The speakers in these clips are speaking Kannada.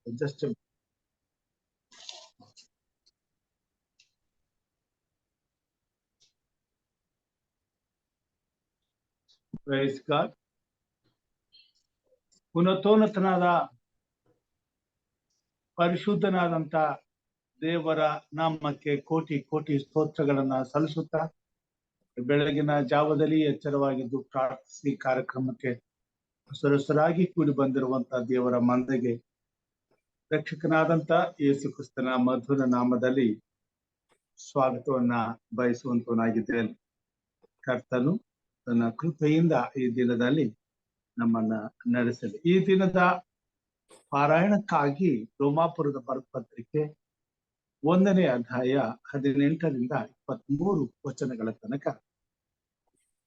just a praise God. ಉನ್ನತೋನ್ನತನಾದ ಪರಿಶುದ್ಧನಾದಂತ ದೇವರ ನಾಮಕ್ಕೆ ಕೋಟಿ ಕೋಟಿ ಸ್ತೋತ್ರಗಳನ್ನ ಸಲ್ಲಿಸುತ್ತಾ ಬೆಳಗಿನ ಜಾವದಲ್ಲಿ ಎಚ್ಚರವಾಗಿದ್ದು ಪ್ರಾರ್ಥಿಸಿ ಕಾರ್ಯಕ್ರಮಕ್ಕೆ ಸರಸರಾಗಿ ಕೂಡಿ ಬಂದಿರುವಂತಹ ದೇವರ ಮಂದೆಗೆ ರಕ್ಷಕನಾದಂತ ಯೇಸು ಕ್ರಿಸ್ತನ ಮಧುರ ನಾಮದಲ್ಲಿ ಸ್ವಾಗತವನ್ನ ಬಯಸುವಂತವನಾಗಿದ್ದೇನೆ. ಕರ್ತನು ತನ್ನ ಕೃಪೆಯಿಂದ ಈ ದಿನದಲ್ಲಿ ನಮ್ಮನ್ನ ನಡೆಸಲಿ. ಈ ದಿನದ ಪಾರಾಯಣಕ್ಕಾಗಿ ರೋಮಾಪುರದ ಪತ್ರಿಕೆ 1ನೇ ಅಧ್ಯಾಯ 18ರಿಂದ 23 ವಚನಗಳ ತನಕ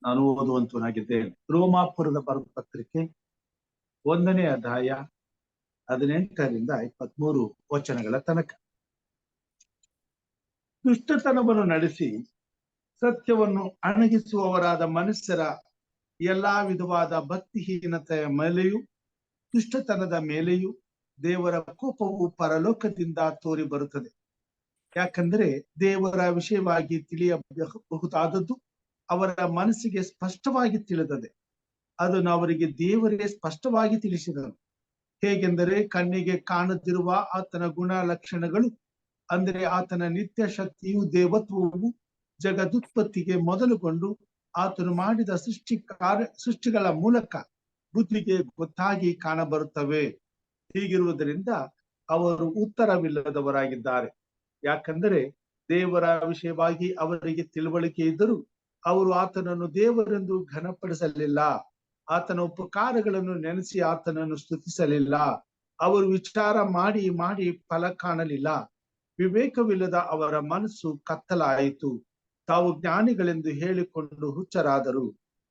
ನಾನು ಓದುವಂತವನಾಗಿದ್ದೇನೆ. ರೋಮಾಪುರದ ಪತ್ರಿಕೆ 1ನೇ ಅಧ್ಯಾಯ 18ರಿಂದ 23 ವಚನಗಳ ತನಕ. ದುಷ್ಟತನವನ್ನು ನಡೆಸಿ ಸತ್ಯವನ್ನು ಅಣಗಿಸುವವರಾದ ಮನುಷ್ಯರ ಎಲ್ಲಾ ವಿಧವಾದ ಭಕ್ತಿಹೀನತೆಯ ಮೇಲೆಯೂ ದುಷ್ಟತನದ ಮೇಲೆಯೂ ದೇವರ ಕೋಪವು ಪರಲೋಕದಿಂದ ತೋರಿ ಬರುತ್ತದೆ. ಯಾಕಂದ್ರೆ ದೇವರ ವಿಷಯವಾಗಿ ತಿಳಿಯಬಹುದಾದದ್ದು ಅವರ ಮನಸ್ಸಿಗೆ ಸ್ಪಷ್ಟವಾಗಿ ತಿಳಿದದೆ. ಅದನ್ನು ಅವರಿಗೆ ದೇವರೇ ಸ್ಪಷ್ಟವಾಗಿ ತಿಳಿಸಿದನು. ಹೇಗೆಂದರೆ ಕಣ್ಣಿಗೆ ಕಾಣದಿರುವ ಆತನ ಗುಣ ಲಕ್ಷಣಗಳು, ಅಂದರೆ ಆತನ ನಿತ್ಯ ಶಕ್ತಿಯು ದೇವತ್ವವು ಜಗದುತ್ಪತ್ತಿಗೆ ಮೊದಲುಗೊಂಡು ಆತನು ಮಾಡಿದ ಸೃಷ್ಟಿಗಳ ಮೂಲಕ ಬುದ್ಧಿಗೆ ಗೊತ್ತಾಗಿ ಕಾಣಬರುತ್ತವೆ. ಹೀಗಿರುವುದರಿಂದ ಅವರು ಉತ್ತರವಿಲ್ಲದವರಾಗಿದ್ದಾರೆ. ಯಾಕಂದರೆ ದೇವರ ವಿಷಯವಾಗಿ ಅವರಿಗೆ ತಿಳುವಳಿಕೆ ಇದ್ದರೂ ಅವರು ಆತನನ್ನು ದೇವರೆಂದು ಘನಪಡಿಸಲಿಲ್ಲ. ಆತನ ಉಪಕಾರಗಳನ್ನು ನೆನೆಸಿ ಆತನನ್ನು ಸ್ತುತಿಸಲಿಲ್ಲ. ಅವರು ವಿಚಾರ ಮಾಡಿ ಮಾಡಿ ಫಲ ಕಾಣಲಿಲ್ಲ. ವಿವೇಕವಿಲ್ಲದ ಅವರ ಮನಸ್ಸು ಕತ್ತಲಾಯಿತು. ತಾವು ಜ್ಞಾನಿಗಳೆಂದು ಹೇಳಿಕೊಂಡು ಹುಚ್ಚರಾದರು.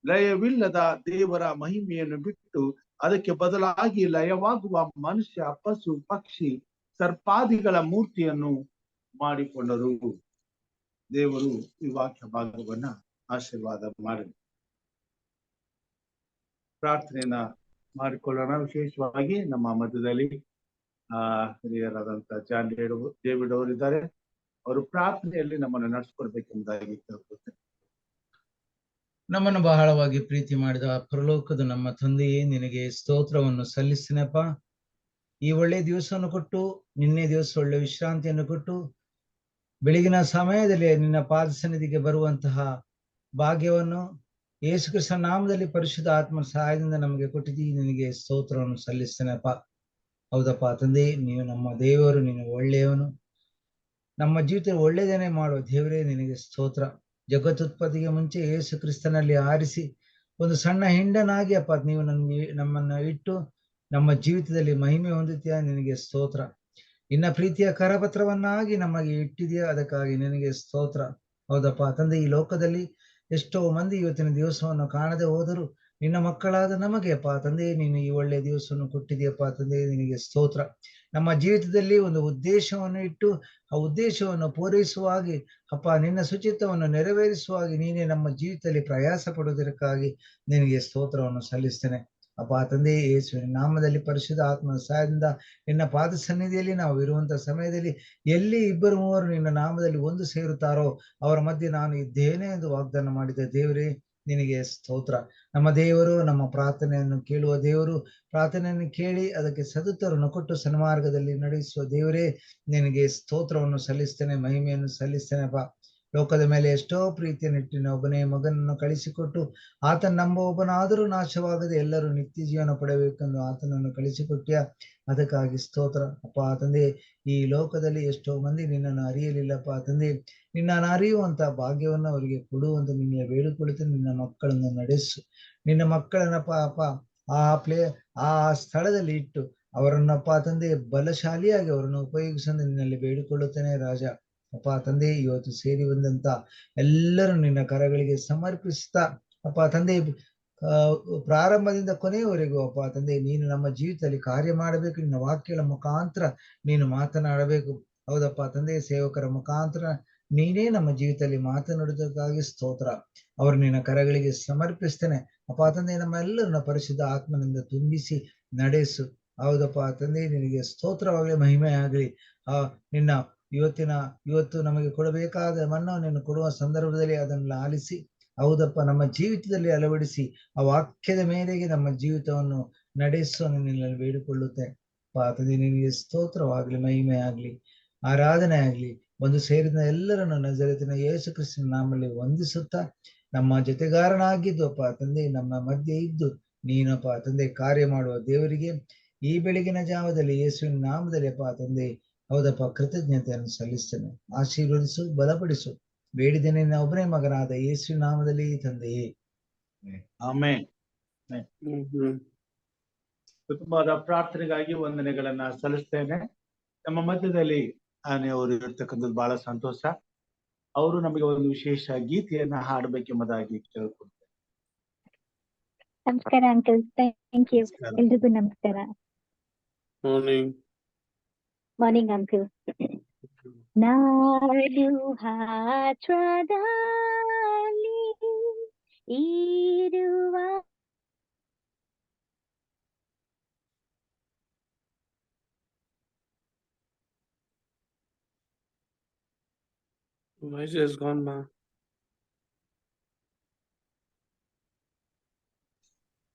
ಲಯವಿಲ್ಲದ ದೇವರ ಮಹಿಮೆಯನ್ನು ಬಿಟ್ಟು ಅದಕ್ಕೆ ಬದಲಾಗಿ ಲಯವಾಗುವ ಮನುಷ್ಯ, ಪಶು, ಪಕ್ಷಿ, ಸರ್ಪಾದಿಗಳ ಮೂರ್ತಿಯನ್ನು ಮಾಡಿಕೊಂಡರು. ದೇವರು ಈ ವಾಕ್ಯ ಭಾಗವನ್ನ ಆಶೀರ್ವಾದ ಮಾಡಲಿ. ಪ್ರಾರ್ಥನೆಯನ್ನ ಮಾಡಿಕೊಳ್ಳೋಣ. ವಿಶೇಷವಾಗಿ ನಮ್ಮ ಮಧ್ಯದಲ್ಲಿ ಹಿರಿಯರಾದಂತ ಜಾನ್ ಡೇವಿಡ್ ಅವರಿದ್ದಾರೆ. ಅವರು ಪ್ರಾರ್ಥನೆಯಲ್ಲಿ ನಮ್ಮನ್ನು ನಡೆಸ್ಕೊಡ್ಬೇಕೆಂಬುದಾಗಿ ಕೇಳ್ಕೊಳ್ತೇನೆ. ನಮ್ಮನ್ನು ಬಹಳವಾಗಿ ಪ್ರೀತಿ ಮಾಡಿದ ಪರಲೋಕದ ನಮ್ಮ ತಂದೆಯೇ, ನಿನಗೆ ಸ್ತೋತ್ರವನ್ನು ಸಲ್ಲಿಸ್ತೀನಪ್ಪ. ಈ ಒಳ್ಳೆ ದಿವಸವನ್ನು ಕೊಟ್ಟು, ನಿನ್ನೆ ದಿವಸ ಒಳ್ಳೆ ವಿಶ್ರಾಂತಿಯನ್ನು ಕೊಟ್ಟು, ಬೆಳಗಿನ ಸಮಯದಲ್ಲಿ ನಿನ್ನ ಪಾದ ಸನ್ನಿಧಿಗೆ ಬರುವಂತಹ ಭಾಗ್ಯವನ್ನು ಯೇಸು ಕ್ರಿಸ್ತನ ನಾಮದಲ್ಲಿ ಪರಿಶುದ್ಧ ಆತ್ಮ ಸಹಾಯದಿಂದ ನಮಗೆ ಕೊಟ್ಟಿದ್ದೀ. ನಿನಗೆ ಸ್ತೋತ್ರವನ್ನು ಸಲ್ಲಿಸ್ತೇನಪ್ಪ. ಹೌದಪ್ಪ ತಂದೆ, ನೀವು ನಮ್ಮ ದೇವರು, ನೀನು ಒಳ್ಳೆಯವನು. ನಮ್ಮ ಜೀವಿತ ಒಳ್ಳೆಯದೇನೆ ಮಾಡುವ ದೇವರೇ, ನಿನಗೆ ಸ್ತೋತ್ರ. ಜಗತ್ತುತ್ಪತ್ತಿಗೆ ಮುಂಚೆ ಯೇಸು ಕ್ರಿಸ್ತನಲ್ಲಿ ಆರಿಸಿ ಒಂದು ಸಣ್ಣ ಹಿಂಡನಾಗಿ ಅಪ್ಪ ನೀವು ನಮ್ಮನ್ನ ಇಟ್ಟು ನಮ್ಮ ಜೀವಿತದಲ್ಲಿ ಮಹಿಮೆ ಹೊಂದುತ್ತೀಯ. ನಿನಗೆ ಸ್ತೋತ್ರ. ನಿನ್ನ ಪ್ರೀತಿಯ ಕರಪತ್ರವನ್ನಾಗಿ ನಮಗೆ ಇಟ್ಟಿದೆಯಾ, ಅದಕ್ಕಾಗಿ ನಿನಗೆ ಸ್ತೋತ್ರ. ಹೌದಪ್ಪ ತಂದೆ, ಈ ಲೋಕದಲ್ಲಿ ಎಷ್ಟೋ ಮಂದಿ ಇವತ್ತಿನ ದಿವಸವನ್ನು ಕಾಣದೆ ಹೋದರೂ ನಿನ್ನ ಮಕ್ಕಳಾದ ನಮಗೆ ಅಪ್ಪ ತಂದೆ ನೀನು ಈ ಒಳ್ಳೆಯ ದಿವಸವನ್ನು ಕೊಟ್ಟಿದೆಯಪ್ಪ ತಂದೆ, ನಿನಗೆ ಸ್ತೋತ್ರ. ನಮ್ಮ ಜೀವಿತದಲ್ಲಿ ಒಂದು ಉದ್ದೇಶವನ್ನು ಇಟ್ಟು ಆ ಉದ್ದೇಶವನ್ನು ಪೂರೈಸುವಾಗಿ ಅಪ್ಪ ನಿನ್ನ ಶುಚಿತ್ವವನ್ನು ನೆರವೇರಿಸುವಾಗಿ ನೀನೇ ನಮ್ಮ ಜೀವಿತದಲ್ಲಿ ಪ್ರಯಾಸ ಪಡುವುದಕ್ಕಾಗಿ ನಿನಗೆ ಸ್ತೋತ್ರವನ್ನು ಸಲ್ಲಿಸ್ತೇನೆ ಅಪ್ಪ ತಂದೆ. ಯೇಸುವಿನ ನಾಮದಲ್ಲಿ ಪರಿಶುದ್ಧ ಆತ್ಮನ ಸಹಾಯದಿಂದ ನಿನ್ನ ಪಾದ ಸನ್ನಿಧಿಯಲ್ಲಿ ನಾವು ಇರುವಂತಹ ಸಮಯದಲ್ಲಿ ಎಲ್ಲಿ 2-3 ನಿನ್ನ ನಾಮದಲ್ಲಿ ಒಂದು ಸೇರುತ್ತಾರೋ ಅವರ ಮಧ್ಯೆ ನಾನು ಇದ್ದೇನೆ ಎಂದು ವಾಗ್ದಾನ ಮಾಡಿದ ದೇವರೇ, ನಿನಗೆ ಸ್ತೋತ್ರ. ನಮ್ಮ ದೇವರು ನಮ್ಮ ಪ್ರಾರ್ಥನೆಯನ್ನು ಕೇಳುವ ದೇವರು, ಪ್ರಾರ್ಥನೆಯನ್ನು ಕೇಳಿ ಅದಕ್ಕೆ ಸದುತ್ತರವನ್ನು ಕೊಟ್ಟು ಸನ್ಮಾರ್ಗದಲ್ಲಿ ನಡೆಸುವ ದೇವರೇ, ನಿನಗೆ ಸ್ತೋತ್ರವನ್ನು ಸಲ್ಲಿಸ್ತೇನೆ, ಮಹಿಮೆಯನ್ನು ಸಲ್ಲಿಸ್ತೇನೆಪ್ಪ. ಲೋಕದ ಮೇಲೆ ಎಷ್ಟೋ ಪ್ರೀತಿಯನ್ನು ಇಟ್ಟಿನ ಒಬ್ಬನೇ ಮಗನನ್ನು ಕಳಿಸಿಕೊಟ್ಟು ಆತನ ನಂಬ ಒಬ್ಬನಾದರೂ ನಾಶವಾಗದೆ ಎಲ್ಲರೂ ನಿತ್ಯ ಜೀವನ ಪಡೆಯಬೇಕೆಂದು ಆತನನ್ನು ಕಳಿಸಿಕೊಟ್ಟಿಯ, ಅದಕ್ಕಾಗಿ ಸ್ತೋತ್ರ ಅಪ್ಪ ತಂದೆ. ಈ ಲೋಕದಲ್ಲಿ ಎಷ್ಟೋ ಮಂದಿ ನಿನ್ನನ್ನು ಅರಿಯಲಿಲ್ಲಪ್ಪ ತಂದೆ, ನಿನ್ನನ್ನು ಅರಿಯುವಂತ ಭಾಗ್ಯವನ್ನು ಅವರಿಗೆ ಕೊಡುವಂತ ನಿನ್ನ ಬೇಡಿಕೊಳ್ಳುತ್ತೇನೆ. ನಿನ್ನ ಮಕ್ಕಳನ್ನು ನಡೆಸು, ನಿನ್ನ ಮಕ್ಕಳನ್ನಪ್ಪ ಅಪ್ಪ ಆ ಸ್ಥಳದಲ್ಲಿ ಇಟ್ಟು ಅವರನ್ನಪ್ಪ ತಂದೆ ಬಲಶಾಲಿಯಾಗಿ ಅವರನ್ನು ಉಪಯೋಗಿಸಲು ನಿನ್ನಲ್ಲಿ ಬೇಡಿಕೊಳ್ಳುತ್ತೇನೆ ರಾಜ. ಅಪ್ಪ ತಂದೆ, ಇವತ್ತು ಸೇರಿ ಬಂದಂತ ಎಲ್ಲರೂ ನಿನ್ನ ಕರಗಳಿಗೆ ಸಮರ್ಪಿಸ್ತಾ ಅಪ್ಪ ತಂದೆ, ಪ್ರಾರಂಭದಿಂದ ಕೊನೆಯವರೆಗೂ ಅಪ್ಪ ತಂದೆ ನೀನು ನಮ್ಮ ಜೀವಿತದಲ್ಲಿ ಕಾರ್ಯ ಮಾಡಬೇಕು. ನಿನ್ನ ವಾಕ್ಯಗಳ ಮುಖಾಂತರ ನೀನು ಮಾತನಾಡಬೇಕು. ಹೌದಪ್ಪ ತಂದೆ, ಸೇವಕರ ಮುಖಾಂತರ ನೀನೇ ನಮ್ಮ ಜೀವಿತದಲ್ಲಿ ಮಾತನಾಡುವುದಕ್ಕಾಗಿ ಸ್ತೋತ್ರ. ಅವರು ನಿನ್ನ ಕರಗಳಿಗೆ ಸಮರ್ಪಿಸ್ತೇನೆ ಅಪ್ಪ ತಂದೆ. ನಮ್ಮೆಲ್ಲರನ್ನ ಪರಿಶುದ್ಧ ಆತ್ಮನಿಂದ ತುಂಬಿಸಿ ನಡೆಸು ಹೌದಪ್ಪ ತಂದೆ, ನಿನಗೆ ಸ್ತೋತ್ರವಾಗಲಿ, ಮಹಿಮೆ ಆಗಲಿ. ಇವತ್ತು ನಮಗೆ ಕೊಡಬೇಕಾದ ಮನ್ನವನ್ನು ಕೊಡುವ ಸಂದರ್ಭದಲ್ಲಿ ಅದನ್ನು ಆಲಿಸಿ, ಹೌದಪ್ಪ, ನಮ್ಮ ಜೀವಿತದಲ್ಲಿ ಅಳವಡಿಸಿ ಆ ವಾಕ್ಯದ ಮೇರೆಗೆ ನಮ್ಮ ಜೀವಿತವನ್ನು ನಡೆಸುವ ನಿನ್ನಲ್ಲಿ ಬೇಡಿಕೊಳ್ಳುತ್ತೆ. ತಂದೆ, ನಿನಗೆ ಸ್ತೋತ್ರವಾಗ್ಲಿ, ಮಹಿಮೆ ಆಗ್ಲಿ, ಆರಾಧನೆ ಆಗ್ಲಿ. ಒಂದು ಸೇರಿದ ಎಲ್ಲರನ್ನು ನಜರೇತಿನ ಯೇಸು ಕ್ರಿಸ್ತನ ನಾಮದಲ್ಲಿ ವಂದಿಸುತ್ತಾ, ನಮ್ಮ ಜೊತೆಗಾರನಾಗಿದ್ದು ಅಪ್ಪ ತಂದೆ, ನಮ್ಮ ಮಧ್ಯೆ ಇದ್ದು ನೀನಪ್ಪ ತಂದೆ ಕಾರ್ಯ ಮಾಡುವ ದೇವರಿಗೆ ಈ ಬೆಳಗಿನ ಜಾವದಲ್ಲಿ ಯೇಸುವಿನ ನಾಮದಲ್ಲಿ ಅಪ್ಪ ತಂದೆ, ಹೌದಪ್ಪ, ಕೃತಜ್ಞತೆಯನ್ನು ಸಲ್ಲಿಸ್ತೇನೆ. ಆಶೀರ್ವದಿಸು, ಬಲಪಡಿಸು, ಬೇಡಿದ್ದೇನೆ ನಿನ್ನ ಒಬ್ಬನೇ ಮಗನಾದ ಯೇಸುವಿನ ನಾಮದಲ್ಲಿ ತಂದೆಯೇ, ಆಮೆನ್. ಕುಟುಂಬದ ಪ್ರಾರ್ಥನೆಗಾಗಿ ವಂದನೆಗಳನ್ನ ಸಲ್ಲಿಸ್ತೇನೆ. ನಮ್ಮ ಮಧ್ಯದಲ್ಲಿ ಆನೆ ಅವರು ಇರ್ತಕ್ಕಂಥದ್ದು ಬಹಳ ಸಂತೋಷ. ಅವರು ನಮಗೆ ಒಂದು ವಿಶೇಷ ಗೀತೆಯನ್ನ ಹಾಡಬೇಕೆಂಬುದಾಗಿ ಕೇಳ್ಕೊಳ್ತೇನೆ. ನಮಸ್ಕಾರ ಅಂಕಲ್, ಥ್ಯಾಂಕ್ ಯು. ಎಲ್ರಿಗೂ ನಮಸ್ಕಾರ. Morning uncle. ನಾಡು ಹಾತ್ರದಲ್ಲಿ ಇರುವ Voice has gone, ma.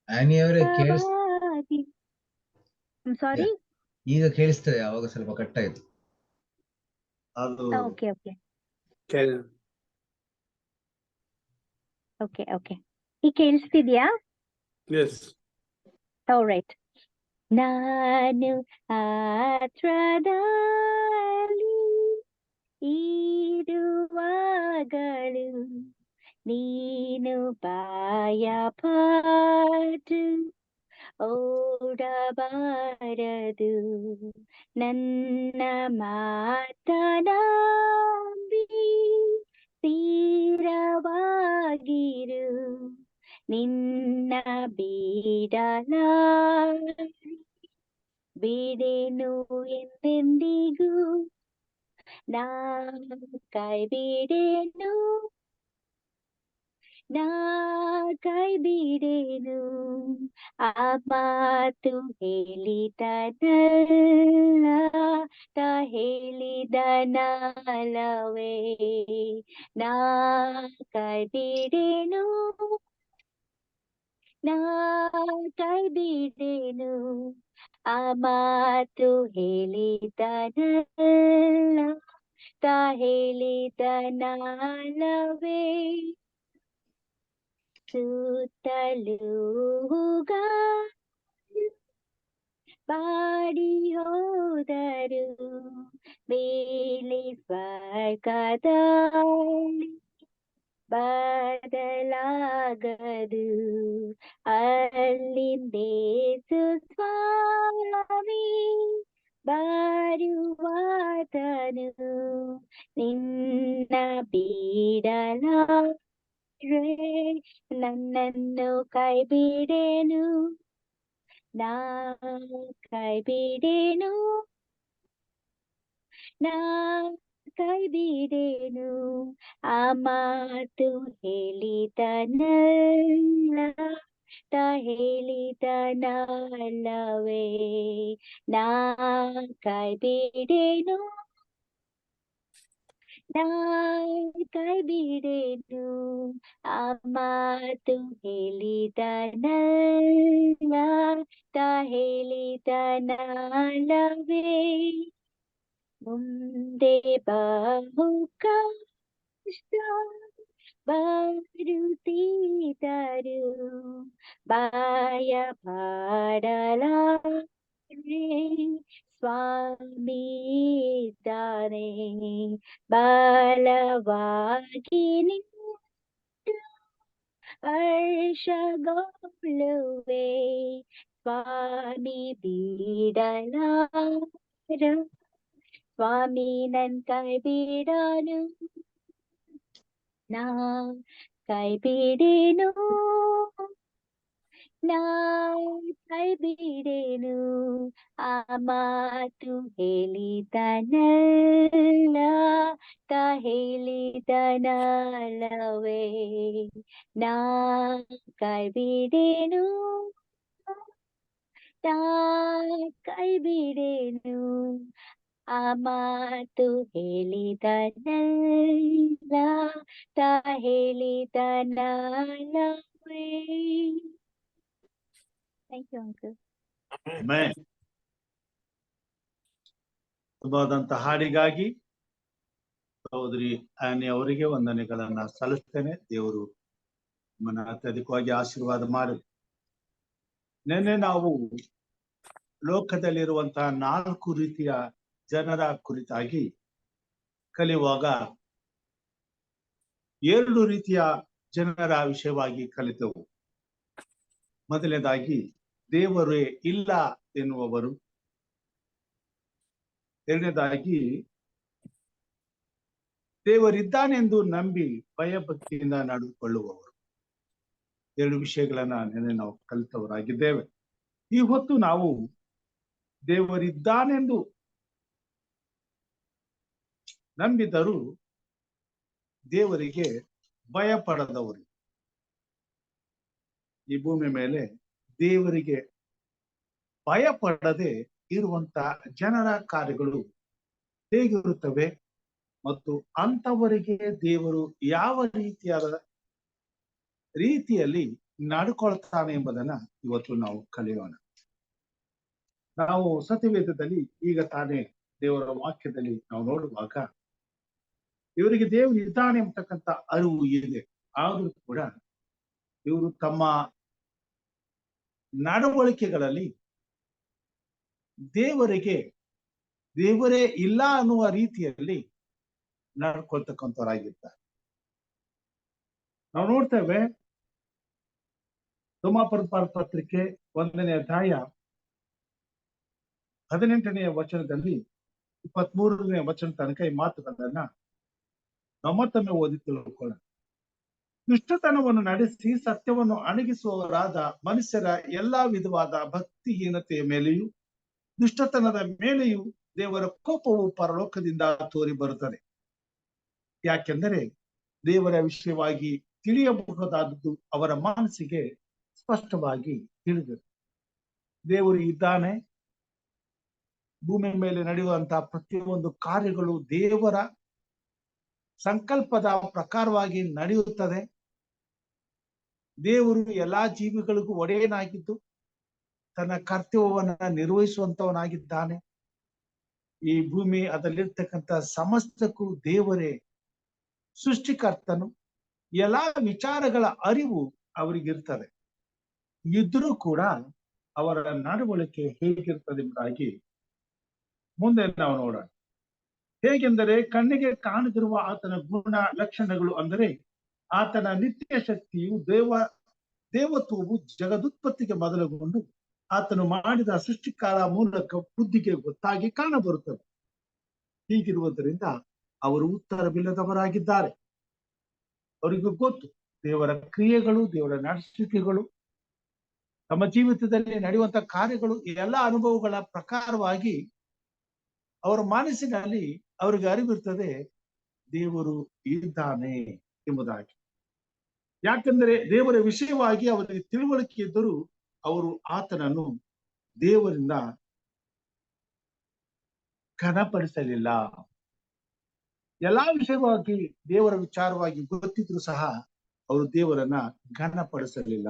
ಆನಿಯವರೇ ಸಾರಿ, ಈಗ ಕೇಳಿಸ್ತದೆ, ಅವಾಗ ಸ್ವಲ್ಪ ಕಟ್ ಆಯ್ತು. ಅದು okay okay Carry on. Okay okay ಈಗ ಕೇಳಿಸ್ತಿದ್ಯಾ? Yes. ರೈಟ್. ನಾನು ಆತ್ರದಲ್ಲಿ ಇರುವಾಗಲೂ ನೀನು ಬಾಯಪಾಟು ಓಡಬಾರದು, ನನ್ನ ಮಾತನಾಡಿ ಸ್ಥಿರವಾಗಿರು, ನಿನ್ನ ಬಿಡೆನು ಎಂದೆಂದಿಗೂ, ನಾ ಕೈ ಬಿಡೆನು, ಆ ಮಾತು ಹೇಳಿದನಲ್ಲವೇ, ನಾ ಕೈ ಬಿಡೆನು ಆ ಮಾತು ಹೇಳಿದನಲ್ಲವೇ. ಸುತ್ತಲೂ ಬಾಡಿ ಹೋದರು, ಮೇಲೆ ಸ್ವರ್ಗದಲ್ಲಿ ಬದಲಾಗದು, ಅಲ್ಲಿಂದೇಸು ಸ್ವಾಮಿ ಬರುವಾತನು, ನಿನ್ನ ನನ್ನನ್ನು ಕೈ ಬಿಡೆನು, ನಾ ಕೈ ಬಿಡೆನು ಆ ಮಾತು ಹೇಳಿದನಲ್ಲವೇ, ನಾ ಕೈ ಬಿಡೆನು ಆ ಮಾತು ಹೇಳಿದನಲ್ಲವೇ. ಮುಂದೆ ಬಹು ಕಷ್ಟ ಬರುತ್ತಿದ್ದರು, ಭಯ ಪಡಲಾರೆ, ಸ್ವಾಮಿ ಇದ್ದಾನೆ, ಬಲವಾಗಿ ನಿಂತು ಹರ್ಷಗೊಳ್ಳುವೆ, ಸ್ವಾಮಿ ಬಿಡಲಾರ, ಸ್ವಾಮಿ ನನ್ ಕೈ ಬಿಡನು, ನಾ ಕೈ ಬಿಡೆನು ಆ ಮಾತು ಹೇಳಿದನಲ್ಲವೇ, ನಾ ಕೈ ಬಿಡೆನು ತಾ ಕೈ ಬಿಡೇನು ಆ ಮಾತು ಹೇಳಿದನಲ್ಲ ತಾ ಹೇಳಿದನಲ್ಲವೇ. Thank you uncle. ಆಮೆನ್. ಶುಭವಾದಂತಹ ಹಾಡಿಗಾಗಿ ಸಹೋದರಿ ಆನಿ ಅವರಿಗೆ ವಂದನೆಗಳನ್ನ ಸಲ್ಲಿಸ್ತೇನೆ. ದೇವರು ನಿಮ್ಮನ್ನ ಅತ್ಯಧಿಕವಾಗಿ ಆಶೀರ್ವಾದ ಮಾಡಿ. ನಿನ್ನೆ ನಾವು ಲೋಕದಲ್ಲಿರುವಂತಹ 4 ರೀತಿಯ ಜನರ ಕುರಿತಾಗಿ ಕಲಿಯುವಾಗ 2 ರೀತಿಯ ಜನರ ವಿಷಯವಾಗಿ ಕಲಿತೆವು. ಮೊದಲನೇದಾಗಿ ದೇವರೇ ಇಲ್ಲ ಎನ್ನುವವರು, ಎರಡನೇದಾಗಿ ದೇವರಿದ್ದಾನೆಂದು ನಂಬಿ ಭಯಭಕ್ತಿಯಿಂದ ನಡೆದುಕೊಳ್ಳುವವರು. 2 ವಿಷಯಗಳನ್ನ ನೆನ್ನೆ ನಾವು ಕಲಿತವರಾಗಿದ್ದೇವೆ. ಈ ಹೊತ್ತು ನಾವು ದೇವರಿದ್ದಾನೆಂದು ನಂಬಿದರೂ ದೇವರಿಗೆ ಭಯ ಪಡದವರು. ಈ ಭೂಮಿ ಮೇಲೆ ದೇವರಿಗೆ ಭಯ ಪಡದೆ ಇರುವಂತ ಜನರ ಕಾರ್ಯಗಳು ಹೇಗಿರುತ್ತವೆ ಮತ್ತು ಅಂತವರಿಗೆ ದೇವರು ಯಾವ ರೀತಿಯಲ್ಲಿ ನಡ್ಕೊಳ್ತಾನೆ ಎಂಬುದನ್ನ ಇವತ್ತು ನಾವು ಕಲಿಯೋಣ. ನಾವು ಸತ್ಯವೇದದಲ್ಲಿ ಈಗ ತಾನೇ ದೇವರ ವಾಕ್ಯದಲ್ಲಿ ನಾವು ನೋಡುವಾಗ ಇವರಿಗೆ ದೇವರು ಇದ್ದಾನೆ ಎಂಬತಕ್ಕಂಥ ಅರಿವು ಇದೆ. ಆದರೂ ಕೂಡ ಇವರು ತಮ್ಮ ನಡವಳಿಕೆಗಳಲ್ಲಿ ದೇವರೇ ಇಲ್ಲ ಅನ್ನುವ ರೀತಿಯಲ್ಲಿ ನಡ್ಕೊಳ್ತಕ್ಕಂಥವರಾಗಿರ್ತಾರೆ. ನಾವು ನೋಡ್ತೇವೆ ರೋಮಾಪುರ ಪತ್ರಿಕೆ 1ನೇ ಅಧ್ಯಾಯ 18ನೇ ವಚನದಲ್ಲಿ 23ನೇ ವಚನ ತನಕ ಈ ಮಾತುಗಳನ್ನ ನಾವು ಮತ್ತೊಮ್ಮೆ ಓದಿ ತಿಳ್ಕೊಳ್ಳೋಣ. ದುಷ್ಟತನವನ್ನು ನಡೆಸಿ ಸತ್ಯವನ್ನು ಅಣಗಿಸುವವರಾದ ಮನುಷ್ಯರ ಎಲ್ಲಾ ವಿಧವಾದ ಭಕ್ತಿಹೀನತೆಯ ಮೇಲೆಯೂ ದುಷ್ಟತನದ ಮೇಲೆಯೂ ದೇವರ ಕೋಪವು ಪರಲೋಕದಿಂದ ತೋರಿ ಬರುತ್ತದೆ. ಯಾಕೆಂದರೆ ದೇವರ ವಿಷಯವಾಗಿ ತಿಳಿಯಬಹುದಾದದ್ದು ಅವರ ಮನಸ್ಸಿಗೆ ಸ್ಪಷ್ಟವಾಗಿ ತಿಳಿದಿದೆ. ದೇವರು ಇದ್ದಾನೆ. ಭೂಮಿ ಮೇಲೆ ನಡೆಯುವಂತಹ ಪ್ರತಿಯೊಂದು ಕಾರ್ಯಗಳು ದೇವರ ಸಂಕಲ್ಪದ ಪ್ರಕಾರವಾಗಿ ನಡೆಯುತ್ತದೆ. ದೇವರು ಎಲ್ಲಾ ಜೀವಿಗಳಿಗೂ ಒಡೆಯನಾಗಿದ್ದು ತನ್ನ ಕರ್ತವ್ಯವನ್ನ ನಿರ್ವಹಿಸುವಂತವನಾಗಿದ್ದಾನೆ. ಈ ಭೂಮಿ ಅದರಲ್ಲಿರ್ತಕ್ಕಂಥ ಸಮಸ್ತಕ್ಕೂ ದೇವರೇ ಸೃಷ್ಟಿಕರ್ತನು. ಎಲ್ಲಾ ವಿಚಾರಗಳ ಅರಿವು ಅವರಿಗಿರ್ತದೆ. ಇದ್ರೂ ಕೂಡ ಅವರ ನಡವಳಿಕೆ ಹೇಗಿರ್ತದೆ ಎಂಬುದಾಗಿ ಮುಂದೆ ನಾವು ನೋಡೋಣ. ಹೇಗೆಂದರೆ ಕಣ್ಣಿಗೆ ಕಾಣದಿರುವ ಆತನ ಗುಣ ಲಕ್ಷಣಗಳು, ಅಂದರೆ ಆತನ ನಿತ್ಯ ಶಕ್ತಿಯು ದೇವತ್ವವು ಜಗದುತ್ಪತ್ತಿಗೆ ಮೊದಲುಗೊಂಡು ಆತನು ಮಾಡಿದ ಸೃಷ್ಟಿಕಾಲ ಮೂಲಕ ಬುದ್ಧಿಗೆ ಗೊತ್ತಾಗಿ ಕಾಣಬರುತ್ತದೆ. ಹೀಗಿರುವುದರಿಂದ ಅವರು ಉತ್ತರವಿಲ್ಲದವರಾಗಿದ್ದಾರೆ. ಅವರಿಗೂ ಗೊತ್ತು ದೇವರ ಕ್ರಿಯೆಗಳು, ದೇವರ ನಡೆಸುವಿಕೆಗಳು, ತಮ್ಮ ಜೀವಿತದಲ್ಲಿ ನಡೆಯುವಂತ ಕಾರ್ಯಗಳು, ಎಲ್ಲ ಅನುಭವಗಳ ಪ್ರಕಾರವಾಗಿ ಅವರ ಮನಸ್ಸಿನಲ್ಲಿ ಅವರಿಗೆ ಅರಿವಿರ್ತದೆ ದೇವರು ಇದ್ದಾನೆ ಎಂಬುದಾಗಿ. ಯಾಕೆಂದರೆ ದೇವರ ವಿಷಯವಾಗಿ ಅವರಿಗೆ ತಿಳುವಳಿಕೆ ಇದ್ದರೂ ಅವರು ಆತನನ್ನು ದೇವರಿಂದ ಘನಪಡಿಸಲಿಲ್ಲ. ಎಲ್ಲಾ ವಿಷಯವಾಗಿ ದೇವರ ವಿಚಾರವಾಗಿ ಗೊತ್ತಿದ್ರು ಸಹ ಅವರು ದೇವರನ್ನ ಘನಪಡಿಸಲಿಲ್ಲ.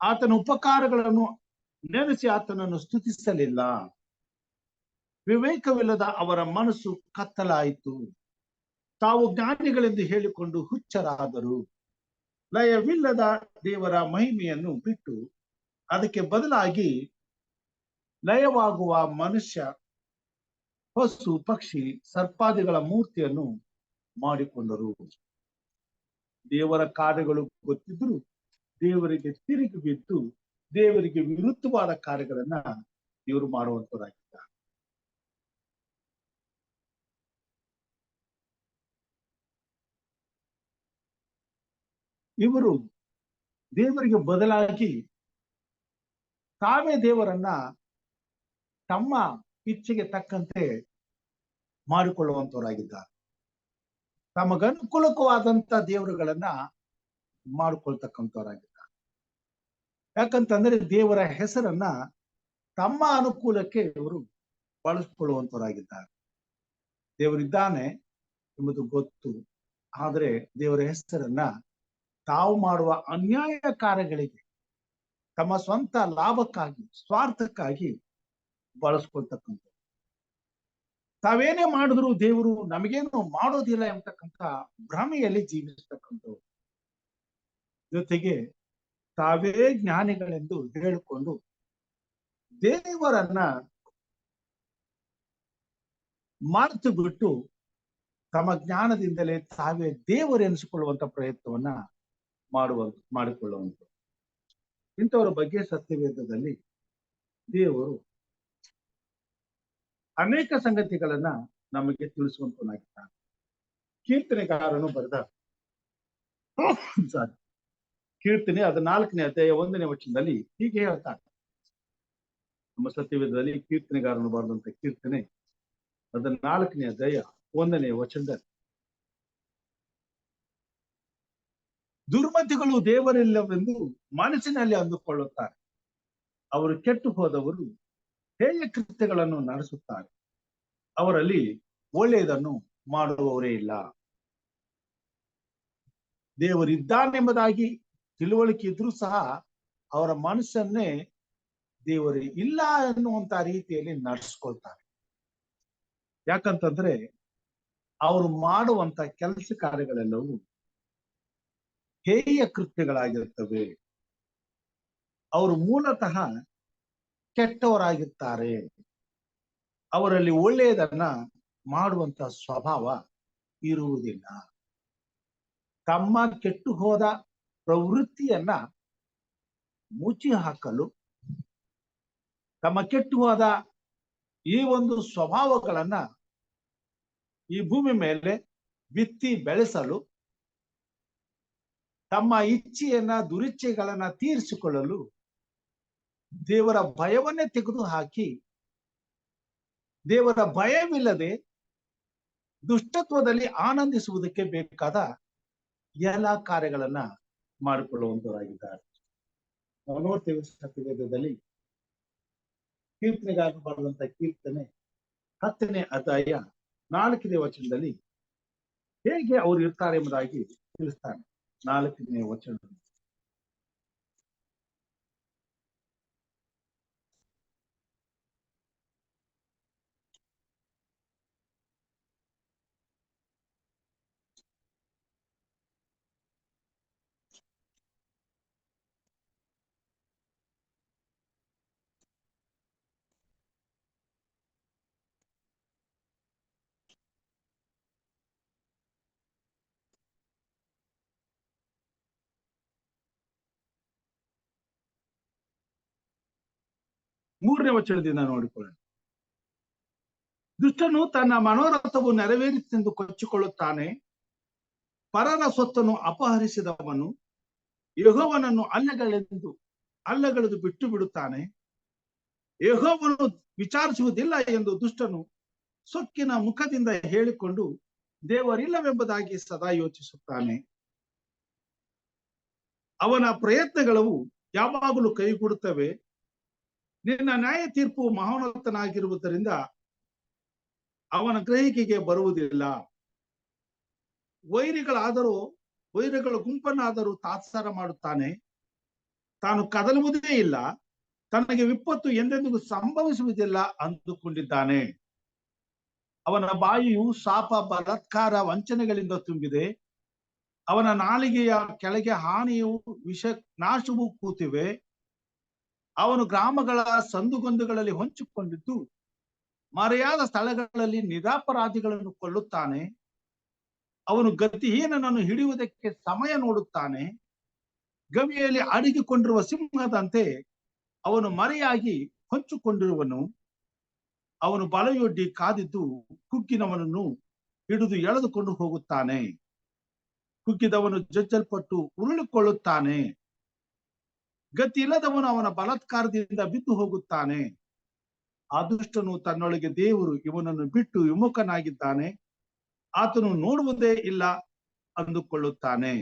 ಆತನ ಉಪಕಾರಗಳನ್ನು ನೆನೆಸಿ ಆತನನ್ನು ಸ್ತುತಿಸಲಿಲ್ಲ. ವಿವೇಕವಿಲ್ಲದ ಅವರ ಮನಸ್ಸು ಕತ್ತಲಾಯಿತು. ತಾವು ಜ್ಞಾನಿಗಳೆಂದು ಹೇಳಿಕೊಂಡು ಹುಚ್ಚರಾದರು. ಲಯವಿಲ್ಲದ ದೇವರ ಮಹಿಮೆಯನ್ನು ಬಿಟ್ಟು ಅದಕ್ಕೆ ಬದಲಾಗಿ ಲಯವಾಗುವ ಮನುಷ್ಯ, ಪಶು, ಪಕ್ಷಿ, ಸರ್ಪಾದಿಗಳ ಮೂರ್ತಿಯನ್ನು ಮಾಡಿಕೊಂಡರು. ದೇವರ ಕಾರ್ಯಗಳು ಗೊತ್ತಿದ್ರು ದೇವರಿಗೆ ತಿರುಗಿ ಬಿದ್ದು ದೇವರಿಗೆ ವಿರುದ್ಧವಾದ ಕಾರ್ಯಗಳನ್ನ ಇವರು ಮಾಡುವಂತವರಾಗಿದ್ದಾರೆ. ಇವರು ದೇವರಿಗೆ ಬದಲಾಗಿ ತಾವೇ ದೇವರನ್ನ ತಮ್ಮ ಇಚ್ಛೆಗೆ ತಕ್ಕಂತೆ ಮಾಡಿಕೊಳ್ಳುವಂತವರಾಗಿದ್ದಾರೆ. ತಮಗನುಕೂಲಕವಾದಂತ ದೇವರುಗಳನ್ನ ಮಾಡಿಕೊಳ್ತಕ್ಕಂಥವರಾಗಿದ್ದಾರೆ. ಯಾಕಂತಂದ್ರೆ ದೇವರ ಹೆಸರನ್ನ ತಮ್ಮ ಅನುಕೂಲಕ್ಕೆ ಇವರು ಬಳಸ್ಕೊಳ್ಳುವಂತವರಾಗಿದ್ದಾರೆ. ದೇವರಿದ್ದಾನೆ ಎಂಬುದು ಗೊತ್ತು, ಆದರೆ ದೇವರ ಹೆಸರನ್ನ ತಾವು ಮಾಡುವ ಅನ್ಯಾಯ ಕಾರ್ಯಗಳಿಗೆ ತಮ್ಮ ಸ್ವಂತ ಲಾಭಕ್ಕಾಗಿ, ಸ್ವಾರ್ಥಕ್ಕಾಗಿ ಬಳಸ್ಕೊಳ್ತಕ್ಕಂಥ, ತಾವೇನೇ ಮಾಡಿದ್ರು ದೇವರು ನಮಗೇನು ಮಾಡೋದಿಲ್ಲ ಎಂಬತಕ್ಕಂಥ ಭ್ರಮೆಯಲ್ಲಿ ಜೀವಿಸ್ತಕ್ಕಂಥವ್ರು. ಜೊತೆಗೆ ತಾವೇ ಜ್ಞಾನಿಗಳೆಂದು ಹೇಳಿಕೊಂಡು ದೇವರನ್ನ ಮರೆತು ಬಿಟ್ಟು ತಮ್ಮ ಜ್ಞಾನದಿಂದಲೇ ತಾವೇ ದೇವರೆನಿಸಿಕೊಳ್ಳುವಂತ ಪ್ರಯತ್ನವನ್ನ ಮಾಡಿಕೊಳ್ಳುವಂತ ಇಂಥವರ ಬಗ್ಗೆ ಸತ್ಯವೇದದಲ್ಲಿ ದೇವರು ಅನೇಕ ಸಂಗತಿಗಳನ್ನ ನಮಗೆ ತಿಳಿಸುವಂತನಾಗಿದ್ದಾನೆ. ಕೀರ್ತನೆಗಾರನು ಬರೆದ ಕೀರ್ತನೆ 14ನೇ ಅಧ್ಯಾಯ 1ನೇ ವಚನದಲ್ಲಿ ಹೀಗೆ ಹೇಳ್ತಾನೆ. ನಮ್ಮ ಸತ್ಯವೇದದಲ್ಲಿ ಕೀರ್ತನೆಗಾರನು ಬರೆದಂತ ಕೀರ್ತನೆ 14ನೇ ಅಧ್ಯಾಯ 1ನೇ ವಚನದಲ್ಲಿ, ದುರ್ಮತಿಗಳು ದೇವರಿಲ್ಲವೆಂದು ಮನಸ್ಸಿನಲ್ಲಿ ಅಂದುಕೊಳ್ಳುತ್ತಾರೆ, ಅವರು ಕೆಟ್ಟು ಹೋದವರು ಹೇಯ ಕೃತ್ಯಗಳನ್ನು ನಡೆಸುತ್ತಾರೆ, ಅವರಲ್ಲಿ ಒಳ್ಳೆಯದನ್ನು ಮಾಡುವವರೇ ಇಲ್ಲ. ದೇವರಿದ್ದಾನೆಂಬುದಾಗಿ ತಿಳುವಳಿಕೆ ಇದ್ರೂ ಸಹ ಅವರ ಮನಸ್ಸನ್ನೇ ದೇವರು ಇಲ್ಲ ಅನ್ನುವಂತ ರೀತಿಯಲ್ಲಿ ನಡೆಸ್ಕೊಳ್ತಾರೆ. ಯಾಕಂತಂದ್ರೆ ಅವರು ಮಾಡುವಂತ ಕೆಲಸ ಕಾರ್ಯಗಳೆಲ್ಲವೂ ಹೇಯ ಕೃತ್ಯಗಳಾಗಿರುತ್ತವೆ. ಅವರು ಮೂಲತಃ ಕೆಟ್ಟವರಾಗಿರ್ತಾರೆ. ಅವರಲ್ಲಿ ಒಳ್ಳೆಯದನ್ನ ಮಾಡುವಂತ ಸ್ವಭಾವ ಇರುವುದಿಲ್ಲ. ತಮ್ಮ ಕೆಟ್ಟು ಹೋದ ಪ್ರವೃತ್ತಿಯನ್ನ ಮುಚ್ಚಿ ಹಾಕಲು, ತಮ್ಮ ಕೆಟ್ಟು ಹೋದ ಈ ಒಂದು ಸ್ವಭಾವಗಳನ್ನ ಈ ಭೂಮಿ ಮೇಲೆ ಬಿತ್ತಿ ಬೆಳೆಸಲು, ತಮ್ಮ ಇಚ್ಛೆಯನ್ನ ದುರಿಚ್ಛೆಗಳನ್ನ ತೀರಿಸಿಕೊಳ್ಳಲು ದೇವರ ಭಯವನ್ನೇ ತೆಗೆದು ಹಾಕಿ, ದೇವರ ಭಯವಿಲ್ಲದೆ ದುಷ್ಟತ್ವದಲ್ಲಿ ಆನಂದಿಸುವುದಕ್ಕೆ ಬೇಕಾದ ಎಲ್ಲ ಕಾರ್ಯಗಳನ್ನ ಮಾಡಿಕೊಳ್ಳುವಂತವರಾಗಿದ್ದಾರೆ. ನಾವು ನೋಡ್ತೇವೆ ಸತ್ಯವೇದದಲ್ಲಿ ಕೀರ್ತನೆಗಾಗಿ ಬರುವಂತ ಕೀರ್ತನೆ 10ನೇ ಅಧ್ಯಾಯ 4ನೇ ವಚನದಲ್ಲಿ ಹೇಗೆ ಅವರು ಇರ್ತಾರೆ ಎಂಬುದಾಗಿ ತಿಳಿಸ್ತಾನೆ. 4ನೇ ವಚನ, ಮೂರನೇ ವಚನದಿಂದ ನೋಡಿಕೊಳ್ಳೋಣ. ದುಷ್ಟನು ತನ್ನ ಮನೋರಥವು ನೆರವೇರಿತೆಂದು ಕೊಚ್ಚಿಕೊಳ್ಳುತ್ತಾನೆ, ಪರರ ಸೊತ್ತನ್ನು ಅಪಹರಿಸಿದವನು ಯೆಹೋವನನ್ನು ಅಲ್ಲಗಳೆದು ಬಿಟ್ಟು ಬಿಡುತ್ತಾನೆ. ಯೆಹೋವನು ವಿಚಾರಿಸುವುದಿಲ್ಲ ಎಂದು ದುಷ್ಟನು ಸೊಕ್ಕಿನ ಮುಖದಿಂದ ಹೇಳಿಕೊಂಡು ದೇವರಿಲ್ಲವೆಂಬುದಾಗಿ ಸದಾ ಯೋಚಿಸುತ್ತಾನೆ. ಅವನ ಪ್ರಯತ್ನಗಳು ಯಾವಾಗಲೂ ಕೈಗೂಡುತ್ತವೆ. ನಿನ್ನ ನ್ಯಾಯ ತೀರ್ಪು ಮಹೋನ್ನತನಾಗಿರುವುದರಿಂದ ಅವನ ಗ್ರಹಿಕೆಗೆ ಬರುವುದಿಲ್ಲ. ವೈರಿಗಳ ಗುಂಪನ್ನಾದರೂ ತಾತ್ಸಾರ ಮಾಡುತ್ತಾನೆ. ತಾನು ಕದಲುವುದೇ ಇಲ್ಲ, ತನಗೆ ವಿಪತ್ತು ಎಂದೆಂದಿಗೂ ಸಂಭವಿಸುವುದಿಲ್ಲ ಅಂದುಕೊಂಡಿದ್ದಾನೆ. ಅವನ ಬಾಯಿಯು ಶಾಪ, ಬಲಾತ್ಕಾರ, ವಂಚನೆಗಳಿಂದ ತುಂಬಿದೆ. ಅವನ ನಾಲಿಗೆಯ ಕೆಳಗೆ ಹಾನಿಯು ನಾಶವೂ ಕೂತಿವೆ. ಅವನು ಗ್ರಾಮಗಳ ಸಂದುಗೊಂದುಗಳಲ್ಲಿ ಹೊಂಚಿಕೊಂಡಿದ್ದು ಮರೆಯಾದ ಸ್ಥಳಗಳಲ್ಲಿ ನಿರಪರಾಧಿಗಳನ್ನು ಕೊಲ್ಲುತ್ತಾನೆ. ಅವನು ಗತಿಹೀನನನ್ನು ಹಿಡಿಯುವುದಕ್ಕೆ ಸಮಯ ನೋಡುತ್ತಾನೆ. ಗವಿಯಲ್ಲಿ ಅಡಗಿಕೊಂಡಿರುವ ಸಿಂಹದಂತೆ ಅವನು ಮರೆಯಾಗಿ ಹೊಂಚಿಕೊಂಡಿರುವನು. ಅವನು ಬಲೆಯೊಡ್ಡಿ ಕಾದಿದ್ದು ಕುಗ್ಗಿನವನನ್ನು ಹಿಡಿದು ಎಳೆದುಕೊಂಡು ಹೋಗುತ್ತಾನೆ. ಕುಗ್ಗಿದವನು ಜಜ್ಜಲ್ಪಟ್ಟು ಉರುಳಿಕೊಳ್ಳುತ್ತಾನೆ. ಗತಿ ಇಲ್ಲದವನು ಅವನ ಬಲಾತ್ಕಾರದಿಂದ ಬಿದ್ದು ಹೋಗುತ್ತಾನೆ. ಅದೃಷ್ಟನು ತನ್ನೊಳಗೆ ದೇವರು ಇವನನ್ನು ಬಿಟ್ಟು ವಿಮುಖನಾಗಿದ್ದಾನೆ, ಆತನು ನೋಡುವುದೇ ಇಲ್ಲ ಅಂದುಕೊಳ್ಳುತ್ತಾನೆ.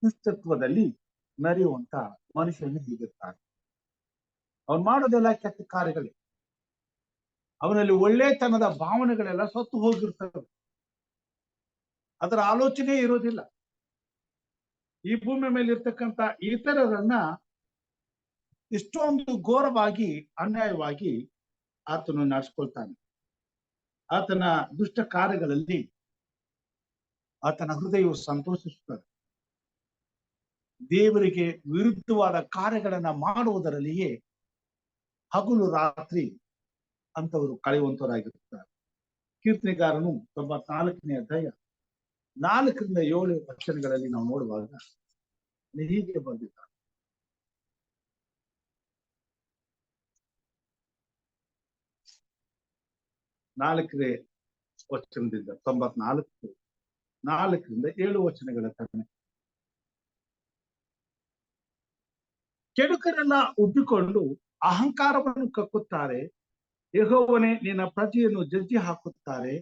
ದುಷ್ಟತ್ವದಲ್ಲಿ ಮೆರೆಯುವಂತ ಮನುಷ್ಯನು ಹೀಗಿರ್ತಾನೆ. ಅವನು ಮಾಡೋದೆಲ್ಲ ಕೆಟ್ಟ ಕಾರ್ಯಗಳೇ. ಅವನಲ್ಲಿ ಒಳ್ಳೆತನದ ಭಾವನೆಗಳೆಲ್ಲ ಸತ್ತು ಹೋಗಿರ್ತವೆ. ಅದರ ಆಲೋಚನೆ ಇರೋದಿಲ್ಲ. ಈ ಭೂಮಿ ಮೇಲೆ ಇರ್ತಕ್ಕಂಥ ಇತರರನ್ನ ಇಷ್ಟೊಂದು ಘೋರವಾಗಿ ಅನ್ಯಾಯವಾಗಿ ಆತನು ನಡೆಸ್ಕೊಳ್ತಾನೆ. ಆತನ ದುಷ್ಟ ಕಾರ್ಯಗಳಲ್ಲಿ ಆತನ ಹೃದಯವು ಸಂತೋಷಿಸುತ್ತದೆ. ದೇವರಿಗೆ ವಿರುದ್ಧವಾದ ಕಾರ್ಯಗಳನ್ನ ಮಾಡುವುದರಲ್ಲಿಯೇ ಹಗಲು ರಾತ್ರಿ ಅಂತವರು ಕಳೆಯುವಂತವರಾಗಿರುತ್ತಾರೆ. ಕೀರ್ತನೆಗಾರನು 94ನೇ ಅಧ್ಯಾಯ 4ರಿಂದ 7 ವಚನಗಳಲ್ಲಿ ನಾವು ನೋಡುವಾಗ ಹೀಗೆ ಬಂದಿದ್ದಾರೆ. ನಾಲ್ಕನೇ ವಚನದಿಂದ 94 4ರಿಂದ 7 ವಚನಗಳ ತನಕ. ಕೆಡುಕರೆಲ್ಲ ಉಬ್ಬಿಕೊಂಡು ಅಹಂಕಾರವನ್ನು ಕಕ್ಕುತ್ತಾರೆ. ಯೆಹೋವನೇ, ನಿನ್ನ ಪ್ರಜೆಯನ್ನು ಜಜ್ಜಿ ಹಾಕುತ್ತಾರೆ.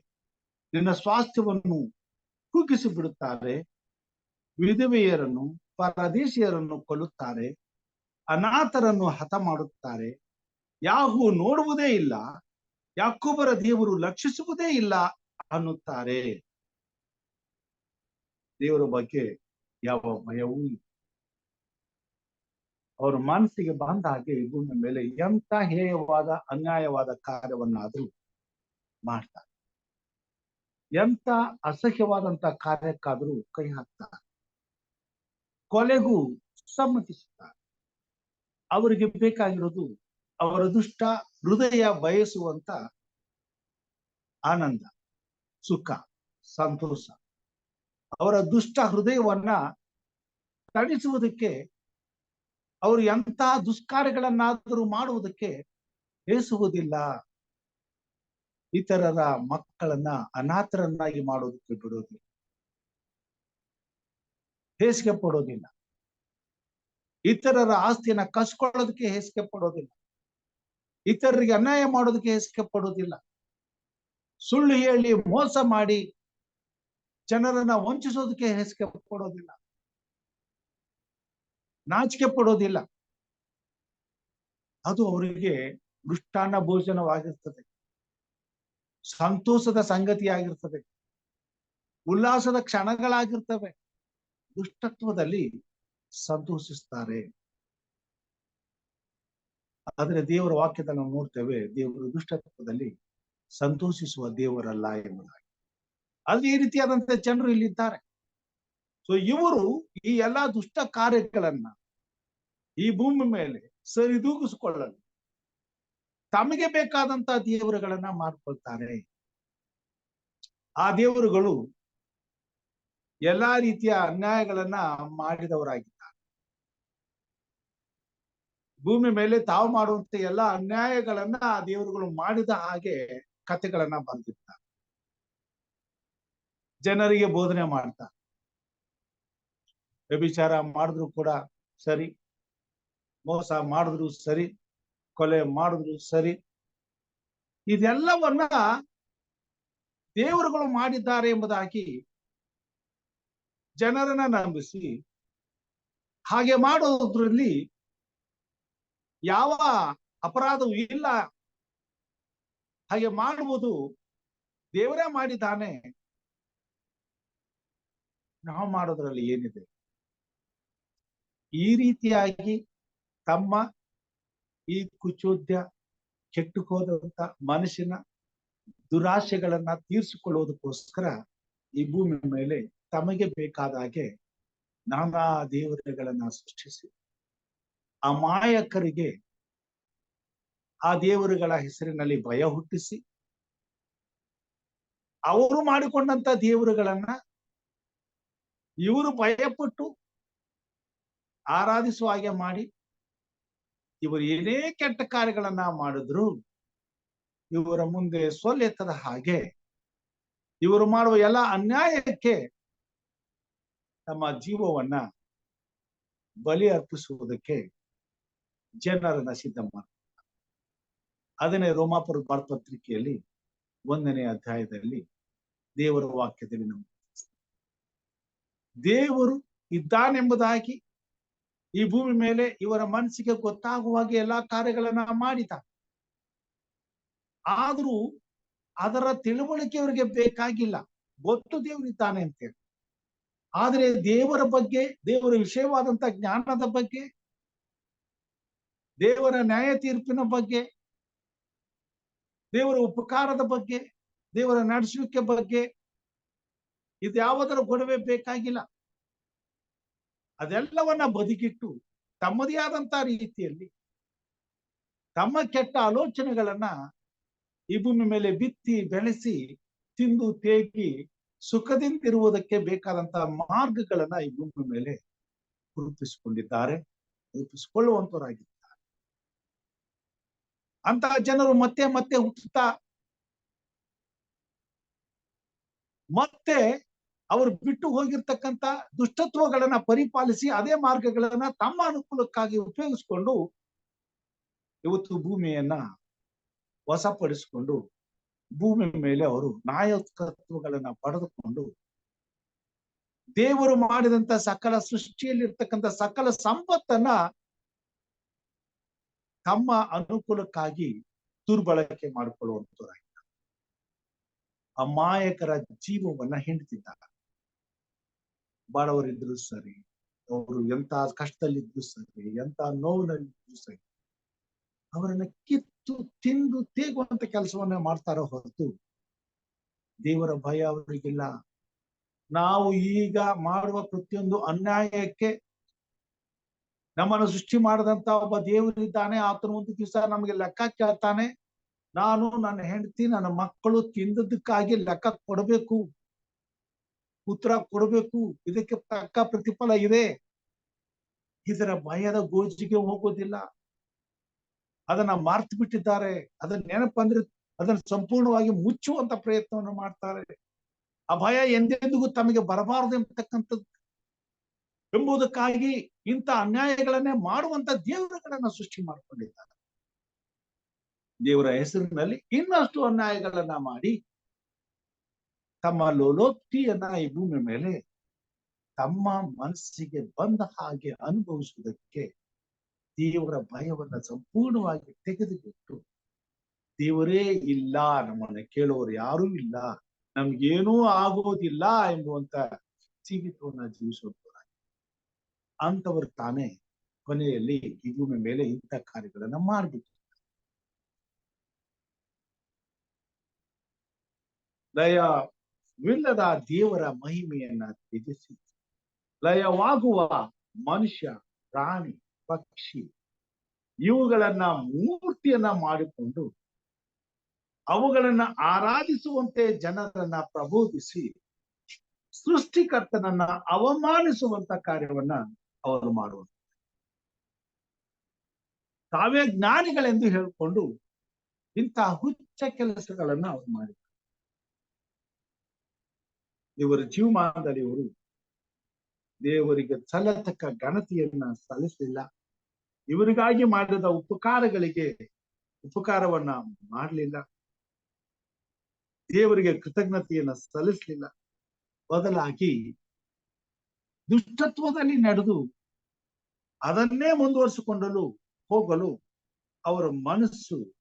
ನಿನ್ನ ಸ್ವಾಸ್ಥ್ಯವನ್ನು ಕುಗ್ಗಿಸಿ ಬಿಡುತ್ತಾರೆ. ವಿಧವೆಯರನ್ನು ಪರದೇಶಿಯರನ್ನು ಕೊಲ್ಲುತ್ತಾರೆ. ಅನಾಥರನ್ನು ಹತ ಮಾಡುತ್ತಾರೆ. ಯಾಹೂ ನೋಡುವುದೇ ಇಲ್ಲ, ಯಾಕೋಬರ ದೇವರು ಲಕ್ಷಿಸುವುದೇ ಇಲ್ಲ ಅನ್ನುತ್ತಾರೆ. ದೇವರ ಬಗ್ಗೆ ಯಾವ ಭಯವೂ ಇಲ್ಲ. ಅವರ ಮನಸ್ಸಿಗೆ ಬಂದ ಹಾಗೆ ಈ ಭೂಮಿ ಮೇಲೆ ಎಂತ ಹೇಯವಾದ ಅನ್ಯಾಯವಾದ ಕಾರ್ಯವನ್ನಾದ್ರೂ ಮಾಡ್ತಾರೆ. ಎಂತ ಅಸಹ್ಯವಾದಂತ ಕಾರ್ಯಕ್ಕಾದ್ರೂ ಕೈ ಹಾಕ್ತಾರೆ. ಕೊಲೆಗೂ ಸಮ್ಮತಿಸುತ್ತಾರೆ. ಅವರಿಗೆ ಬೇಕಾಗಿರೋದು ಅವರ ದುಷ್ಟ ಹೃದಯ ಬಯಸುವಂತ ಆನಂದ, ಸುಖ, ಸಂತೋಷ. ಅವರ ದುಷ್ಟ ಹೃದಯವನ್ನ ತಣಿಸುವುದಕ್ಕೆ ಅವರು ಎಂತ ದುಷ್ಕಾರ್ಯಗಳನ್ನಾದರೂ ಮಾಡುವುದಕ್ಕೆ ಬೇಸುವುದಿಲ್ಲ. ಇತರರ ಮಕ್ಕಳನ್ನ ಅನಾಥರನ್ನಾಗಿ ಮಾಡೋದಕ್ಕೆ ಬಿಡೋದಿಲ್ಲ, ಹೇಸಿಗೆ ಪಡೋದಿಲ್ಲ. ಇತರರ ಆಸ್ತಿಯನ್ನ ಕಸ್ಕೊಳ್ಳೋದಕ್ಕೆ ಹೇಸಿಗೆ ಪಡೋದಿಲ್ಲ. ಇತರರಿಗೆ ಅನ್ಯಾಯ ಮಾಡೋದಕ್ಕೆ ಹೇಸಿಗೆ ಪಡೋದಿಲ್ಲ. ಸುಳ್ಳು ಹೇಳಿ ಮೋಸ ಮಾಡಿ ಜನರನ್ನ ವಂಚಿಸೋದಕ್ಕೆ ಹೇಸಿಗೆ ಪಡೋದಿಲ್ಲ, ನಾಚಿಕೆ ಪಡೋದಿಲ್ಲ. ಅದು ಅವರಿಗೆ ಮೃಷ್ಟಾನ್ನ ಭೋಜನವಾಗಿರ್ತದೆ, ಸಂತೋಷದ ಸಂಗತಿಯಾಗಿರ್ತದೆ, ಉಲ್ಲಾಸದ ಕ್ಷಣಗಳಾಗಿರ್ತವೆ. ದುಷ್ಟತ್ವದಲ್ಲಿ ಸಂತೋಷಿಸ್ತಾರೆ. ಆದ್ರೆ ದೇವರ ವಾಕ್ಯದಲ್ಲಿ ನಾವು ನೋಡ್ತೇವೆ, ದೇವರು ದುಷ್ಟತ್ವದಲ್ಲಿ ಸಂತೋಷಿಸುವ ದೇವರಲ್ಲ ಎಂಬುದಾಗಿ. ಅದೇ ರೀತಿಯಾದಂತ ಜನರು ಇಲ್ಲಿದ್ದಾರೆ. ಸೊ ಇವರು ಈ ಎಲ್ಲಾ ದುಷ್ಟ ಕಾರ್ಯಗಳನ್ನ ಈ ಭೂಮಿ ಮೇಲೆ ಸರಿದೂಗಿಸಿಕೊಳ್ಳಲು ತಮಗೆ ಬೇಕಾದಂತ ದೇವರುಗಳನ್ನ ಮಾಡ್ಕೊಳ್ತಾರೆ. ಆ ದೇವರುಗಳು ಎಲ್ಲಾ ರೀತಿಯ ಅನ್ಯಾಯಗಳನ್ನ ಮಾಡಿದವರಾಗಿದ್ದಾರೆ. ಭೂಮಿ ಮೇಲೆ ತಾವು ಮಾಡುವಂತ ಎಲ್ಲಾ ಅನ್ಯಾಯಗಳನ್ನ ಆ ದೇವರುಗಳು ಮಾಡಿದ ಹಾಗೆ ಕಥೆಗಳನ್ನ ಬರೆದಿರ್ತಾರೆ. ಜನರಿಗೆ ಬೋಧನೆ ಮಾಡ್ತಾರೆ. ವ್ಯಭಿಚಾರ ಮಾಡಿದ್ರು ಕೂಡ ಸರಿ, ಮೋಸ ಮಾಡಿದ್ರು ಸರಿ, ಕೊಲೆ ಮಾಡಿದ್ರು ಸರಿ, ಇದೆಲ್ಲವನ್ನ ದೇವರುಗಳು ಮಾಡಿದ್ದಾರೆ ಎಂಬುದಾಗಿ ಜನರನ್ನ ನಂಬಿಸಿ ಹಾಗೆ ಮಾಡೋದ್ರಲ್ಲಿ ಯಾವ ಅಪರಾಧವೂ ಇಲ್ಲ, ಹಾಗೆ ಮಾಡುವುದು ದೇವರೇ ಮಾಡಿದ್ದಾನೆ, ನಾವು ಮಾಡೋದ್ರಲ್ಲಿ ಏನಿದೆ, ಈ ರೀತಿಯಾಗಿ ತಮ್ಮ ಈ ಕುಚೋದ್ಯ ಕೆಟ್ಟುಕೋದಂತ ಮನಸ್ಸಿನ ದುರಾಶೆಗಳನ್ನ ತೀರಿಸಿಕೊಳ್ಳುವುದಕ್ಕೋಸ್ಕರ ಈ ಭೂಮಿ ಮೇಲೆ ತಮಗೆ ಬೇಕಾದ ಹಾಗೆ ನಾನಾ ದೇವರುಗಳನ್ನ ಸೃಷ್ಟಿಸಿ ಅಮಾಯಕರಿಗೆ ಆ ದೇವರುಗಳ ಹೆಸರಿನಲ್ಲಿ ಭಯ ಹುಟ್ಟಿಸಿ ಅವರು ಮಾಡಿಕೊಂಡಂತ ದೇವರುಗಳನ್ನ ಇವರು ಭಯಪಟ್ಟು ಆರಾಧಿಸುವ ಹಾಗೆ ಮಾಡಿ, ಇವರು ಏನೇ ಕೆಟ್ಟ ಕಾರ್ಯಗಳನ್ನ ಮಾಡಿದ್ರು ಇವರ ಮುಂದೆ ಸೊಲ್ಲೆತ್ತದ ಹಾಗೆ ಇವರು ಮಾಡುವ ಎಲ್ಲ ಅನ್ಯಾಯಕ್ಕೆ ತಮ್ಮ ಜೀವವನ್ನ ಬಲಿ ಅರ್ಪಿಸುವುದಕ್ಕೆ ಜನರನ್ನ ಸಿದ್ಧ ಮಾಡ್ತಾರೆ. ಅದನ್ನೇ ರೋಮಾಪುರ ಪತ್ರಿಕೆಯಲ್ಲಿ 1ನೇ ಅಧ್ಯಾಯದಲ್ಲಿ ದೇವರ ವಾಕ್ಯದಲ್ಲಿ ನಾವು ದೇವರು ಇದ್ದಾನೆಂಬುದಾಗಿ ಈ ಭೂಮಿ ಮೇಲೆ ಇವರ ಮನಸ್ಸಿಗೆ ಗೊತ್ತಾಗುವ ಹಾಗೆ ಎಲ್ಲಾ ಕಾರ್ಯಗಳನ್ನ ಮಾಡಿದ. ಆದ್ರೂ ಅದರ ತಿಳುವಳಿಕೆ ಅವರಿಗೆ ಬೇಕಾಗಿಲ್ಲ. ಗೊತ್ತು ದೇವರಿದ್ದಾನೆ ಅಂತೇಳಿ. ಆದ್ರೆ ದೇವರ ಬಗ್ಗೆ, ದೇವರ ವಿಷಯವಾದಂತ ಜ್ಞಾನದ ಬಗ್ಗೆ, ದೇವರ ನ್ಯಾಯ ತೀರ್ಪಿನ ಬಗ್ಗೆ, ದೇವರ ಉಪಕಾರದ ಬಗ್ಗೆ, ದೇವರ ನಡೆಸುವಿಕೆ ಬಗ್ಗೆ ಇದ್ಯಾವುದರ ಗೊಡವೆ ಬೇಕಾಗಿಲ್ಲ. ಅದೆಲ್ಲವನ್ನ ಬದಿಗಿಟ್ಟು ತಮ್ಮದೇ ಆದಂತ ರೀತಿಯಲ್ಲಿ ತಮ್ಮ ಕೆಟ್ಟ ಆಲೋಚನೆಗಳನ್ನ ಈ ಭೂಮಿ ಮೇಲೆ ಬಿತ್ತಿ ಬೆಳೆಸಿ ತಿಂದು ತೇಗಿ ಸುಖದಿಂದಿರುವುದಕ್ಕೆ ಬೇಕಾದಂತ ಮಾರ್ಗಗಳನ್ನ ಈ ಭೂಮಿ ಮೇಲೆ ರೂಪಿಸಿಕೊಂಡಿದ್ದಾರೆ, ರೂಪಿಸಿಕೊಳ್ಳುವಂತವರಾಗಿದ್ದಾರೆ. ಅಂತಹ ಜನರು ಮತ್ತೆ ಮತ್ತೆ ಹುಟ್ಟುತ್ತಾ ಮತ್ತೆ ಅವರು ಬಿಟ್ಟು ಹೋಗಿರ್ತಕ್ಕಂಥ ದುಷ್ಟತ್ವಗಳನ್ನ ಪರಿಪಾಲಿಸಿ ಅದೇ ಮಾರ್ಗಗಳನ್ನ ತಮ್ಮ ಅನುಕೂಲಕ್ಕಾಗಿ ಉಪಯೋಗಿಸಿಕೊಂಡು ಇವತ್ತು ಭೂಮಿಯನ್ನ ವಶಪಡಿಸಿಕೊಂಡು ಭೂಮಿ ಮೇಲೆ ಅವರು ನಾಯಕತ್ವಗಳನ್ನ ಪಡೆದುಕೊಂಡು ದೇವರು ಮಾಡಿದಂತ ಸಕಲ ಸೃಷ್ಟಿಯಲ್ಲಿರ್ತಕ್ಕಂಥ ಸಕಲ ಸಂಪತ್ತನ್ನ ತಮ್ಮ ಅನುಕೂಲಕ್ಕಾಗಿ ದುರ್ಬಳಕೆ ಮಾಡಿಕೊಳ್ಳುವಂತವರಾಗಿದ್ದಾರೆ. ಅಮಾಯಕರ ಜೀವವನ್ನ ಹಿಂಡ್ತಿದ್ದಾರೆ. ಬಡವರಿದ್ರು ಸರಿ, ಅವರು ಎಂತ ಕಷ್ಟದಲ್ಲಿದ್ರು ಸರಿ, ಎಂತ ನೋವಿನಲ್ಲಿದ್ರು ಸರಿ, ಅವರನ್ನ ಕಿತ್ತು ತಿಂದು ತೇಗುವಂತ ಕೆಲಸವನ್ನ ಮಾಡ್ತಾರೋ ಹೊರತು ದೇವರ ಭಯ ಅವರಿಗಿಲ್ಲ. ನಾವು ಈಗ ಮಾಡುವ ಪ್ರತಿಯೊಂದು ಅನ್ಯಾಯಕ್ಕೆ ನಮ್ಮನ್ನು ಸೃಷ್ಟಿ ಮಾಡದಂತ ಒಬ್ಬ ದೇವರಿದ್ದಾನೆ. ಆತನು ಒಂದು ದಿವಸ ನಮಗೆ ಲೆಕ್ಕ ಕೇಳ್ತಾನೆ. ನಾನು, ನನ್ನ ಹೆಂಡತಿ, ನನ್ನ ಮಕ್ಕಳು ತಿಂದದಕ್ಕಾಗಿ ಲೆಕ್ಕ ಕೊಡಬೇಕು, ಉತ್ತರ ಕೊಡಬೇಕು. ಇದಕ್ಕೆ ತಕ್ಕ ಪ್ರತಿಫಲ ಇದೆ. ಇದರ ಭಯದ ಗೋಜಿಗೆ ಹೋಗೋದಿಲ್ಲ. ಅದನ್ನ ಮರ್ತು ಬಿಟ್ಟಿದ್ದಾರೆ. ಅದನ್ನ ನೆನಪಂದ್ರೆ ಅದನ್ನ ಸಂಪೂರ್ಣವಾಗಿ ಮುಚ್ಚುವಂತ ಪ್ರಯತ್ನವನ್ನು ಮಾಡ್ತಾರೆ. ಆ ಭಯ ಎಂದೆಂದಿಗೂ ತಮಗೆ ಬರಬಾರದು ಎಂಬತಕ್ಕಂಥದ್ದು ಎಂಬುದಕ್ಕಾಗಿ ಇಂಥ ಅನ್ಯಾಯಗಳನ್ನೇ ಮಾಡುವಂತ ದೇವರುಗಳನ್ನ ಸೃಷ್ಟಿ ಮಾಡಿಕೊಂಡಿದ್ದಾರೆ. ದೇವರ ಹೆಸರಿನಲ್ಲಿ ಇನ್ನಷ್ಟು ಅನ್ಯಾಯಗಳನ್ನ ಮಾಡಿ ತಮ್ಮ ಲೋಲೋಕ್ತಿಯನ್ನ ಈ ಭೂಮಿ ಮೇಲೆ ತಮ್ಮ ಮನಸ್ಸಿಗೆ ಬಂದ ಹಾಗೆ ಅನುಭವಿಸುವುದಕ್ಕೆ ದೇವರ ಭಯವನ್ನ ಸಂಪೂರ್ಣವಾಗಿ ತೆಗೆದುಬಿಟ್ಟು ದೇವರೇ ಇಲ್ಲ, ನಮ್ಮನ್ನ ಕೇಳುವವರು ಯಾರೂ ಇಲ್ಲ, ನಮ್ಗೇನೂ ಆಗೋದಿಲ್ಲ ಎಂಬುವಂತ ಜೀವಿತವನ್ನ ಜೀವಿಸುವಂತವರಾಗಿ ಅಂತವರು ತಾನೇ ಕೊನೆಯಲ್ಲಿ ಈ ಭೂಮಿ ಮೇಲೆ ಇಂಥ ಕಾರ್ಯಗಳನ್ನ ಮಾಡ್ಬಿಟ್ಟು ಲಯವಿಲ್ಲದ ದೇವರ ಮಹಿಮೆಯನ್ನ ತ್ಯಜಿಸಿ ಲಯವಾಗುವ ಮನುಷ್ಯ, ಪ್ರಾಣಿ, ಪಕ್ಷಿ ಇವುಗಳನ್ನ ಮೂರ್ತಿಯನ್ನ ಮಾಡಿಕೊಂಡು ಅವುಗಳನ್ನ ಆರಾಧಿಸುವಂತೆ ಜನರನ್ನ ಪ್ರಬೋಧಿಸಿ ಸೃಷ್ಟಿಕರ್ತನನ್ನ ಅವಮಾನಿಸುವಂತ ಕಾರ್ಯವನ್ನ ಅವರು ಮಾಡುವರು. ತಾವೇ ಜ್ಞಾನಿಗಳೆಂದು ಹೇಳಿಕೊಂಡು ಇಂತಹ ಹುಚ್ಚ ಕೆಲಸಗಳನ್ನ ಅವರು ಮಾಡಿದ್ದಾರೆ. ಇವರ ಜೀವಮಾನದಲ್ಲಿ ಇವರು ದೇವರಿಗೆ ಸಲ್ಲತಕ್ಕ ಘನತೆಯನ್ನ ಸಲ್ಲಿಸಲಿಲ್ಲ. ಇವರಿಗಾಗಿ ಮಾಡಿದ ಉಪಕಾರಗಳಿಗೆ ಉಪಕಾರವನ್ನ ಮಾಡಲಿಲ್ಲ. ದೇವರಿಗೆ ಕೃತಜ್ಞತೆಯನ್ನ ಸಲ್ಲಿಸಲಿಲ್ಲ. ಬದಲಾಗಿ ದುಷ್ಟತ್ವದಲ್ಲಿ ನಡೆದು ಅದನ್ನೇ ಮುಂದುವರಿಸಿಕೊಂಡಲು ಹೋಗಲು ಅವರ ಮನಸ್ಸು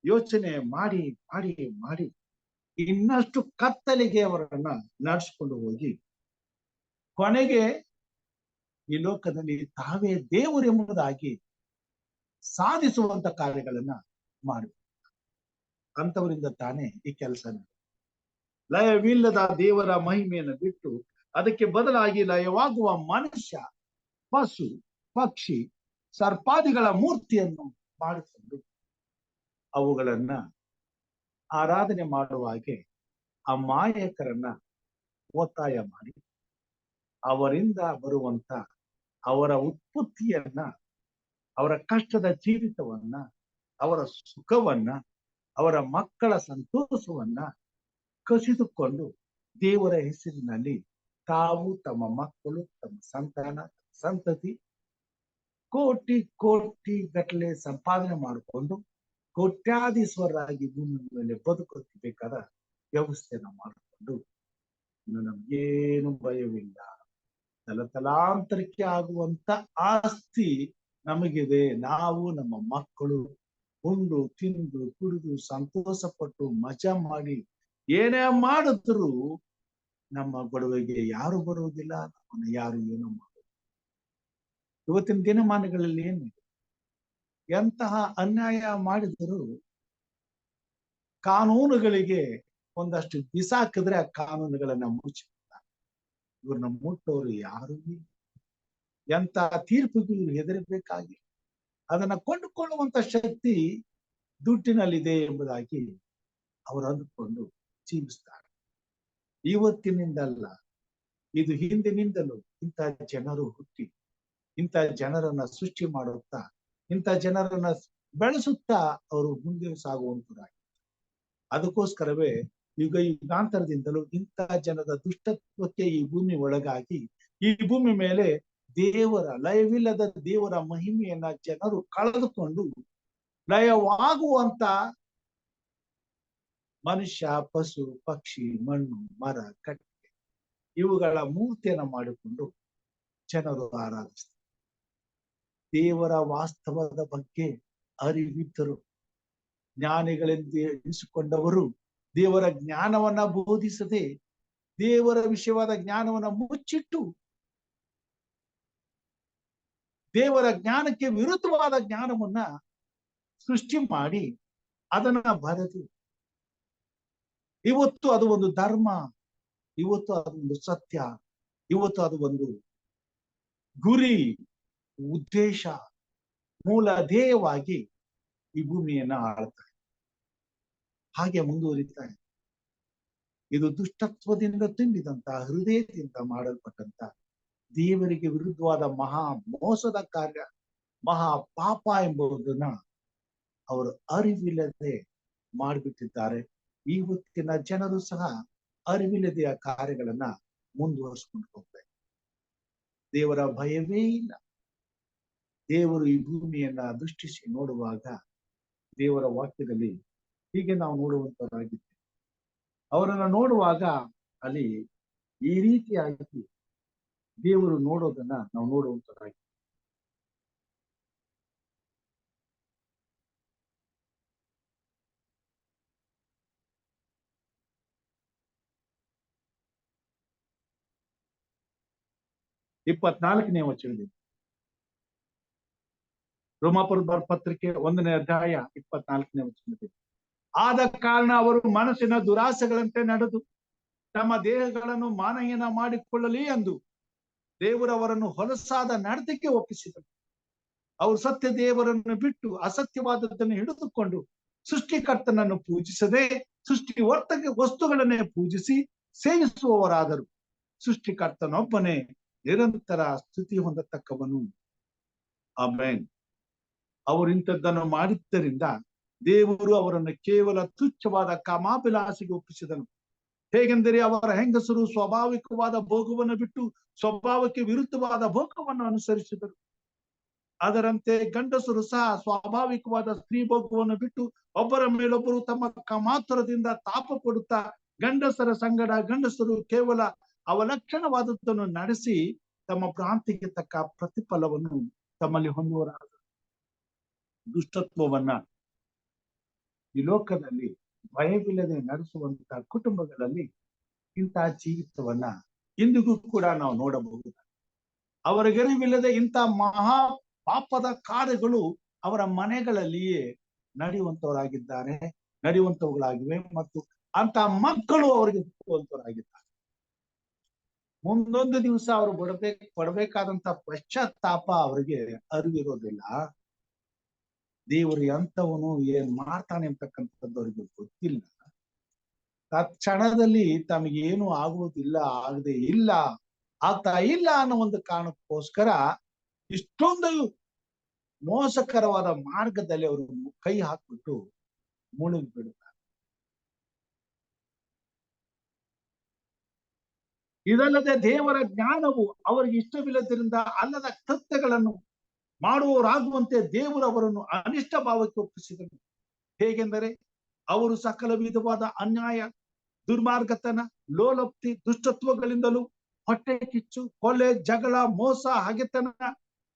ಯೋಚನೆ ಮಾಡಿ ಮಾಡಿ ಮಾಡಿ ಇನ್ನಷ್ಟು ಕತ್ತಲಿಗೆ ಅವರನ್ನ ನಡೆಸಿಕೊಂಡು ಹೋಗಿ ಕೊನೆಗೆ ಈ ಲೋಕದಲ್ಲಿ ತಾವೇ ದೇವರೆಂಬುದಾಗಿ ಸಾಧಿಸುವಂತ ಕಾರ್ಯಗಳನ್ನ ಮಾಡಿ ಅಂತವರಿಂದ ತಾನೇ ಈ ಕೆಲಸ ಲಯವಿಲ್ಲದ ದೇವರ ಮಹಿಮೆಯನ್ನು ಬಿಟ್ಟು ಅದಕ್ಕೆ ಬದಲಾಗಿ ಲಯವಾಗುವ ಮನುಷ್ಯ, ಪಶು, ಪಕ್ಷಿ, ಸರ್ಪಾದಿಗಳ ಮೂರ್ತಿಯನ್ನು ಮಾಡಿಕೊಂಡು ಅವುಗಳನ್ನ ಆರಾಧನೆ ಮಾಡುವ ಹಾಗೆ ಅಮಾಯಕರನ್ನ ಒತ್ತಾಯ ಮಾಡಿ ಅವರಿಂದ ಬರುವಂತ ಅವರ ಉತ್ಪತ್ತಿಯನ್ನ, ಅವರ ಕಷ್ಟದ ಜೀವಿತವನ್ನ, ಅವರ ಸುಖವನ್ನ, ಅವರ ಮಕ್ಕಳ ಸಂತೋಷವನ್ನ ಕಸಿದುಕೊಂಡು ದೇವರ ಹೆಸರಿನಲ್ಲಿ ತಾವು, ತಮ್ಮ ಮಕ್ಕಳು, ತಮ್ಮ ಸಂತಾನ, ಸಂತತಿ ಕೋಟಿ ಕೋಟಿ ಗಟ್ಟಲೆ ಸಂಪಾದನೆ ಮಾಡಿಕೊಂಡು ಕೋಟ್ಯಾಧೀಶ್ವರರಾಗಿ ಭೂಮಿ ಮೇಲೆ ತಲತಲಾಂತರಕ್ಕೆ ಆಗುವಂತ ಆಸ್ತಿ ನಮಗಿದೆ. ನಾವು ನಮ್ಮ ಮಕ್ಕಳು ಉಂಡು ತಿಂದು ಕುಡಿದು ಸಂತೋಷ ಪಟ್ಟು ಮಜಾ ಮಾಡಿ ಏನೇ ಮಾಡಿದ್ರು ನಮ್ಮ ಗೊಡವೆಗೆ ಯಾರು ಬರುವುದಿಲ್ಲ, ನಮ್ಮನ್ನ ಯಾರು ಏನೋ ಮಾಡೋದು. ಇವತ್ತಿನ ದಿನಮಾನಗಳಲ್ಲಿ ಏನಿದೆ, ಎಂತಹ ಅನ್ಯಾಯ ಮಾಡಿದರೂ ಕಾನೂನುಗಳಿಗೆ ಒಂದಷ್ಟು ಬಿಸಾಕಿದ್ರೆ ಆ ಕಾನೂನುಗಳನ್ನ ಮುಚ್ಚಿಬಿಡ್ತಾರೆ. ಇವ್ರನ್ನ ಮುಟ್ಟೋರು ಯಾರು ಇಲ್ಲ. ಎಂತ ತೀರ್ಪಿಗೂ ಇವ್ರು ಹೆದರಬೇಕಾಗಿ ಅದನ್ನ ಕೊಂಡುಕೊಳ್ಳುವಂತ ಶಕ್ತಿ ದುಡ್ಡಿನಲ್ಲಿದೆ ಎಂಬುದಾಗಿ ಅವರು ಅಂದುಕೊಂಡು ಜೀವಿಸ್ತಾರೆ. ಇವತ್ತಿನಿಂದಲ್ಲ, ಇದು ಹಿಂದಿನಿಂದಲೂ ಇಂಥ ಜನರು ಹುಟ್ಟಿ ಇಂಥ ಜನರನ್ನ ಸೃಷ್ಟಿ ಮಾಡುತ್ತಾ ಇಂಥ ಜನರನ್ನ ಬೆಳೆಸುತ್ತಾ ಅವರು ಮುಂದೆ ಸಾಗುವಂತರಾಗಿ. ಅದಕ್ಕೋಸ್ಕರವೇ ಯುಗಾಂತರದಿಂದಲೂ ಇಂಥ ಜನರ ದುಷ್ಟತ್ವಕ್ಕೆ ಈ ಭೂಮಿ ಒಳಗಾಗಿ ಈ ಭೂಮಿ ಮೇಲೆ ಲಯವಿಲ್ಲದ ದೇವರ ಮಹಿಮೆಯನ್ನ ಜನರು ಕಳೆದುಕೊಂಡು ಲಯವಾಗುವಂತ ಮನುಷ್ಯ, ಪಶು, ಪಕ್ಷಿ, ಮಣ್ಣು, ಮರ, ಕಟ್ಟೆ ಇವುಗಳ ಮೂರ್ತಿಯನ್ನ ಮಾಡಿಕೊಂಡು ಜನರು ಆರಾಧಿಸ್ತಾರೆ. ದೇವರ ವಾಸ್ತವದ ಬಗ್ಗೆ ಅರಿವಿದ್ದರು ಜ್ಞಾನಿಗಳೆಂದು ಎನಿಸಿಕೊಂಡವರು ದೇವರ ಜ್ಞಾನವನ್ನ ಬೋಧಿಸದೆ ದೇವರ ವಿಷಯವಾದ ಜ್ಞಾನವನ್ನ ಮುಚ್ಚಿಟ್ಟು ದೇವರ ಜ್ಞಾನಕ್ಕೆ ವಿರುದ್ಧವಾದ ಜ್ಞಾನವನ್ನ ಸೃಷ್ಟಿ ಮಾಡಿ ಅದನ್ನ ಬರೆದು ಇವತ್ತು ಅದು ಒಂದು ಧರ್ಮ, ಇವತ್ತು ಅದು ಒಂದು ಸತ್ಯ, ಇವತ್ತು ಅದು ಒಂದು ಗುರಿ, ಉದ್ದೇಶ, ಮೂಲ ಧ್ಯೇಯವಾಗಿ ಈ ಭೂಮಿಯನ್ನ ಆಳ್ತಾರೆ. ಹಾಗೆ ಮುಂದುವರಿತಾರೆ. ಇದು ದುಷ್ಟತ್ವದಿಂದ ತುಂಬಿದಂತ ಹೃದಯದಿಂದ ಮಾಡಲ್ಪಟ್ಟಂತ ದೇವರಿಗೆ ವಿರುದ್ಧವಾದ ಮಹಾ ಮೋಸದ ಕಾರ್ಯ, ಮಹಾ ಪಾಪ ಎಂಬುದನ್ನ ಅವರು ಅರಿವಿಲ್ಲದೆ ಮಾಡಿಬಿಟ್ಟಿದ್ದಾರೆ. ಇವತ್ತಿನ ಜನರು ಸಹ ಅರಿವಿಲ್ಲದೆ ಆ ಕಾರ್ಯಗಳನ್ನ ಮುಂದುವರಿಸ್ಕೊಂಡು ಹೋಗ್ತಾರೆ. ದೇವರ ಭಯವೇ ಇಲ್ಲ. ದೇವರು ಈ ಭೂಮಿಯನ್ನ ದೃಷ್ಟಿಸಿ ನೋಡುವಾಗ ದೇವರ ವಾಕ್ಯದಲ್ಲಿ ಹೀಗೆ ನಾವು ನೋಡುವಂತರಾಗಿದ್ದೇವೆ. ಅವರನ್ನ ನೋಡುವಾಗ ಅಲ್ಲಿ ಈ ರೀತಿಯಾಗಿ ದೇವರು ನೋಡೋದನ್ನ ನಾವು ನೋಡುವಂತರಾಗಿ. ಇಪ್ಪತ್ನಾಲ್ಕನೇ ವಚನದಲ್ಲಿ ರೋಮಾಪುರ ಪತ್ರಿಕೆ 1ನೇ ಅಧ್ಯಾಯ 24ನೇ ವಚನದಲ್ಲಿ, ಆದ ಕಾರಣ ಅವರು ಮನಸ್ಸಿನ ದುರಾಸೆಗಳಂತೆ ನಡೆದು ತಮ್ಮ ದೇಹಗಳನ್ನು ಮಾನಹೀನ ಮಾಡಿಕೊಳ್ಳಲಿ ಎಂದು ದೇವರವರನ್ನು ಹೊಲಸಾದ ನಡತೆಗೆ ಒಪ್ಪಿಸಿದರು. ಅವರು ಸತ್ಯ ದೇವರನ್ನು ಬಿಟ್ಟು ಅಸತ್ಯವಾದದ್ದನ್ನು ಹಿಡಿದುಕೊಂಡು ಸೃಷ್ಟಿಕರ್ತನನ್ನು ಪೂಜಿಸದೆ ಸೃಷ್ಟಿ ವಸ್ತುಗಳನ್ನೇ ಪೂಜಿಸಿ ಸೇವಿಸುವವರಾದರು. ಸೃಷ್ಟಿಕರ್ತನೊಬ್ಬನೇ ನಿರಂತರ ಸ್ತುತಿ ಹೊಂದತಕ್ಕವನು. ಆಮೆನ್. ಅವರು ಇಂಥದ್ದನ್ನು ಮಾಡಿದ್ದರಿಂದ ದೇವರು ಅವರನ್ನು ಕೇವಲ ತುಚ್ಛವಾದ ಕಾಮಾಭಿಲಾಷೆಗೆ ಒಪ್ಪಿಸಿದನು. ಹೇಗೆಂದರೆ ಅವರ ಹೆಂಗಸರು ಸ್ವಾಭಾವಿಕವಾದ ಭೋಗವನ್ನು ಬಿಟ್ಟು ಸ್ವಭಾವಕ್ಕೆ ವಿರುದ್ಧವಾದ ಭೋಗವನ್ನು ಅನುಸರಿಸಿದರು. ಅದರಂತೆ ಗಂಡಸರು ಸಹ ಸ್ವಾಭಾವಿಕವಾದ ಸ್ತ್ರೀ ಭೋಗವನ್ನು ಬಿಟ್ಟು ಒಬ್ಬರ ಮೇಲೊಬ್ಬರು ತಮ್ಮ ಕಾಮಾತುರದಿಂದ ತಾಪ ಪಡುತ್ತಾ ಗಂಡಸರ ಸಂಗಡ ಗಂಡಸರು ಕೇವಲ ಅವಲಕ್ಷಣವಾದದ್ದನ್ನು ನಡೆಸಿ ತಮ್ಮ ಭ್ರಾಂತಿಗೆ ತಕ್ಕ ಪ್ರತಿಫಲವನ್ನು ತಮ್ಮಲ್ಲಿ ಹೊಂದುವರಾದರು. ದುಷ್ಟತ್ವವನ್ನ ಈ ಲೋಕದಲ್ಲಿ ಭಯವಿಲ್ಲದೆ ನಡೆಸುವಂತಹ ಕುಟುಂಬಗಳಲ್ಲಿ ಇಂತಹ ಜೀವಿತವನ್ನ ಇಂದಿಗೂ ಕೂಡ ನಾವು ನೋಡಬಹುದು. ಅವರಿಗರಿವಿಲ್ಲದೆ ಇಂಥ ಮಹಾ ಪಾಪದ ಕಾರ್ಯಗಳು ಅವರ ಮನೆಗಳಲ್ಲಿಯೇ ನಡೆಯುವಂತವುಗಳಾಗಿವೆ ಮತ್ತು ಅಂತ ಮಕ್ಕಳು ಅವರಿಗೆ ಹುಟ್ಟುವಂತವರಾಗಿದ್ದಾರೆ. ಮುಂದೊಂದು ದಿವಸ ಅವರು ಪಡಬೇಕಾದಂತ ಪಶ್ಚಾತ್ತಾಪ ಅವರಿಗೆ ಅರಿವಿರೋದಿಲ್ಲ. ದೇವರು ಎಂತವನು ಏನ್ ಮಾಡ್ತಾನೆ ಅಂತಕ್ಕಂಥದ್ದು ಅವರಿಗೆ ಗೊತ್ತಿಲ್ಲ. ತಕ್ಷಣದಲ್ಲಿ ತಮಗೇನು ಆಗುವುದಿಲ್ಲ, ಆಗ್ತಾ ಇಲ್ಲ ಅನ್ನೋ ಒಂದು ಕಾರಣಕ್ಕೋಸ್ಕರ ಇಷ್ಟೊಂದು ಮೋಸಕರವಾದ ಮಾರ್ಗದಲ್ಲಿ ಅವರು ಕೈ ಹಾಕ್ಬಿಟ್ಟು ಮುಳುಗಿ ಬಿಡುತ್ತಾರೆ. ಇದಲ್ಲದೆ ದೇವರ ಜ್ಞಾನವು ಅವರಿಗೆ ಇಷ್ಟವಿಲ್ಲದ್ರಿಂದ ಅಲ್ಲದ ಕೃತ್ಯಗಳನ್ನು ಮಾಡುವವರಾಗುವಂತೆ ದೇವರು ಅವರನ್ನು ಅನಿಷ್ಟ ಭಾವಕ್ಕೆ ಒಪ್ಪಿಸಿದರು. ಹೇಗೆಂದರೆ ಅವರು ಸಕಲ ವಿಧವಾದ ಅನ್ಯಾಯ, ದುರ್ಮಾರ್ಗತನ, ಲೋಲಪ್ತಿ, ದುಷ್ಟತ್ವಗಳಿಂದಲೂ ಹೊಟ್ಟೆ ಕಿಚ್ಚು, ಕೊಲೆ, ಜಗಳ, ಮೋಸ, ಹಗೆತನ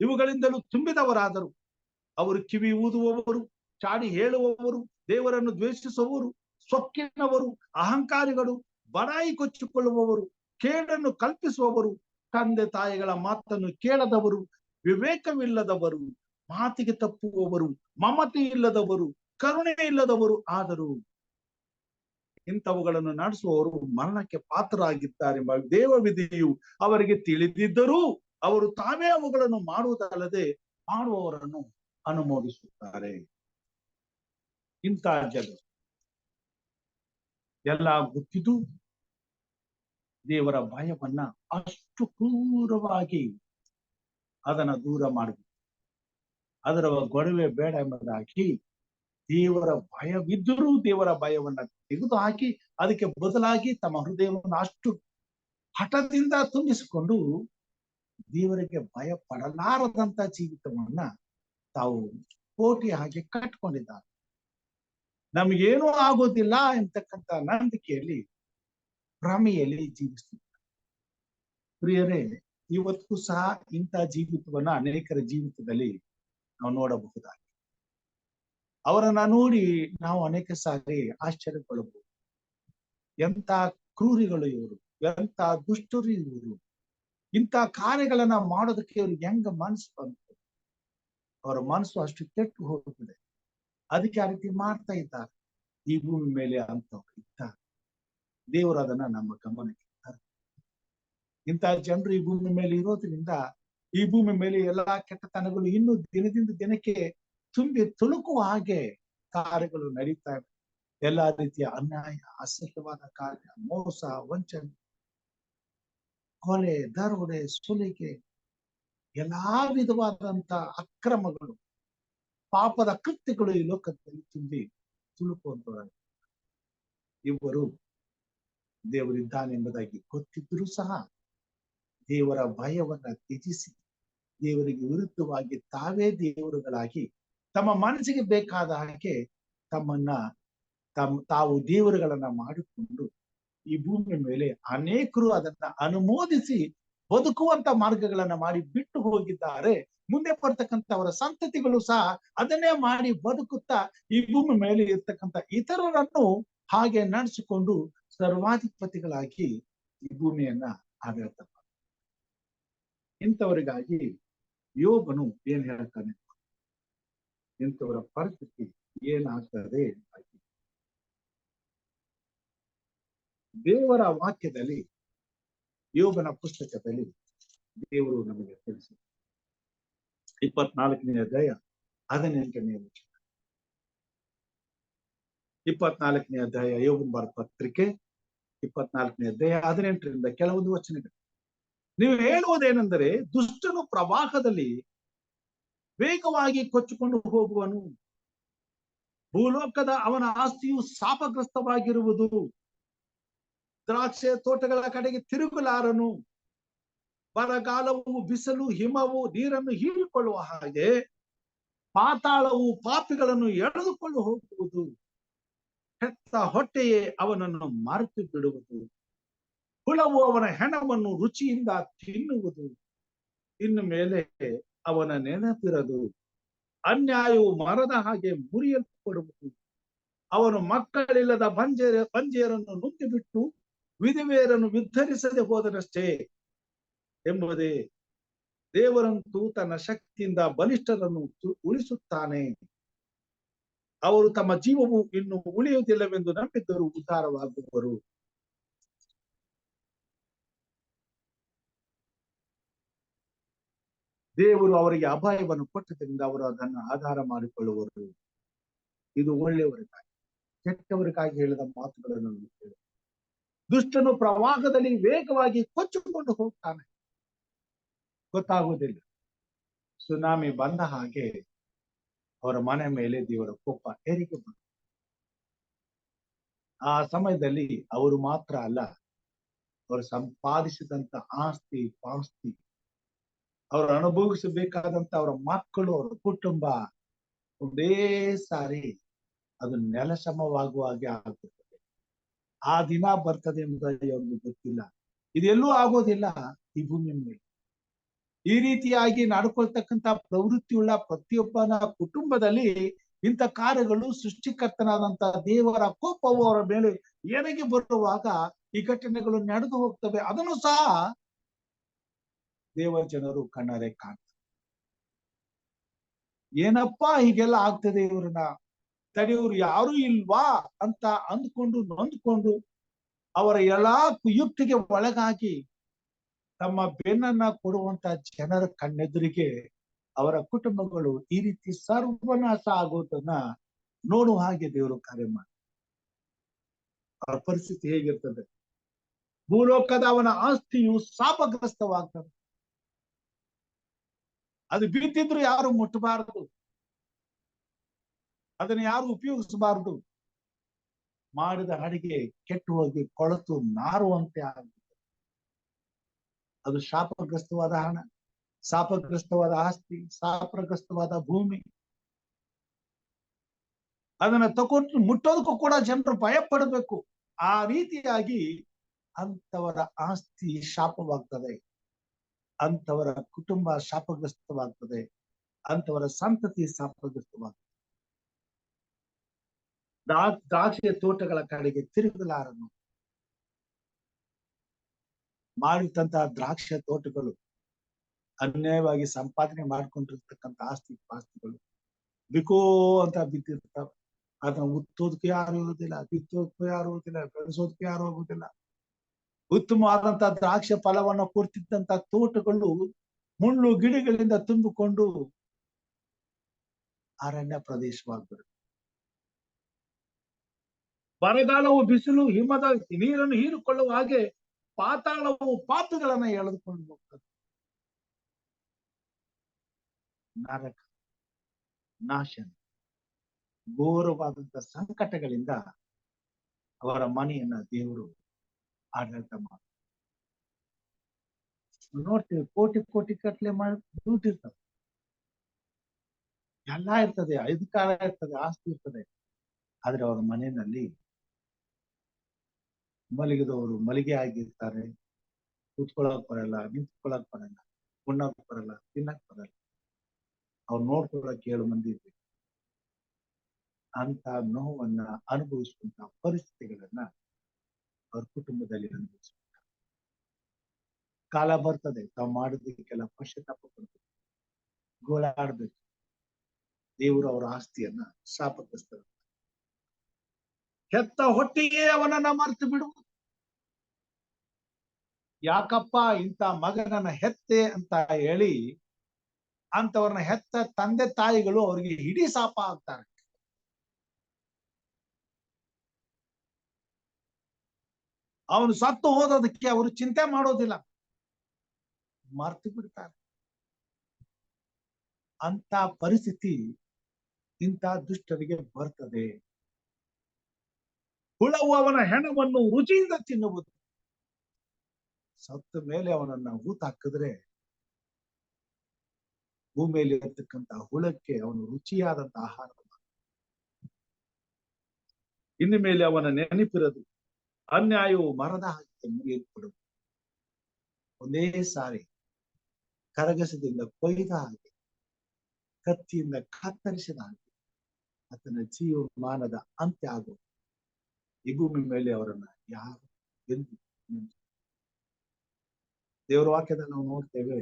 ಇವುಗಳಿಂದಲೂ ತುಂಬಿದವರಾದರು. ಅವರು ಕಿವಿ ಊದುವವರು, ಚಾಡಿ ಹೇಳುವವರು, ದೇವರನ್ನು ದ್ವೇಷಿಸುವವರು, ಸೊಕ್ಕಿನವರು, ಅಹಂಕಾರಿಗಳು, ಬಡಾಯಿ ಕೊಚ್ಚಿಕೊಳ್ಳುವವರು, ಕೇಡನ್ನು ಕಲ್ಪಿಸುವವರು, ತಂದೆ ತಾಯಿಗಳ ಮಾತನ್ನು ಕೇಳದವರು, ವಿವೇಕವಿಲ್ಲದವರು, ಮಾತಿಗೆ ತಪ್ಪುವವರು, ಮಮತೆ ಇಲ್ಲದವರು, ಕರುಣೆ ಇಲ್ಲದವರು ಆದರು. ಇಂಥವುಗಳನ್ನು ನಡೆಸುವವರು ಮರಣಕ್ಕೆ ಪಾತ್ರರಾಗಿದ್ದಾರೆಂಬ ದೇವವಿಧಿಯು ಅವರಿಗೆ ತಿಳಿದಿದ್ದರೂ ಅವರು ತಾವೇ ಅವುಗಳನ್ನು ಮಾಡುವುದಲ್ಲದೆ ಮಾಡುವವರನ್ನು ಅನುಮೋದಿಸುತ್ತಾರೆ. ಇಂಥ ಜನ ಎಲ್ಲ ಗೊತ್ತಿದ್ದು ದೇವರ ಭಯವನ್ನ ಅಷ್ಟು ಕ್ರೂರವಾಗಿ ಅದನ್ನ ದೂರ ಮಾಡಬೇಕು. ಅದರ ಗೊಡವೆ ಬೇಡ ಎಂಬುದಾಗಿ ದೇವರ ಭಯವಿದ್ದರೂ ದೇವರ ಭಯವನ್ನ ತೆಗೆದು ಹಾಕಿ ಅದಕ್ಕೆ ಬದಲಾಗಿ ತಮ್ಮ ಹೃದಯವನ್ನು ಅಷ್ಟು ಹಠದಿಂದ ತುಂಬಿಸಿಕೊಂಡು ದೇವರಿಗೆ ಭಯ ಪಡಲಾರದಂತ ಜೀವಿತವನ್ನ ತಾವು ಕೋಟಿ ಹಾಗೆ ಕಟ್ಕೊಂಡಿದ್ದಾರೆ. ನಮಗೇನೂ ಆಗೋದಿಲ್ಲ ಎಂತಕ್ಕಂಥ ನಂಬಿಕೆಯಲ್ಲಿ ಭ್ರಮೆಯಲ್ಲಿ ಜೀವಿಸ್ತಿದ್ದಾರೆ. ಪ್ರಿಯರೇ, ಇವತ್ತು ಸಹ ಇಂಥ ಜೀವಿತವನ್ನ ಅನೇಕರ ಜೀವಿತದಲ್ಲಿ ನಾವು ನೋಡಬಹುದಾಗಿದೆ. ಅವರನ್ನ ನೋಡಿ ನಾವು ಅನೇಕ ಸಾರಿ ಆಶ್ಚರ್ಯಪಡಬಹುದು. ಎಂತ ಕ್ರೂರಿಗಳು ಇವರು, ಎಂತ ದುಷ್ಟರು ಇವರು, ಇಂಥ ಕಾರ್ಯಗಳನ್ನ ಮಾಡೋದಕ್ಕೆ ಇವ್ರಿಗೆ ಹೆಂಗ ಮನಸ್ಸು ಬಂತು? ಅವರ ಮನಸ್ಸು ಅಷ್ಟು ಕೆಟ್ಟು ಹೋಗುತ್ತದೆ. ಅದಕ್ಕೆ ಆ ರೀತಿ ಮಾಡ್ತಾ ಇದ್ದಾರೆ. ಈ ಭೂಮಿ ಮೇಲೆ ಅಂತವ್ರು ಇದ್ದಾರೆ. ದೇವರು ಅದನ್ನ ನಮ್ಮ ಗಮನಕ್ಕೆ ಇದ್ದಾರೆ. ಇಂಥ ಜನರು ಈ ಭೂಮಿ ಮೇಲೆ ಇರೋದ್ರಿಂದ ಈ ಭೂಮಿ ಮೇಲೆ ಎಲ್ಲಾ ಕೆಟ್ಟತನಗಳು ಇನ್ನೂ ದಿನದಿಂದ ದಿನಕ್ಕೆ ತುಂಬಿ ತುಳುಕುವ ಹಾಗೆ ಕಾರ್ಯಗಳು ನಡೀತಾ ಇವೆ. ಎಲ್ಲಾ ರೀತಿಯ ಅನ್ಯಾಯ, ಅಸಹ್ಯವಾದ ಕಾರ್ಯ, ಮೋಸ, ವಂಚನೆ, ಕೊಲೆ, ದರೋಡೆ, ಸುಲಿಗೆ, ಎಲ್ಲಾ ವಿಧವಾದಂತ ಅಕ್ರಮಗಳು, ಪಾಪದ ಕೃತ್ಯಗಳು ಈ ಲೋಕದಲ್ಲಿ ತುಂಬಿ ತುಳುಕುವಂತವರಾಗಿ ಇವರು ದೇವರಿದ್ದಾನೆ ಎಂಬುದಾಗಿ ಗೊತ್ತಿದ್ರೂ ಸಹ ದೇವರ ಭಯವನ್ನ ತ್ಯಜಿಸಿ ದೇವರಿಗೆ ವಿರುದ್ಧವಾಗಿ ತಾವೇ ದೇವರುಗಳಾಗಿ ತಮ್ಮ ಮನಸ್ಸಿಗೆ ಬೇಕಾದ ಹಾಗೆ ತಾವು ದೇವರುಗಳನ್ನ ಮಾಡಿಕೊಂಡು ಈ ಭೂಮಿ ಮೇಲೆ ಅನೇಕರು ಅದನ್ನ ಅನುಮೋದಿಸಿ ಬದುಕುವಂತ ಮಾರ್ಗಗಳನ್ನ ಮಾಡಿ ಬಿಟ್ಟು ಹೋಗಿದ್ದಾರೆ. ಮುಂದೆ ಬರ್ತಕ್ಕಂಥ ಅವರ ಸಂತತಿಗಳು ಸಹ ಅದನ್ನೇ ಮಾಡಿ ಬದುಕುತ್ತಾ ಈ ಭೂಮಿ ಮೇಲೆ ಇರ್ತಕ್ಕಂಥ ಇತರರನ್ನು ಹಾಗೆ ನಡೆಸಿಕೊಂಡು ಸರ್ವಾಧಿಪತಿಗಳಾಗಿ ಈ ಭೂಮಿಯನ್ನ ಆಡಳಿತ ಮಾಡ್ತಾರೆ. ಇಂಥವರಿಗಾಗಿ ಯೋಬನು ಏನ್ ಹೇಳ್ತಾನೆ, ಇಂಥವರ ಪರಿಸ್ಥಿತಿ ಏನಾಗ್ತದೆ ಎಂಬುದಾಗಿ ದೇವರ ವಾಕ್ಯದಲ್ಲಿ, ಯೋಬನ ಪುಸ್ತಕದಲ್ಲಿ ದೇವರು ನಮಗೆ ತಿಳಿಸಿ 24ನೇ ಅಧ್ಯಾಯ 18ನೇ ವಚನ. 24ನೇ ಅಧ್ಯಾಯ ಯೋಬನ ಬರೆದ ಪತ್ರಿಕೆ 24ನೇ ಅಧ್ಯಾಯ 18ರಿಂದ ಕೆಲವೊಂದು ವಚನಗಳು. ನೀವು ಹೇಳುವುದೇನೆಂದರೆ, ದುಷ್ಟನು ಪ್ರವಾಹದಲ್ಲಿ ವೇಗವಾಗಿ ಕೊಚ್ಚಿಕೊಂಡು ಹೋಗುವನು, ಭೂಲೋಕದ ಅವನ ಆಸ್ತಿಯು ಶಾಪಗ್ರಸ್ತವಾಗಿರುವುದು, ದ್ರಾಕ್ಷೆ ತೋಟಗಳ ಕಡೆಗೆ ತಿರುಗಲಾರನು, ಬರಗಾಲವು, ಬಿಸಿಲು, ಹಿಮವು ನೀರನ್ನು ಹೀರಿಕೊಳ್ಳುವ ಹಾಗೆ ಪಾತಾಳವು ಪಾಪಿಗಳನ್ನು ಎಳೆದುಕೊಂಡು ಹೋಗುವುದು, ಹೆತ್ತ ಹೊಟ್ಟೆಯೇ ಅವನನ್ನು ಮರೆತು ಬಿಡುವುದು, ಹುಳವು ಅವನ ಹೆಣವನ್ನು ರುಚಿಯಿಂದ ತಿನ್ನುವುದು, ಇನ್ನು ಮೇಲೆ ಅವನ ನೆನಪಿರದು, ಅನ್ಯಾಯವು ಮರದ ಹಾಗೆ ಮುರಿಯಲ್ಪಡುವುದು, ಅವನು ಮಕ್ಕಳಿಲ್ಲದ ಬಂಜೆಯರನ್ನು ನುಂಗಿ ಬಿಟ್ಟು ವಿಧವೆಯರನ್ನು ವಿಧರಿಸದೆ ಹೋದನಷ್ಟೇ ಎಂಬುದೇ. ದೇವರಂತೂ ತನ್ನ ಶಕ್ತಿಯಿಂದ ಬಲಿಷ್ಠರನ್ನು ಉಳಿಸುತ್ತಾನೆ, ಅವರು ತಮ್ಮ ಜೀವವು ಇನ್ನು ಉಳಿಯುವುದಿಲ್ಲವೆಂದು ನಂಬಿದ್ದರು ಉದ್ಧಾರವಾಗುವರು. ದೇವರು ಅವರಿಗೆ ಅಭಯವನ್ನು ಕೊಟ್ಟದ್ರಿಂದ ಅವರು ಅದನ್ನು ಆಧಾರ ಮಾಡಿಕೊಳ್ಳುವರು. ಇದು ಒಳ್ಳೆಯವರಿಗಾಗಿ, ಕೆಟ್ಟವರಿಗಾಗಿ ಹೇಳಿದ ಮಾತುಗಳನ್ನು ಕೇಳಿ. ದುಷ್ಟನು ಪ್ರವಾಹದಲ್ಲಿ ವೇಗವಾಗಿ ಕೊಚ್ಚಿಕೊಂಡು ಹೋಗ್ತಾನೆ, ಗೊತ್ತಾಗುವುದಿಲ್ಲ. ಸುನಾಮಿ ಬಂದ ಹಾಗೆ ಅವರ ಮನೆ ಮೇಲೆ ದೇವರ ಕೋಪ ಏರಿಕೆ ಬಂದ. ಆ ಸಮಯದಲ್ಲಿ ಅವರು ಮಾತ್ರ ಅಲ್ಲ, ಅವರು ಸಂಪಾದಿಸಿದಂತ ಆಸ್ತಿ ಪಾಸ್ತಿ, ಅವರು ಅನುಭವಿಸಬೇಕಾದಂತ ಅವರ ಮಕ್ಕಳು, ಅವರ ಕುಟುಂಬ ಒಂದೇ ಸಾರಿ ಅದು ನೆಲಸಮವಾಗುವ ಹಾಗೆ ಆಗುತ್ತದೆ. ಆ ದಿನ ಬರ್ತದೆ ಎಂಬುದಾಗಿ ಅವ್ರಿಗೆ ಗೊತ್ತಿಲ್ಲ. ಇದೆಲ್ಲೂ ಆಗೋದಿಲ್ಲ ಈ ಭೂಮಿ ಮೇಲೆ. ಈ ರೀತಿಯಾಗಿ ನಡ್ಕೊಳ್ತಕ್ಕಂತ ಪ್ರವೃತ್ತಿಯುಳ್ಳ ಪ್ರತಿಯೊಬ್ಬನ ಕುಟುಂಬದಲ್ಲಿ ಇಂಥ ಕಾರ್ಯಗಳು ಸೃಷ್ಟಿಕರ್ತನಾದಂತ ದೇವರ ಕೋಪವು ಅವರ ಮೇಲೆ ಏನಾಗಿ ಬರುವಾಗ ಈ ಘಟನೆಗಳು ನಡೆದು ಹೋಗ್ತವೆ. ಅದನ್ನು ಸಹ ದೇವರ ಜನರು ಕಣ್ಣಾರೆ ಕಾಣ್ತಾರೆ. ಏನಪ್ಪಾ ಹೀಗೆಲ್ಲ ಆಗ್ತದೆ, ಇವ್ರನ್ನ ತಡೆಯವರು ಯಾರು ಇಲ್ವಾ ಅಂತ ಅಂದ್ಕೊಂಡು ನೊಂದ್ಕೊಂಡು ಅವರ ಎಲ್ಲಾ ಕುಯುಕ್ತಿಗೆ ಒಳಗಾಗಿ ತಮ್ಮ ಬೆನ್ನನ್ನ ಕೊಡುವಂತ ಜನರ ಕಣ್ಣೆದುರಿಗೆ ಅವರ ಕುಟುಂಬಗಳು ಈ ರೀತಿ ಸರ್ವನಾಶ ಆಗೋದನ್ನ ನೋಡುವ ಹಾಗೆ ದೇವರು ಕಾರ್ಯ ಮಾಡಿ. ಅವರ ಪರಿಸ್ಥಿತಿ ಹೇಗಿರ್ತದೆ? ಭೂಲೋಕದ ಅವನ ಆಸ್ತಿಯು ಶಾಪಗ್ರಸ್ತವಾಗ್ತದೆ. ಅದು ಬಿದ್ದಿದ್ರು ಯಾರು ಮುಟ್ಟಬಾರದು, ಅದನ್ನ ಯಾರು ಉಪಯೋಗಿಸಬಾರದು. ಮಾಡಿದ ಅಡಿಗೆ ಕೆಟ್ಟು ಹೋಗಿ ಕೊಳತು ನಾರುವಂತೆ ಆಗುತ್ತೆ. ಅದು ಶಾಪಗ್ರಸ್ತವಾದ ಹಣ, ಶಾಪಗ್ರಸ್ತವಾದ ಆಸ್ತಿ, ಶಾಪಗ್ರಸ್ತವಾದ ಭೂಮಿ. ಅದನ್ನ ತಗೊಂಡು ಮುಟ್ಟೋದಕ್ಕೂ ಕೂಡ ಜನರು ಭಯ ಪಡಬೇಕು. ಆ ರೀತಿಯಾಗಿ ಅಂತವರ ಆಸ್ತಿ ಶಾಪವಾಗ್ತದೆ, ಅಂತವರ ಕುಟುಂಬ ಶಾಪಗ್ರಸ್ತವಾಗ್ತದೆ, ಅಂತವರ ಸಂತತಿ ಶಾಪಗ್ರಸ್ತವಾಗ್ತದೆ. ದ್ರಾಕ್ಷಿಯ ತೋಟಗಳ ಕಡೆಗೆ ತಿರುಗಲಾರನು. ಮಾಡಿರ್ತಂತಹ ದ್ರಾಕ್ಷಿಯ ತೋಟಗಳು ಅನ್ಯಾಯವಾಗಿ ಸಂಪಾದನೆ ಮಾಡ್ಕೊಂಡಿರ್ತಕ್ಕಂಥ ಪಾಸ್ತಿಗಳು ಬಿಕೋ ಅಂತ ಬಿದ್ದಿರ್ತಾವ. ಅದನ್ನ ಉತ್ತೋದಕ್ಕೆ ಯಾರು ಇರುವುದಿಲ್ಲ, ಬಿತ್ತೋದಕ್ಕೂ ಯಾರು ಇರುವುದಿಲ್ಲ, ಬೆಳೆಸೋದಕ್ಕೆ ಯಾರು ಹೋಗುದಿಲ್ಲ. ಉತ್ತಮವಾದಂತಹ ದ್ರಾಕ್ಷಿ ಫಲವನ್ನು ಕೊಡ್ತಿದ್ದಂತ ತೋಟಗಳು ಮುಳ್ಳು ಗಿಡಗಳಿಂದ ತುಂಬಿಕೊಂಡು ಅರಣ್ಯ ಪ್ರದೇಶವಾಗ್ಬಿಡುತ್ತೆ. ಬರಗಾಲವು ಬಿಸಿಲು ಹಿಮದ ನೀರನ್ನು ಹೀರಿಕೊಳ್ಳುವ ಹಾಗೆ ಪಾತಾಳವು ಪಾಪಗಳನ್ನ ಎಳೆದುಕೊಂಡು ಹೋಗ್ತದೆ. ನರಕ, ನಾಶನ, ಘೋರವಾದಂತ ಸಂಕಟಗಳಿಂದ ಅವರ ಮನೆಯನ್ನ ದೇವರು ಆಡಳಿತ ಮಾಡಿ ನೋಡ್ತೀವಿ. ಕೋಟಿ ಕೋಟಿ ಕಟ್ಲೆ ಮಾಡಿ ದುಡ್ಡಿರ್ತದೆ, ಎಲ್ಲ ಇರ್ತದೆ, ಅಧಿಕಾರ ಇರ್ತದೆ, ಆಸ್ತಿ ಇರ್ತದೆ. ಆದ್ರೆ ಅವರ ಮನೆಯಲ್ಲಿ ಮಲಗಿದವರು ಮಲಿಗೆ ಆಗಿರ್ತಾರೆ. ಕೂತ್ಕೊಳ್ಳಕ್ ಬರಲ್ಲ, ನಿಂತ್ಕೊಳ್ಳಕ್ ಬರಲ್ಲ, ಉಣ್ಣಕ್ ಬರಲ್ಲ, ತಿನ್ನಕ್ ಬರಲ್ಲ. ಅವ್ರು ನೋಡ್ಕೊಳಕ್ 7 ಮಂದಿ ಇರ್ಬೇಕು. ಅಂತ ನೋವನ್ನ ಅನುಭವಿಸುವಂತ ಪರಿಸ್ಥಿತಿಗಳನ್ನ ಅವ್ರ ಕುಟುಂಬದಲ್ಲಿ ಅನುಭವಿಸ್ತಾರೆ. ಕಾಲ ಬರ್ತದೆ, ತಾವು ಮಾಡೋದಕ್ಕೆಲ್ಲ ಪಶ್ಚಾತ್ತಾಪ ಪಡ್ಬೇಕು, ಗೋಳಾಡ್ಬೇಕು. ದೇವರು ಅವರ ಆಸ್ತಿಯನ್ನ ಶಾಪಗ್ರಸ್ತಾರೆ. ಹೆತ್ತ ಹೊಟ್ಟಿಗೆ ಅವನನ್ನ ಮರೆತು ಬಿಡುವುದು. ಯಾಕಪ್ಪ ಇಂಥ ಮಗನನ್ನ ಹೆತ್ತೆ ಅಂತ ಹೇಳಿ ಅಂತವ್ರನ್ನ ಹೆತ್ತ ತಂದೆ ತಾಯಿಗಳು ಅವರಿಗೆ ಹಿಡಿ ಶಾಪ ಆಗ್ತಾರೆ. ಅವನು ಸತ್ತು ಹೋದದಕ್ಕೆ ಅವರು ಚಿಂತೆ ಮಾಡೋದಿಲ್ಲ, ಮರ್ತು ಬಿಡ್ತಾರೆ. ಅಂತ ಪರಿಸ್ಥಿತಿ ಇಂಥ ದುಷ್ಟರಿಗೆ ಬರ್ತದೆ. ಹುಳವು ಅವನ ಹೆಣವನ್ನು ರುಚಿಯಿಂದ ತಿನ್ನುವುದು. ಸತ್ತ ಮೇಲೆ ಅವನನ್ನ ಹೂತಾಕಿದ್ರೆ ಭೂಮಿಯಲ್ಲಿ ಇರ್ತಕ್ಕಂಥ ಹುಳಕ್ಕೆ ಅವನು ರುಚಿಯಾದಂತ ಆಹಾರ. ಇನ್ನು ಮೇಲೆ ಅವನ ನೆನಪಿರದು. ಅನ್ಯಾಯವು ಮರದ ಹಾಗೆ ಮುರಿಯಲ್ಪಡುವುದು. ಒಂದೇ ಸಾರಿ ಕರಗಸದಿಂದ ಕೊಯ್ದ ಹಾಗೆ, ಕತ್ತಿಯಿಂದ ಕತ್ತರಿಸಿದ ಹಾಗೆ ಆತನ ಜೀವಮಾನದ ಅಂತ್ಯ ಆಗುವುದು. ಈ ಭೂಮಿ ಮೇಲೆ ಅವರನ್ನ ಯಾರು ಎಂದು ದೇವರ ವಾಕ್ಯದಲ್ಲಿ ನಾವು ನೋಡ್ತೇವೆ.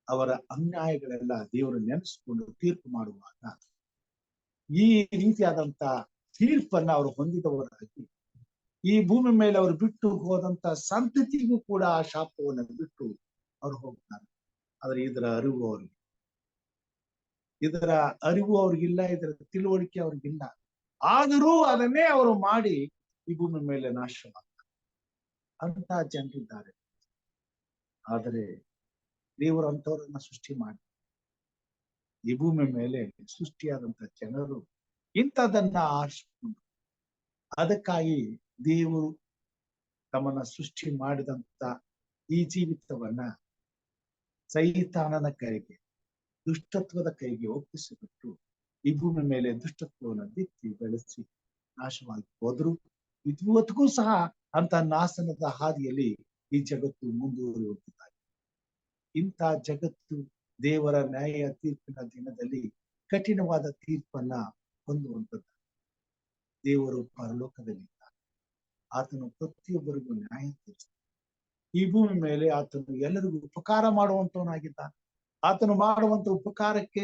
ಅವರ ಅನ್ಯಾಯಗಳೆಲ್ಲ ದೇವರು ನೆನೆಸಿಕೊಂಡು ತೀರ್ಪು ಮಾಡುವಾಗ ಈ ರೀತಿಯಾದಂತ ತೀರ್ಪನ್ನ ಅವರು ಹೊಂದಿದವರಾಗಿ ಈ ಭೂಮಿ ಮೇಲೆ ಅವರು ಬಿಟ್ಟು ಹೋದಂತ ಸಂತತಿಗೂ ಕೂಡ ಆ ಶಾಪವನ್ನು ಬಿಟ್ಟು ಅವರು ಹೋಗ್ತಾರೆ. ಆದ್ರೆ ಇದರ ಅರಿವು ಅವ್ರಿಗಿಲ್ಲ, ಇದರ ತಿಳುವಳಿಕೆ ಅವ್ರಿಗಿಲ್ಲ. ಆದರೂ ಅದನ್ನೇ ಅವರು ಮಾಡಿ ಈ ಭೂಮಿ ಮೇಲೆ ನಾಶವಾಗ್ತಾರೆ. ಅಂತ ಜನರಿದ್ದಾರೆ. ಆದರೆ ದೇವರು ಅಂತವರನ್ನ ಸೃಷ್ಟಿ ಮಾಡಿ ಈ ಭೂಮಿ ಮೇಲೆ ಸೃಷ್ಟಿಯಾದಂತ ಜನರು ಇಂಥದನ್ನ ಆರಿಸಿಕೊಂಡು, ಅದಕ್ಕಾಗಿ ದೇವರು ತಮ್ಮನ್ನ ಸೃಷ್ಟಿ ಮಾಡಿದಂತ ಈ ಜೀವಿತವನ್ನ ಸೈತಾನನ ಕೈಗೆ, ದುಷ್ಟತ್ವದ ಕೈಗೆ ಒಪ್ಪಿಸಿಬಿಟ್ಟು ಈ ಭೂಮಿ ಮೇಲೆ ದುಷ್ಟತ್ವವನ್ನು ಬಿತ್ತಿ ಬೆಳೆಸಿ ನಾಶವಾಗಿ ಹೋದ್ರು ಇವತ್ತಿಗೂ ಸಹ ಅಂತ ನಾಶನದ ಹಾದಿಯಲ್ಲಿ ಈ ಜಗತ್ತು ಮುಂದುವರಿಯುತ್ತಿದ್ದಾರೆ. ಇಂಥ ಜಗತ್ತು ದೇವರ ನ್ಯಾಯ ತೀರ್ಪಿನ ದಿನದಲ್ಲಿ ಕಠಿಣವಾದ ತೀರ್ಪನ್ನ ಹೊಂದುವಂಥದ್ದು. ದೇವರು ಪರಲೋಕದಲ್ಲಿದ್ದಾನೆ. ಆತನು ಪ್ರತಿಯೊಬ್ಬರಿಗೂ ನ್ಯಾಯ ತೀರಿಸ್ತಾನೆ. ಈ ಭೂಮಿ ಮೇಲೆ ಆತನು ಎಲ್ಲರಿಗೂ ಉಪಕಾರ ಮಾಡುವಂತವನಾಗಿದ್ದಾನೆ. ಆತನು ಮಾಡುವಂತ ಉಪಕಾರಕ್ಕೆ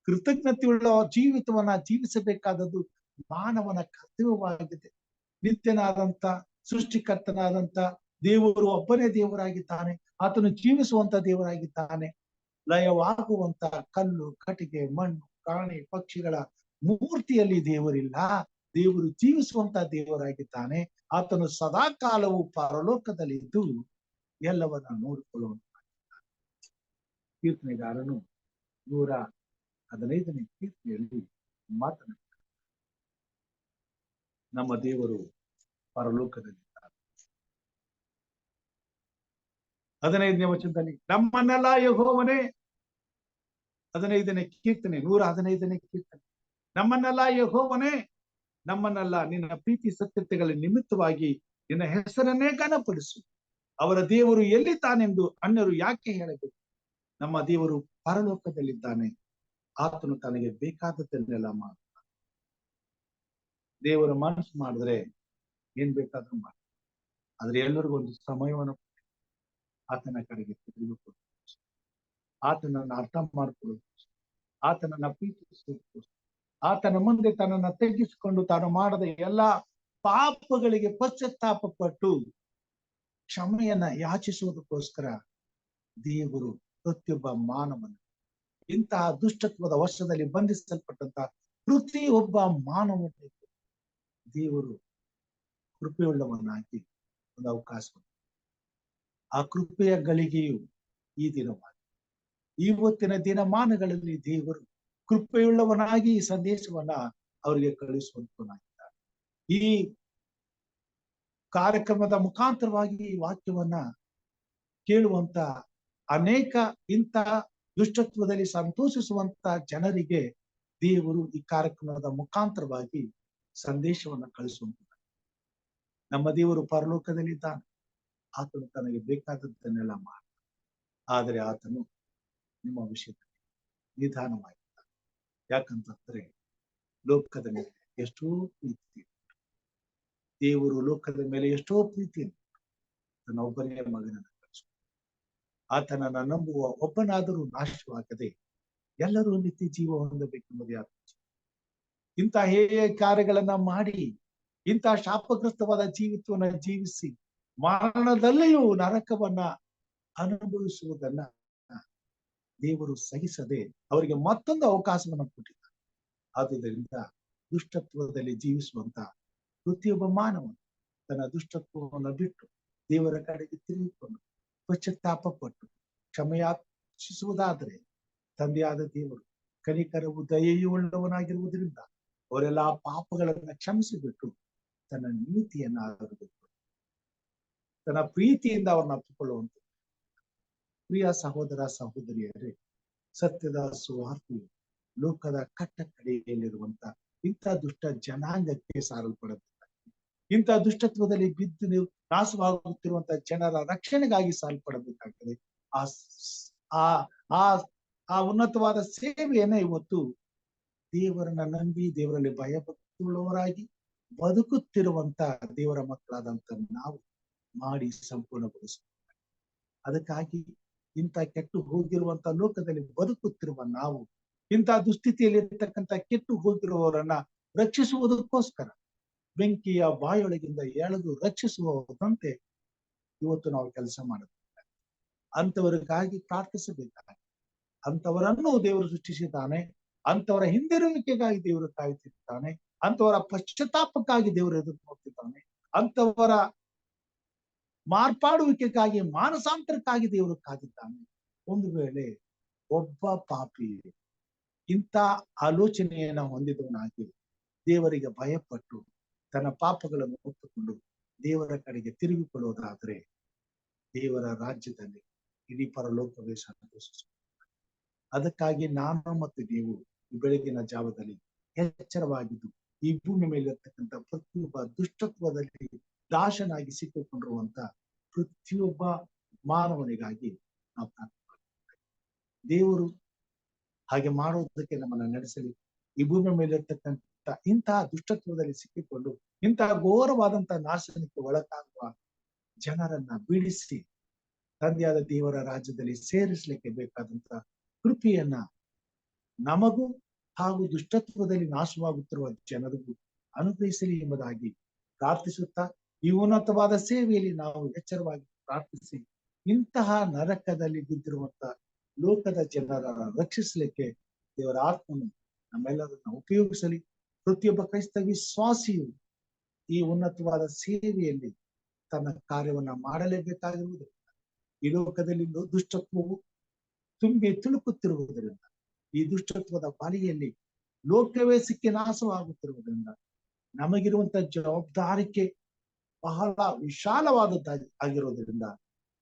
ಕೃತಜ್ಞತೆಯುಳ್ಳ ಜೀವಿತವನ್ನ ಜೀವಿಸಬೇಕಾದದ್ದು ಮಾನವನ ಕರ್ತವ್ಯವಾಗಿದೆ. ನಿತ್ಯನಾದಂತ ಸೃಷ್ಟಿಕರ್ತನಾದಂತ ದೇವರು ಒಬ್ಬನೇ ದೇವರಾಗಿದ್ದಾನೆ. ಆತನು ಜೀವಿಸುವಂತ ದೇವರಾಗಿದ್ದಾನೆ. ಲಯವಾಗುವಂತ ಕಲ್ಲು, ಕಟ್ಟಿಗೆ, ಮಣ್ಣು, ಪ್ರಾಣಿ, ಪಕ್ಷಿಗಳ ಮೂರ್ತಿಯಲ್ಲಿ ದೇವರಿಲ್ಲ. ದೇವರು ಜೀವಿಸುವಂತ ದೇವರಾಗಿದ್ದಾನೆ. ಆತನು ಸದಾ ಕಾಲವು ಪರಲೋಕದಲ್ಲಿದ್ದು ಎಲ್ಲವನ್ನ ನೋಡಿಕೊಳ್ಳುವಂತ ಕೀರ್ತನೆಗಾರನು 115ನೇ ಕೀರ್ತನೆಯಲ್ಲಿ ಮಾತನಾಡುತ್ತಾರೆ. ನಮ್ಮ ದೇವರು ಪರಲೋಕದಲ್ಲಿದ್ದಾರೆ. 15ನೇ ವಚನದಲ್ಲಿ ನಮ್ಮನ್ನೆಲ್ಲ ಯೆಹೋವನೇ, 15ನೇ ಕೀರ್ತನೆ 115ನೇ ಕೀರ್ತನೆ, ನಮ್ಮನ್ನೆಲ್ಲ ಯೆಹೋವನೇ, ನಮ್ಮನ್ನೆಲ್ಲ ನಿನ್ನ ಪ್ರೀತಿ ಸತ್ಯತೆಗಳ ನಿಮಿತ್ತವಾಗಿ ನಿನ್ನ ಹೆಸರನ್ನೇ ಘನಪಡಿಸು. ಅವರ ದೇವರು ಎಲ್ಲಿದ್ದಾನೆಂದು ಅನ್ಯರು ಯಾಕೆ ಹೇಳಬೇಕು? ನಮ್ಮ ದೇವರು ಪರಲೋಕದಲ್ಲಿದ್ದಾನೆ. ಆತನು ತನಗೆ ಬೇಕಾದದ್ದನ್ನೆಲ್ಲ ಮಾಡ್ತಾನೆ. ದೇವರ ಮನಸ್ಸು ಮಾಡಿದ್ರೆ ಏನ್ ಬೇಕಾದ್ರೂ ಮಾಡ್ತಾನೆ. ಆದ್ರೆ ಎಲ್ಲರಿಗೂ ಒಂದು ಸಮಯವನ್ನು ಆತನ ಕಡೆಗೆ ತಿರುಗಿಕೊಳ್ಳುವುದು, ಆತನನ್ನ ಅರ್ಥ ಮಾಡ್ಕೊಳ್ಳುವುದು, ಆತನನ್ನ ಪ್ರೀತಿಸುವುದು, ಆತನ ಮುಂದೆ ತನ್ನನ್ನ ತಗ್ಗಿಸಿಕೊಂಡು ತಾನು ಮಾಡದ ಎಲ್ಲಾ ಪಾಪಗಳಿಗೆ ಪಶ್ಚಾತ್ತಾಪ ಪಟ್ಟು ಕ್ಷಮೆಯನ್ನ ಯಾಚಿಸುವುದಕ್ಕೋಸ್ಕರ ದೇವರು ಪ್ರತಿಯೊಬ್ಬ ಮಾನವನ ಇಂತಹ ದುಷ್ಟತ್ವದ ವರ್ಷದಲ್ಲಿ ಬಂಧಿಸಲ್ಪಟ್ಟಂತ ಪ್ರತಿಯೊಬ್ಬ ಮಾನವನಿಗೆ ದೇವರು ಕೃಪೆಯುಳ್ಳವನಾಗಿ ಒಂದು ಅವಕಾಶ. ಆ ಕೃಪೆಯ ಗಳಿಗೆಯು ಈ ದಿನವಾಗಿ ಇವತ್ತಿನ ದಿನಮಾನಗಳಲ್ಲಿ ದೇವರು ಕೃಪೆಯುಳ್ಳವನಾಗಿ ಈ ಸಂದೇಶವನ್ನ ಅವರಿಗೆ ಕಳಿಸುವಂತವನಾಗಿದ್ದಾರೆ. ಈ ಕಾರ್ಯಕ್ರಮದ ಮುಖಾಂತರವಾಗಿ ಈ ವಾಕ್ಯವನ್ನ ಕೇಳುವಂತ ಅನೇಕ ಇಂತಹ ದುಷ್ಟತ್ವದಲ್ಲಿ ಸಂತೋಷಿಸುವಂತ ಜನರಿಗೆ ದೇವರು ಈ ಕಾರ್ಯಕ್ರಮದ ಮುಖಾಂತರವಾಗಿ ಸಂದೇಶವನ್ನ ಕಳಿಸುವಂತ. ನಮ್ಮ ದೇವರು ಪರಲೋಕದಲ್ಲಿದ್ದಾನೆ. ಆತನು ತನಗೆ ಬೇಕಾದದ್ದನ್ನೆಲ್ಲ ಮಾಡ್ತಾನೆ. ಆದರೆ ಆತನು ನಿಮ್ಮ ವಿಷಯದಲ್ಲಿ ನಿಧಾನವಾಗಿದ್ದಾನೆ. ಯಾಕಂತಂದ್ರೆ ಲೋಕದ ಮೇಲೆ ಎಷ್ಟೋ ಪ್ರೀತಿ, ದೇವರು ಲೋಕದ ಮೇಲೆ ಎಷ್ಟೋ ಪ್ರೀತಿಯನ್ನು ತನ್ನ ಒಬ್ಬನೇ ಮಗನನ್ನು ಕಳಿಸ, ಆತನನ್ನ ನಂಬುವ ಒಬ್ಬನಾದರೂ ನಾಶವಾಗದೆ ಎಲ್ಲರೂ ನಿತ್ಯ ಜೀವ ಹೊಂದಬೇಕೆಂಬುದೇ ಆತ. ಇಂಥ ಹೇಯ ಕಾರ್ಯಗಳನ್ನ ಮಾಡಿ ಇಂಥ ಶಾಪಗ್ರಸ್ತವಾದ ಜೀವಿತವನ್ನ ಜೀವಿಸಿ ಮರಣದಲ್ಲಿಯೂ ನರಕವನ್ನ ಅನುಭವಿಸುವುದನ್ನ ದೇವರು ಸಹಿಸದೆ ಅವರಿಗೆ ಮತ್ತೊಂದು ಅವಕಾಶವನ್ನು ಕೊಟ್ಟಿದ್ದಾರೆ. ಆದುದರಿಂದ ದುಷ್ಟತ್ವದಲ್ಲಿ ಜೀವಿಸುವಂತ ಪ್ರತಿಯೊಬ್ಬ ಮಾನವ ತನ್ನ ದುಷ್ಟತ್ವವನ್ನು ಬಿಟ್ಟು ದೇವರ ಕಡೆಗೆ ತಿರುಗಿಕೊಂಡು ಪಶ್ಚಾತ್ತಾಪ ಪಟ್ಟು ಕ್ಷಮೆಯಾಚಿಸುವುದಾದರೆ ತಂದೆಯಾದ ದೇವರು ಕನಿಕರವು ದಯೆಯೂ ಉಳ್ಳವನಾಗಿರುವುದರಿಂದ ಅವರೆಲ್ಲ ಪಾಪಗಳನ್ನ ಕ್ಷಮಿಸಿಬಿಟ್ಟು ತನ್ನ ನೀತಿಯನ್ನ ಆಧರಿಸಬೇಕು, ತನ್ನ ಪ್ರೀತಿಯಿಂದ ಅವ್ರನ್ನ ಅಪ್ಪಿಕೊಳ್ಳುವಂತ. ಪ್ರಿಯ ಸಹೋದರ ಸಹೋದರಿಯರೇ, ಸತ್ಯದ ಸುವಾರ್ತೆಯು ಲೋಕದ ಕಟ್ಟ ಕಡೆಯಲ್ಲಿರುವಂತ ಇಂಥ ದುಷ್ಟ ಜನಾಂಗಕ್ಕೆ ಸಾರಲ್ಪಡಬೇಕಾಗಿದೆ. ಇಂಥ ದುಷ್ಟತ್ವದಲ್ಲಿ ಬಿದ್ದು ನಾಶವಾಗುತ್ತಿರುವಂತ ಜನರ ರಕ್ಷಣೆಗಾಗಿ ಸಾಲ್ಪಡಬೇಕಾಗ್ತದೆ. ಆ ಉನ್ನತವಾದ ಸೇವೆಯನ್ನ ಇವತ್ತು ದೇವರನ್ನ ನಂಬಿ ದೇವರಲ್ಲಿ ಭಯಭಕ್ತಿಯುಳ್ಳವರಾಗಿ ಬದುಕುತ್ತಿರುವಂತ ದೇವರ ಮಕ್ಕಳಾದಂತ ನಾವು ಮಾಡಿ ಸಂಪೂರ್ಣಗೊಳಿಸಬೇಕು. ಅದಕ್ಕಾಗಿ ಇಂಥ ಕೆಟ್ಟು ಹೋಗಿರುವಂತ ಲೋಕದಲ್ಲಿ ಬದುಕುತ್ತಿರುವ ನಾವು ಇಂಥ ದುಸ್ಥಿತಿಯಲ್ಲಿ ಇರ್ತಕ್ಕಂಥ ಕೆಟ್ಟು ಹೋಗಿರುವವರನ್ನ ರಕ್ಷಿಸುವುದಕ್ಕೋಸ್ಕರ ಬೆಂಕಿಯ ಬಾಯೊಳಗಿಂದ ಎಳೆದು ರಕ್ಷಿಸುವಂತೆ ಇವತ್ತು ನಾವು ಕೆಲಸ ಮಾಡಬೇಕು. ಅಂತವರಿಗಾಗಿ ಪ್ರಾರ್ಥಿಸಬೇಕಾಗಿ ಅಂತವರನ್ನು ದೇವರು ಸೃಷ್ಟಿಸಿದ್ದಾನೆ. ಅಂತವರ ಹಿಂದಿರುವಿಕೆಗಾಗಿ ದೇವರು ಕಾಯುತ್ತಿದ್ದಾನೆ. ಅಂತವರ ಪಶ್ಚಾತ್ತಾಪಕ್ಕಾಗಿ ದೇವರು ಎದುರು ನೋಡ್ತಿದ್ದಾನೆ. ಅಂತವರ ಮಾರ್ಪಾಡುವಿಕೆಗಾಗಿ ಮಾನಸಾಂತರಕ್ಕಾಗಿ ದೇವರು ಕಾದಿದ್ದಾನೆ. ಒಂದು ವೇಳೆ ಒಬ್ಬ ಪಾಪಿ ಇಂಥ ಆಲೋಚನೆಯನ್ನ ಹೊಂದಿದವನಾಗಿ ದೇವರಿಗೆ ಭಯಪಟ್ಟು ತನ್ನ ಪಾಪಗಳನ್ನು ಒತ್ತುಕೊಂಡು ದೇವರ ಕಡೆಗೆ ತಿರುಗಿಕೊಳ್ಳುವುದಾದರೆ ದೇವರ ರಾಜ್ಯದಲ್ಲಿ ಇಡೀ ಪರಲೋಕವೇ ಸಂತೋಷಿಸುತ್ತದೆ. ಅದಕ್ಕಾಗಿ ನಾನು ಮತ್ತು ನೀವು ಈ ಬೆಳಗಿನ ಜಾವದಲ್ಲಿ ಎಚ್ಚರವಾಗಿದ್ದು ಈ ಭೂಮಿ ಮೇಲೆ ಇರ್ತಕ್ಕಂಥ ಪ್ರತಿಯೊಬ್ಬ ದುಷ್ಟತ್ವದಲ್ಲಿ ದಾಸನಾಗಿ ಸಿಕ್ಕಿಕೊಂಡಿರುವಂತ ಪ್ರತಿಯೊಬ್ಬ ಮಾನವನಿಗಾಗಿ ನಾವು ಪ್ರಾರ್ಥನೆ ಮಾಡ್ತೀವಿ. ದೇವರು ಹಾಗೆ ಮಾಡುವುದಕ್ಕೆ ನಮ್ಮನ್ನ ನಡೆಸಲಿ. ಈ ಭೂಮಿ ಮೇಲೆ ಇರ್ತಕ್ಕಂಥ ಇಂತಹ ದುಷ್ಟತ್ವದಲ್ಲಿ ಸಿಕ್ಕಿಕೊಂಡು ಇಂತಹ ಘೋರವಾದಂತಹ ನಾಶನಕ್ಕೆ ಒಳಗಾಗುವ ಜನರನ್ನ ಬಿಡಿಸಿ ತಂದೆಯಾದ ದೇವರ ರಾಜ್ಯದಲ್ಲಿ ಸೇರಿಸಲಿಕ್ಕೆ ಬೇಕಾದಂತ ಕೃಪೆಯನ್ನ ನಮಗೂ ಹಾಗೂ ದುಷ್ಟತ್ವದಲ್ಲಿ ನಾಶವಾಗುತ್ತಿರುವ ಜನರಿಗೂ ಅನುಗ್ರಹಿಸಲಿ ಎಂಬುದಾಗಿ ಪ್ರಾರ್ಥಿಸುತ್ತಾ ಈ ಉನ್ನತವಾದ ಸೇವೆಯಲ್ಲಿ ನಾವು ಎಚ್ಚರವಾಗಿ ಪ್ರಾರ್ಥಿಸಿ ಇಂತಹ ನರಕದಲ್ಲಿ ಬಿದ್ದಿರುವಂತ ಲೋಕದ ಜನರ ರಕ್ಷಿಸಲಿಕ್ಕೆ ದೇವರ ಆತ್ಮನು ನಮ್ಮೆಲ್ಲರನ್ನ ಉಪಯೋಗಿಸಲಿ. ಪ್ರತಿಯೊಬ್ಬ ಕ್ರೈಸ್ತ ವಿಶ್ವಾಸಿಯು ಈ ಉನ್ನತವಾದ ಸೇವೆಯಲ್ಲಿ ತನ್ನ ಕಾರ್ಯವನ್ನ ಮಾಡಲೇಬೇಕಾಗಿರುವುದರಿಂದ ಈ ಲೋಕದಲ್ಲಿ ದುಷ್ಟತ್ವವು ತುಂಬಿ ತುಳುಕುತ್ತಿರುವುದರಿಂದ ಈ ದುಷ್ಟತ್ವದ ಬಲಿಯಲ್ಲಿ ಲೋಕವೇ ಸಿಕ್ಕಿ ನಾಶವಾಗುತ್ತಿರುವುದರಿಂದ ನಮಗಿರುವಂತ ಜವಾಬ್ದಾರಿಕೆ ಬಹಳ ವಿಶಾಲವಾದದ್ದಾಗಿರುವುದರಿಂದ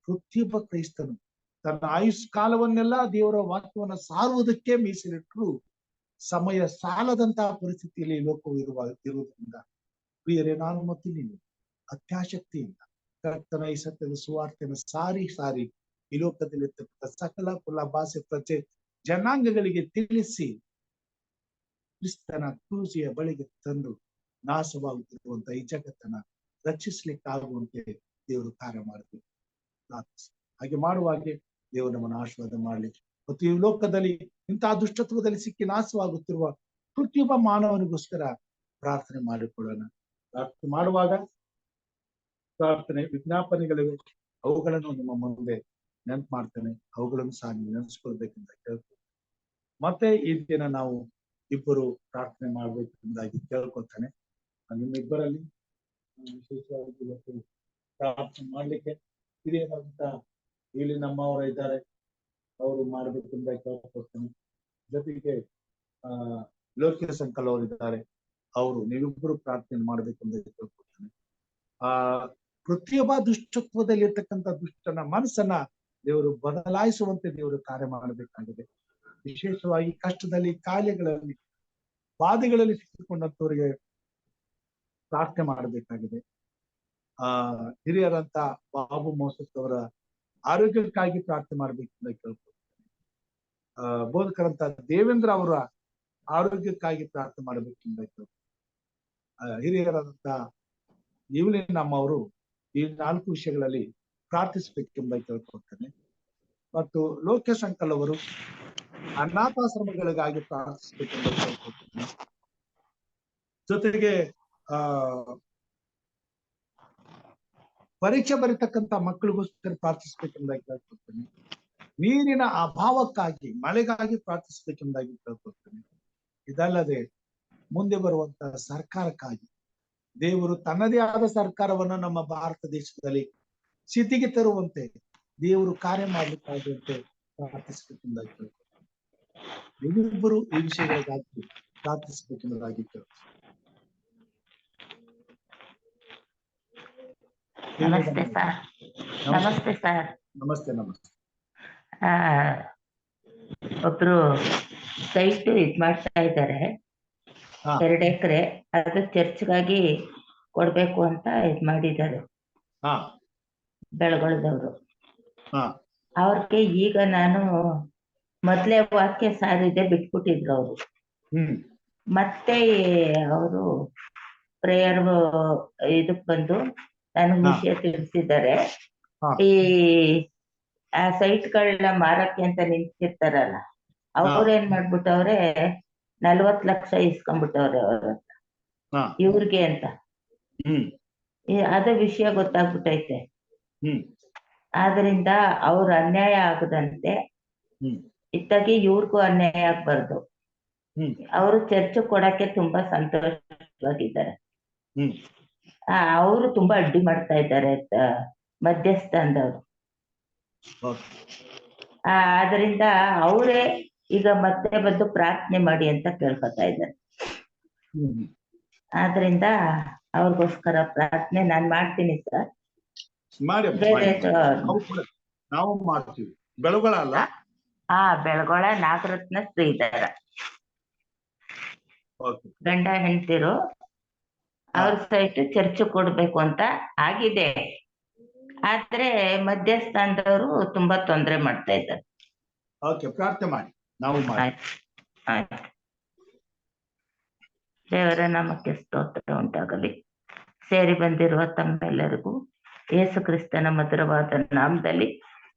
ಪ್ರತಿಯೊಬ್ಬ ಕ್ರೈಸ್ತನು ತನ್ನ ಆಯುಷ್ಕಾಲವನ್ನೆಲ್ಲ ದೇವರ ವಾಕ್ಯವನ್ನ ಸಾರುವುದಕ್ಕೆ ಮೀಸಲಿಟ್ಟರು ಸಮಯ ಸಾಲದಂತಹ ಪರಿಸ್ಥಿತಿಯಲ್ಲಿ ಲೋಕವು ಇರುವುದರಿಂದ ಪ್ರಿಯರೇ, ನಾನು ಮತ್ತು ನೀವು ಅತ್ಯಾಸಕ್ತಿಯಿಂದ ಕರ್ತನ ಈ ಸತ್ಯದ ಸುವಾರ್ತೆಯನ್ನು ಸಾರಿ ಈ ಲೋಕದಲ್ಲಿರ್ತಕ್ಕಂಥ ಸಕಲ ಕುಲ ಭಾಷೆ ಪ್ರಜೆ ಜನಾಂಗಗಳಿಗೆ ತಿಳಿಸಿ ಕ್ರಿಸ್ತನ ಕ್ರೂಸಿಯ ಬಳಿಗೆ ತಂದು ನಾಶವಾಗುತ್ತಿರುವಂತ ಈ ಜಗತ್ತನ್ನ ರಕ್ಷಿಸ್ಲಿಕ್ಕಾಗುವಂತೆ ದೇವರು ಕಾರ್ಯ ಮಾಡಬೇಕು. ಹಾಗೆ ಮಾಡುವಾಗೆ ದೇವರು ನಮ್ಮನ್ನು ಆಶೀರ್ವಾದ ಮಾಡಲಿ. ಮತ್ತು ಈ ಲೋಕದಲ್ಲಿ ಇಂತಹ ದುಷ್ಟತ್ವದಲ್ಲಿ ಸಿಕ್ಕಿ ನಾಶವಾಗುತ್ತಿರುವ ಪ್ರತಿಯೊಬ್ಬ ಮಾನವನಿಗೋಸ್ಕರ ಪ್ರಾರ್ಥನೆ ಮಾಡಿಕೊಳ್ಳೋಣ. ಪ್ರಾರ್ಥನೆ ಮಾಡುವಾಗ ಪ್ರಾರ್ಥನೆ ವಿಜ್ಞಾಪನೆಗಳಿವೆ, ಅವುಗಳನ್ನು ನಿಮ್ಮ ಮುಂದೆ ನೆನಪು ಮಾಡ್ತೇನೆ. ಅವುಗಳನ್ನು ಸಹ ನೀವು ನೆನೆಸ್ಕೊಳ್ಬೇಕಂತ ಕೇಳ್ಕೊಳ್ತೇನೆ. ಮತ್ತೆ ಈ ದಿನ ನಾವು ಇಬ್ಬರು ಪ್ರಾರ್ಥನೆ ಮಾಡ್ಬೇಕೆಂಬುದಾಗಿ ಕೇಳ್ಕೊಳ್ತೇನೆ. ನಿಮ್ಮಿಬ್ಬರಲ್ಲಿ ವಿಶೇಷವಾಗಿ ಇವತ್ತು ಪ್ರಾರ್ಥನೆ ಮಾಡ್ಲಿಕ್ಕೆ ಹಿರಿಯರಂತ ಇಲ್ಲಿ ನಮ್ಮವರ ಇದ್ದಾರೆ, ಅವರು ಮಾಡ್ಬೇಕೆಂದ ಕೇಳ್ಕೊಳ್ತೇನೆ. ಜೊತೆಗೆ ಲೋಕಿಯ ಸಂಕಲ್ ಅವರು ಇದ್ದಾರೆ, ಅವರು ನೀವಿಬ್ಬರು ಪ್ರಾರ್ಥನೆ ಮಾಡ್ಬೇಕೆಂದ ಕೇಳ್ಕೊಳ್ತೇನೆ. ಪ್ರತಿಯೊಬ್ಬ ದುಷ್ಟತ್ವದಲ್ಲಿ ಇರ್ತಕ್ಕಂಥ ದುಷ್ಟನ ಮನಸ್ಸನ್ನ ದೇವರು ಬದಲಾಯಿಸುವಂತೆ ದೇವರು ಕಾರ್ಯ ಮಾಡಬೇಕಾಗಿದೆ. ವಿಶೇಷವಾಗಿ ಕಷ್ಟದಲ್ಲಿ, ಕಾಯಿಲೆಗಳಲ್ಲಿ, ಬಾಧೆಗಳಲ್ಲಿ ಸಿಕ್ಕಿಕೊಂಡಂತವರಿಗೆ ಪ್ರಾರ್ಥನೆ ಮಾಡಬೇಕಾಗಿದೆ. ಹಿರಿಯರಂತ ಬಾಬು ಮೋಸಸ್ ಅವರ ಆರೋಗ್ಯಕ್ಕಾಗಿ ಪ್ರಾರ್ಥನೆ ಮಾಡ್ಬೇಕಂತ ಕೇಳ್ಕೊಳ್ತೇನೆ. ಬೋಧಕರಂತ ದೇವೇಂದ್ರ ಅವರ ಆರೋಗ್ಯಕ್ಕಾಗಿ ಪ್ರಾರ್ಥನೆ ಮಾಡಬೇಕೆಂದ ಕೇಳ್ಕೊಳ್ತೇನೆ. ಹಿರಿಯರಾದಂತ ಇವಲಿನ್ ಅಮ್ಮ ಅವರು ಈ 4 ವಿಷಯಗಳಲ್ಲಿ ಪ್ರಾರ್ಥಿಸಬೇಕೆಂಬ ಕೇಳ್ಕೊಳ್ತೇನೆ. ಮತ್ತು ಲೋಕೇಶ್ ಅಂಕಲ್ ಅವರು ಅನಾಥಾಶ್ರಮಗಳಿಗಾಗಿ ಪ್ರಾರ್ಥಿಸಬೇಕೆಂಬ ಕೇಳ್ಕೊಳ್ತೇನೆ. ಜೊತೆಗೆ ಪರೀಕ್ಷೆ ಬರೀತಕ್ಕಂತ ಮಕ್ಕಳಿಗೋಸ್ಕರ ಪ್ರಾರ್ಥಿಸಬೇಕೆಂಬುದಾಗಿ ಕೇಳ್ಕೊಳ್ತೇನೆ. ನೀರಿನ ಅಭಾವಕ್ಕಾಗಿ, ಮಳೆಗಾಗಿ ಪ್ರಾರ್ಥಿಸಬೇಕೆಂಬುದಾಗಿ ಕೇಳ್ಕೊಳ್ತೇನೆ. ಇದಲ್ಲದೆ ಮುಂದೆ ಬರುವಂತಹ ಸರ್ಕಾರಕ್ಕಾಗಿ ದೇವರು ತನ್ನದೇ ಆದ ಸರ್ಕಾರವನ್ನು ನಮ್ಮ ಭಾರತ ದೇಶದಲ್ಲಿ ಸ್ಥಿತಿಗೆ ತರುವಂತೆ ದೇವರು ಕಾರ್ಯ ಮಾಡಲಿಕ್ಕಾಗುವಂತೆ ಪ್ರಾರ್ಥಿಸಬೇಕೆಂಬುದಾಗಿ ಕೇಳ್ಕೊಳ್ತೇನೆ. ನೀವಿಬ್ಬರು ಈ ವಿಷಯಗಳಿಗಾಗಿ ಪ್ರಾರ್ಥಿಸಬೇಕೆಂಬುದಾಗಿ ಕೇಳ್ಕೊಳ್ತೇನೆ. ನಮಸ್ತೆ ಸರ್. ನಮಸ್ತೆ ಸರ್. ನಮಸ್ತೆ. ನಮಸ್ತೆ. ಒಬ್ರು ಸೈಟ್ ಮಾಡ್ತಾ ಇದ್ದಾರೆ, 2 ಎಕರೆ. ಅದು ಚರ್ಚ್ಗಾಗಿ ಕೊಡ್ಬೇಕು ಅಂತ ಮಾಡಿದ್ದಾರೆ ಬೆಳಗೊಳದವರು. ಅವ್ರಿಗೆ ಈಗ ನಾನು ಮೊದ್ಲೇ ವಾಕ್ಯ ಸಾರಿದೆ, ಬಿಟ್ಬಿಟ್ಟಿದ್ರು ಅವರು. ಮತ್ತೆ ಅವರು ಪ್ರೇಯರ್ ಇದಕ್ ಬಂದು ನನಗೆ ವಿಷಯ ತಿಳಿಸಿದ್ದಾರೆ. ಈ ಆ ಸೈಟ್ಗಳನ್ನ ಮಾರಕ್ಕೆ ಅಂತ ನಿಂತಿರ್ತಾರಲ್ಲ, ಅವ್ರೇನ್ ಮಾಡ್ಬಿಟ್ಟವ್ರೆ, 40 ಲಕ್ಷ ಇಸ್ಕೊಂಡ್ಬಿಟ್ಟವ್ರೆ ಅವ್ರ ಇವ್ರಿಗೆ ಅಂತ. ಅದೇ ವಿಷಯ ಗೊತ್ತಾಗ್ಬಿಟ್ಟೈತೆ. ಆದ್ರಿಂದ ಅವ್ರ ಅನ್ಯಾಯ ಆಗದಂತೆ ಇತ್ತಾಗಿ ಇವ್ರಿಗೂ ಅನ್ಯಾಯ ಆಗ್ಬಾರ್ದು. ಅವರು ಚರ್ಚ್ ಕೊಡಕ್ಕೆ ತುಂಬಾ ಸಂತೋಷವಾಗಿದ್ದಾರೆ. ಅವರು ತುಂಬಾ ಅಡ್ಡಿ ಮಾಡ್ತಾ ಇದ್ದಾರೆ ಮಧ್ಯಸ್ಥಾನದವರು. ಆದ್ರಿಂದ ಅವರೇ ಈಗ ಮತ್ತೆ ಬಂದು ಪ್ರಾರ್ಥನೆ ಮಾಡಿ ಅಂತ ಕೇಳ್ಕೊತಾ ಇದ್ದಾರೆ. ಆದ್ರಿಂದ ಅವ್ರಿಗೋಸ್ಕರ ಪ್ರಾರ್ಥನೆ ನಾನ್ ಮಾಡ್ತೀನಿ ಸರ್. ನಾವು ಮಾಡ್ತೀವಿ. ಬೆಳಗೊಳ ಅಲ್ಲ? ಬೆಳಗೊಳ ನಾಗರತ್ನ ಶ್ರೀಧರ. ಓಕೆ ಗಂಡ ಹೆಂಡ್ತಿರು ಅವ್ರ ಸೈಟ್ ಚರ್ಚ್ ಕೊಡ್ಬೇಕು ಅಂತ ಆಗಿದೆ. ಆದ್ರೆ ಮಧ್ಯಸ್ಥಾನದವರು ತುಂಬಾ ತೊಂದರೆ ಮಾಡ್ತಾ ಇದ್ದಾರೆ. ಓಕೆ, ಪ್ರಾರ್ಥನೆ ಮಾಡಿ, ನಾವು ಮಾಡಿ. ಆಯ್ತು ಆಯ್ತು. ದೇವರ ನಾಮಕ್ಕೆ ಸ್ತೋತ್ರ ಉಂಟಾಗಲಿ. ಸೇರಿ ಬಂದಿರುವ ತಮ್ಮೆಲ್ಲರಿಗೂ ಯೇಸು ಕ್ರಿಸ್ತನ ಮಧುರವಾದ ನಾಮದಲ್ಲಿ